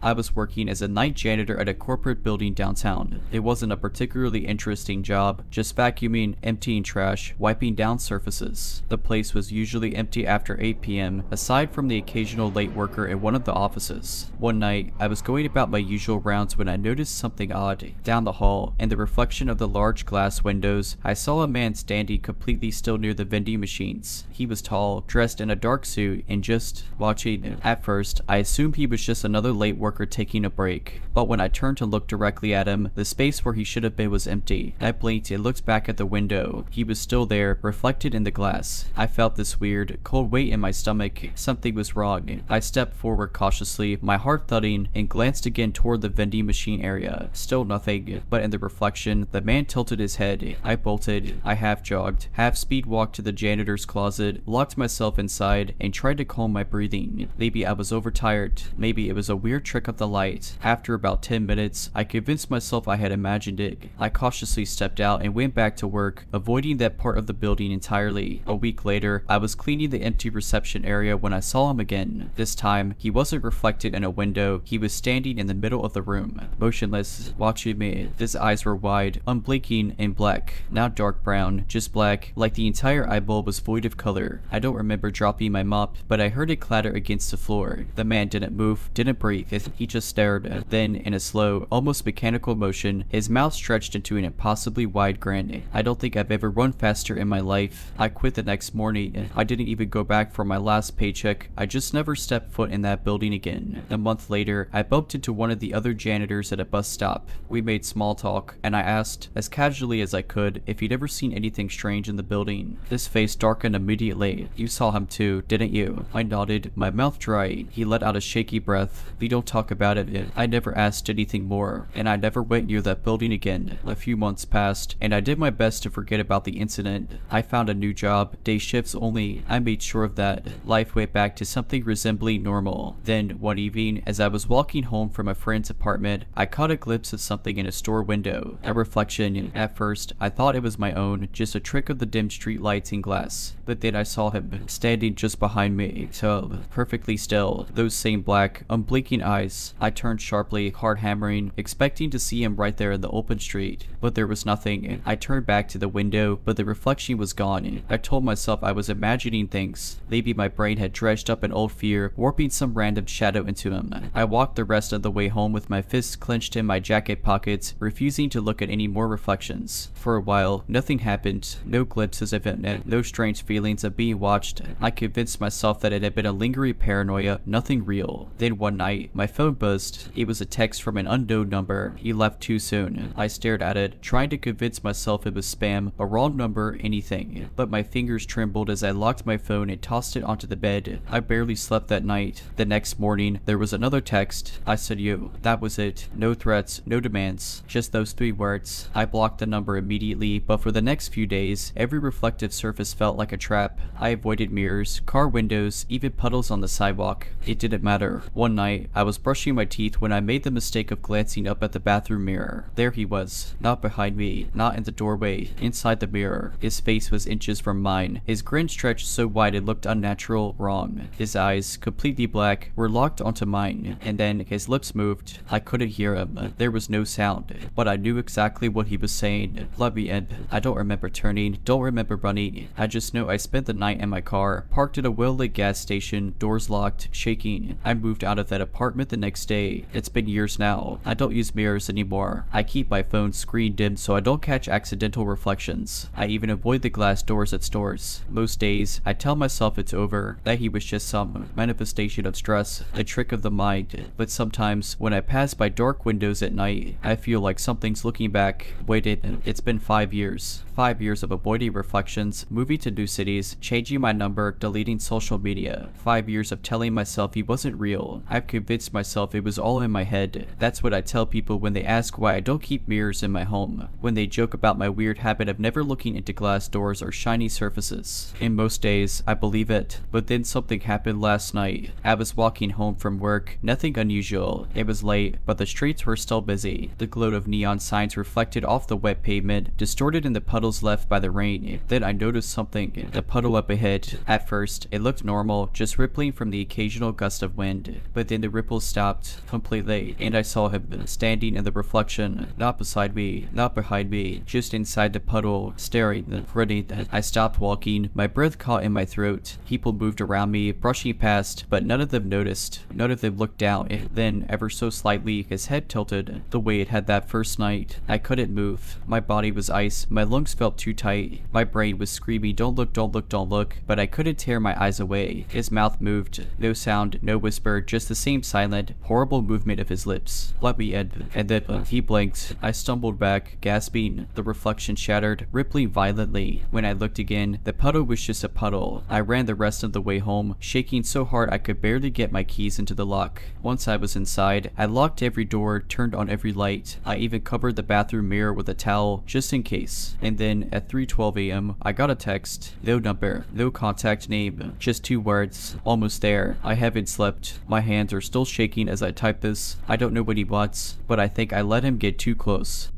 I was working as a night janitor at a corporate building downtown. It wasn't a particularly interesting job, just vacuuming, emptying trash, wiping down surfaces. The place was usually empty after 8 p.m., aside from the occasional late worker in one of the offices. One night, I was going about my usual rounds when I noticed something odd. Down the hall, in the reflection of the large glass windows, I saw a man standing completely still near the vending machines. He was tall, dressed in a dark suit, and just watching. At first, I assumed he was just another late worker stalker taking a break. But when I turned to look directly at him, the space where he should have been was empty. I blinked and looked back at the window. He was still there, reflected in the glass. I felt this weird, cold weight in my stomach. Something was wrong. I stepped forward cautiously, my heart thudding, and glanced again toward the vending machine area. Still nothing, but in the reflection, the man tilted his head. I bolted. I half jogged, half speed walked to the janitor's closet, locked myself inside, and tried to calm my breathing. Maybe I was overtired. Maybe it was a weird trick of the light. After about 10 minutes, I convinced myself I had imagined it. I cautiously stepped out and went back to work, avoiding that part of the building entirely. A week later, I was cleaning the empty reception area when I saw him again. This time, he wasn't reflected in a window. He was standing in the middle of the room, motionless, watching me. His eyes were wide, unblinking, and black. Now dark brown, just black, like the entire eyeball was void of color. I don't remember dropping my mop, but I heard it clatter against the floor. The man didn't move, didn't breathe. He just stared. Then, in a slow, almost mechanical motion, his mouth stretched into an impossibly wide grin. I don't think I've ever run faster in my life. I quit the next morning. I didn't even go back for my last paycheck. I just never stepped foot in that building again. A month later, I bumped into one of the other janitors at a bus stop. We made small talk, and I asked, as casually as I could, if he'd ever seen anything strange in the building. His face darkened immediately. You saw him too, didn't you? I nodded, my mouth dry. He let out a shaky breath. We don't talk about it. I never asked anything more, and I never went near that building again. A few months passed, and I did my best to forget about the incident. I found a new job, day shifts only. I made sure of that. Life went back to something resembling normal. Then, one evening, as I was walking home from a friend's apartment, I caught a glimpse of something in a store window. A reflection. At first, I thought it was my own, just a trick of the dim street lights and glass. But then I saw him, standing just behind me, so perfectly still. Those same black, unblinking eyes. I turned sharply, hard hammering, expecting to see him right there in the open street. But there was nothing. I turned back to the window, but the reflection was gone. I told myself I was imagining things. Maybe my brain had dredged up an old fear, warping some random shadow into him. I walked the rest of the way home with my fists clenched in my jacket pockets, refusing to look at any more reflections. For a while, nothing happened. No glimpses of him, no strange feelings of being watched. I convinced myself that it had been a lingering paranoia, nothing real. Then one night, my phone buzzed. It was a text from an unknown number. He left too soon. I stared at it, trying to convince myself it was spam, a wrong number, anything. But my fingers trembled as I locked my phone and tossed it onto the bed. I barely slept that night. The next morning, there was another text. I said you. That was it. No threats, no demands. Just those 3 words. I blocked the number immediately, but for the next few days, every reflective surface felt like a trap. I avoided mirrors, car windows, even puddles on the sidewalk. It didn't matter. One night, I was brushing my teeth when I made the mistake of glancing up at the bathroom mirror. There he was. Not behind me, not in the doorway, inside the mirror. His face was inches from mine. His grin stretched so wide it looked unnatural, wrong. His eyes, completely black, were locked onto mine, and then his lips moved. I couldn't hear him. There was no sound, but I knew exactly what he was saying. Let me in. I don't remember turning, don't remember running. I just know I spent the night in my car, parked at a well-lit gas station, doors locked, shaking. I moved out of that apartment the next day. It's been years now. I don't use mirrors anymore. I keep my phone screen dimmed so I don't catch accidental reflections. I even avoid the glass doors at stores. Most days, I tell myself it's over, that he was just some manifestation of stress, a trick of the mind. But sometimes, when I pass by dark windows at night, I feel like something's looking back. Wait, it's been 5 years. 5 years of avoiding reflections, moving to new cities, changing my number, deleting social media. 5 years of telling myself he wasn't real. I've convinced myself it was all in my head. That's what I tell people when they ask why I don't keep mirrors in my home. When they joke about my weird habit of never looking into glass doors or shiny surfaces. In most days, I believe it. But then something happened last night. I was walking home from work. Nothing unusual. It was late, but the streets were still busy. The glow of neon signs reflected off the wet pavement, distorted in the puddles left by the rain. Then I noticed something. The puddle up ahead. At first, it looked normal, just rippling from the occasional gust of wind. But then the ripples stopped completely, and I saw him standing in the reflection. Not beside me, not behind me, just inside the puddle, staring, grinning. I stopped walking, my breath caught in my throat. People moved around me, brushing past, but none of them noticed. None of them looked down. Then, ever so slightly, his head tilted, the way it had that first night. I couldn't move. My body was ice, my lungs felt too tight. My brain was screaming, don't look, don't look, don't look, but I couldn't tear my eyes away. His mouth moved. No sound, no whisper, just the same silent, head, horrible movement of his lips. Let me end. And then he blinked. I stumbled back, gasping. The reflection shattered, rippling violently. When I looked again, the puddle was just a puddle. I ran the rest of the way home, shaking so hard I could barely get my keys into the lock. Once I was inside, I locked every door, turned on every light. I even covered the bathroom mirror with a towel, just in case. And then, at 3:12 a.m., I got a text. No number, no contact name, just 2 words. Almost there. I haven't slept. My hands are still shaking as I type this. I don't know what he wants, but I think I let him get too close.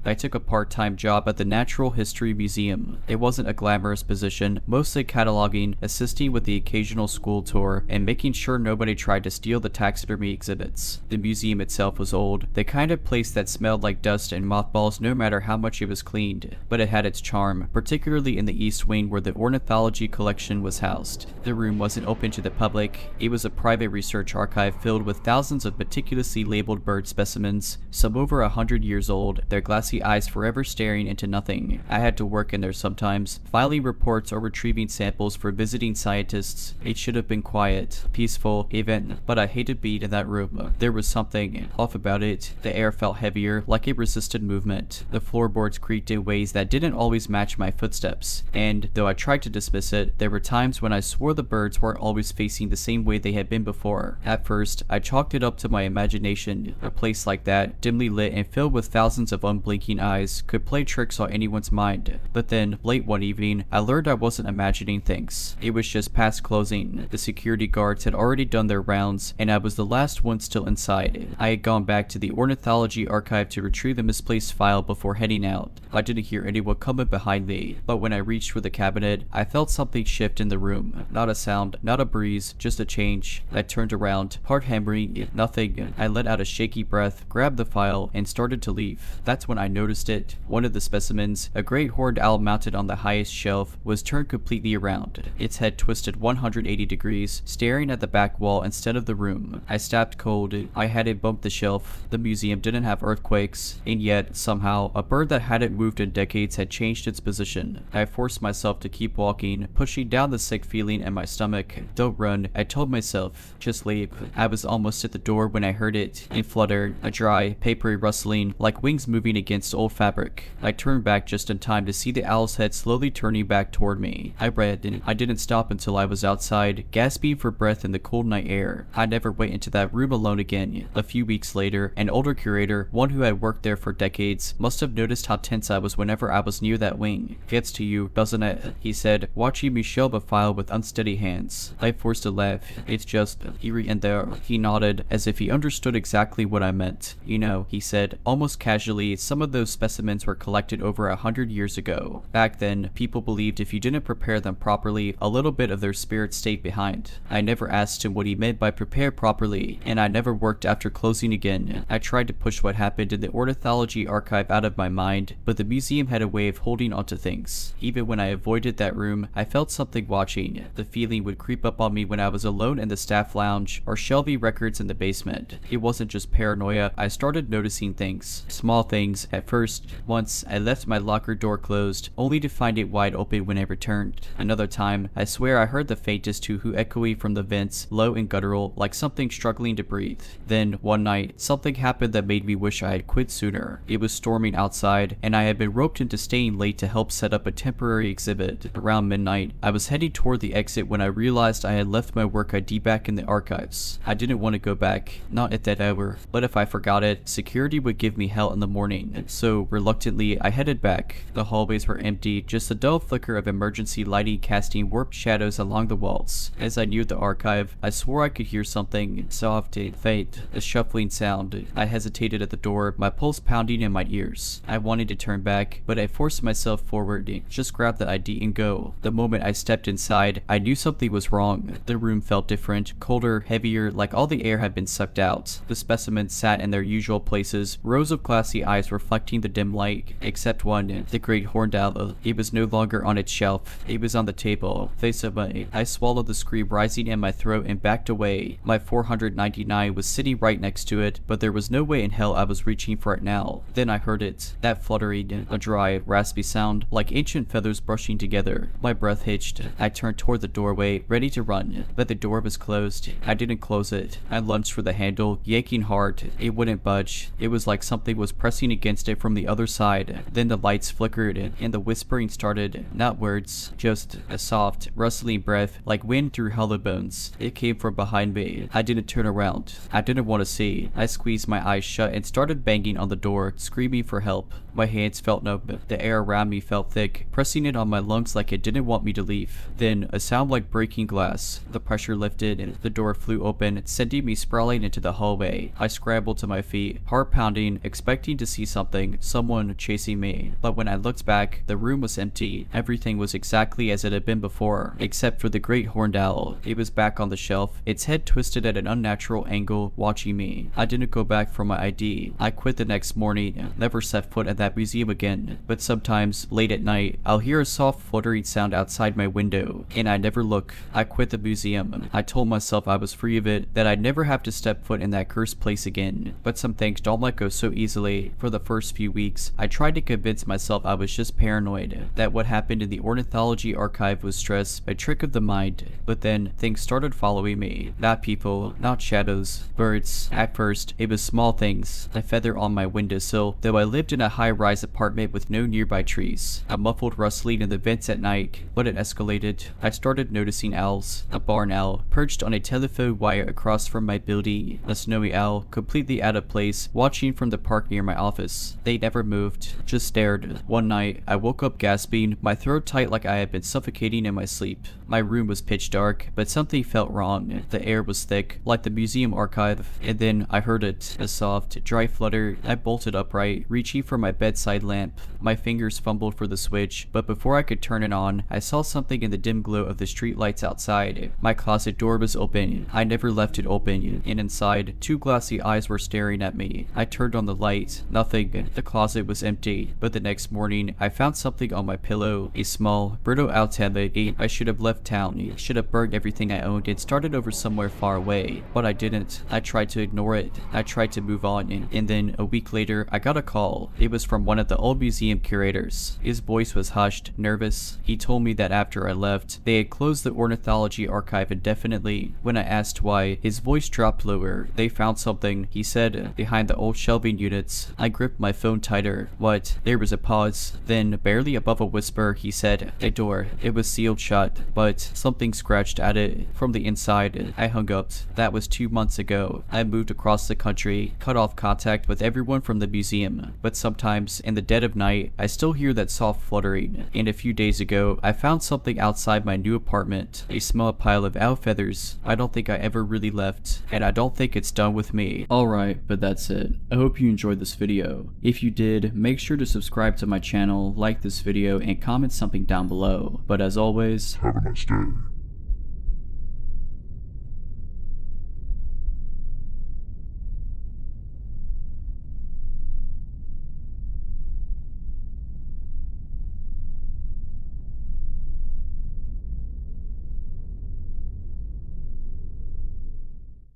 I took a part-time job at the Natural History Museum. It wasn't a glamorous position, mostly cataloging, assisting with the occasional school tour, and making sure nobody tried to steal the taxidermy exhibits. The museum itself was old, the kind of place that smelled like dust and mothballs no matter how much it was cleaned, but it had its charm, particularly in the East Wing where the ornithology collection was housed. The room wasn't open to the public. It was a private research archive filled with thousands of meticulously labeled bird specimens, some over 100 years old, their glassy eyes forever staring into nothing. I had to work in there sometimes, filing reports or retrieving samples for visiting scientists. It should have been quiet, peaceful, even, but I hated being in that room. There was something off about it. The air felt heavier, like it resisted movement. The floorboards creaked in ways that didn't always match my footsteps, and though I tried to dismiss it, there were times when I swore the birds weren't always facing the same way they had been before. At first, I chalked it up to my imagination. A place like that, dimly lit and filled with thousands of unblinking eyes, could play tricks on anyone's mind. But then, late one evening, I learned I wasn't imagining things. It was just past closing. The security guards had already done their rounds, and I was the last one still inside. I had gone back to the ornithology archive to retrieve the misplaced file before heading out. I didn't hear anyone coming behind me, but when I reached for the cabinet, I felt something shift in the room. Not a sound, not a breeze, just a change. I turned around, heart hammering, nothing. I let out a shaky breath, grabbed the file, and started to leave. That's when I noticed it. One of the specimens, a great horned owl mounted on the highest shelf, was turned completely around. Its head twisted 180 degrees, staring at the back wall instead of the room. I stabbed cold. I hadn't bumped the shelf. The museum didn't have earthquakes, and yet, somehow, a bird that hadn't moved in decades had changed its position. I forced myself to keep walking, pushing down the sick feeling in my stomach. Don't run, I told myself. Just leave. I was almost at the door when I heard it. It fluttered, a dry, papery rustling, like wings moving against old fabric. I turned back just in time to see the owl's head slowly turning back toward me. I read, and I didn't stop until I was outside, gasping for breath in the cold night air. I never went into that room alone again. A few weeks later, an older curator, one who had worked there for decades, must have noticed how tense I was whenever I was near that wing. Gets to you, doesn't it? He said, watching me shelve a file with unsteady hands. I forced a laugh. It's just, eerie in there. He nodded, as if he understood exactly what I meant. You know, he said, almost casually, some of those specimens were collected over 100 years ago. Back then, people believed if you didn't prepare them properly, a little bit of their spirit stayed behind. I never asked him what he meant by prepare properly, and I never worked after closing again. I tried to push what happened in the ornithology archive out of my mind, but the museum had a way of holding onto things. Even when I avoided that room, I felt something watching. The feeling would creep up on me when I was alone in the staff lounge or shelving records in the basement. It wasn't just paranoia, I started noticing things. Small things. At first, once, I left my locker door closed, only to find it wide open when I returned. Another time, I swear I heard the faintest hoo-hoo echoey from the vents, low and guttural, like something struggling to breathe. Then, one night, something happened that made me wish I had quit sooner. It was storming outside, and I had been roped into staying late to help set up a temporary exhibit. Around midnight, I was heading toward the exit when I realized I had left my work ID back in the archives. I didn't want to go back, not at that hour, but if I forgot it, security would give me hell in the morning. So, reluctantly, I headed back. The hallways were empty, just a dull flicker of emergency lighting casting warped shadows along the walls. As I neared the archive, I swore I could hear something soft and faint, a shuffling sound. I hesitated at the door, my pulse pounding in my ears. I wanted to turn back, but I forced myself forward, just grab the ID and go. The moment I stepped inside, I knew something was wrong. The room felt different, colder, heavier, like all the air had been sucked out. The specimens sat in their usual places, rows of glassy eyes were reflecting the dim light, except one, the great horned owl. It was no longer on its shelf. It was on the table, face away. I swallowed the scream rising in my throat and backed away. My 499 was sitting right next to it, but there was no way in hell I was reaching for it now. Then I heard it, that fluttering, a dry, raspy sound, like ancient feathers brushing together. My breath hitched. I turned toward the doorway, ready to run, but the door was closed. I didn't close it. I lunged for the handle, yanking hard. It wouldn't budge. It was like something was pressing against it from the other side. Then the lights flickered, and the whispering started. Not words, just a soft, rustling breath, like wind through hollow bones. It came from behind me. I didn't turn around. I didn't want to see. I squeezed my eyes shut and started banging on the door, screaming for help. My hands felt numb. The air around me felt thick, pressing it on my lungs like it didn't want me to leave. Then, a sound like breaking glass. The pressure lifted and the door flew open, sending me sprawling into the hallway. I scrambled to my feet, heart pounding, expecting to see something, someone chasing me. But when I looked back, the room was empty. Everything was exactly as it had been before, except for the great horned owl. It was back on the shelf, its head twisted at an unnatural angle, watching me. I didn't go back for my ID. I quit the next morning, never set foot at that museum again. But sometimes, late at night, I'll hear a soft fluttering sound outside my window, and I never look. I quit the museum. I told myself I was free of it, that I'd never have to step foot in that cursed place again. But some things don't let go so easily. For the first few weeks, I tried to convince myself I was just paranoid, that what happened in the ornithology archive was stress, a trick of the mind. But then, things started following me. Not people, not shadows, birds. At first, it was small things, a feather on my windowsill, though I lived in a high-rise apartment with no nearby trees. A muffled rustling in the vents at night, but it escalated. I started noticing owls. A barn owl, perched on a telephone wire across from my building. A snowy owl, completely out of place, watching from the park near my office. They never moved, just stared. One night, I woke up gasping, my throat tight like I had been suffocating in my sleep. My room was pitch dark, but something felt wrong. The air was thick, like the museum archive, and then I heard it, a soft, dry flutter. I bolted upright, reaching for my bedside lamp. My fingers fumbled for the switch, but before I could turn it on, I saw something in the dim glow of the streetlights outside. My closet door was open. I never left it open, and inside, two glassy eyes were staring at me. I turned on the light. Nothing. The closet was empty, but the next morning, I found something on my pillow. A small, brittle out tablet. I should have left town, should have burned everything I owned and started over somewhere far away, but I didn't. I tried to ignore it. I tried to move on, and then a week later, I got a call. It was from one of the old museum curators. His voice was hushed, nervous. He told me that after I left, they had closed the ornithology archive indefinitely. When I asked why, his voice dropped lower. They found something, he said, behind the old shelving units. I gripped my phone tighter. What? There was a pause. Then, barely above a whisper, he said, a door. It was sealed shut, but something scratched at it from the inside. I hung up. That was 2 months ago. I moved across the country, cut off contact with everyone from the museum. But sometimes, in the dead of night, I still hear that soft fluttering. And a few days ago, I found something outside my new apartment. A small pile of owl feathers. I don't think I ever really left, and I don't think it's done with me. Alright, but that's it. I hope you enjoyed this video. If you did, make sure to subscribe to my channel, like this video, and comment something down below. But as always, Have a nice day.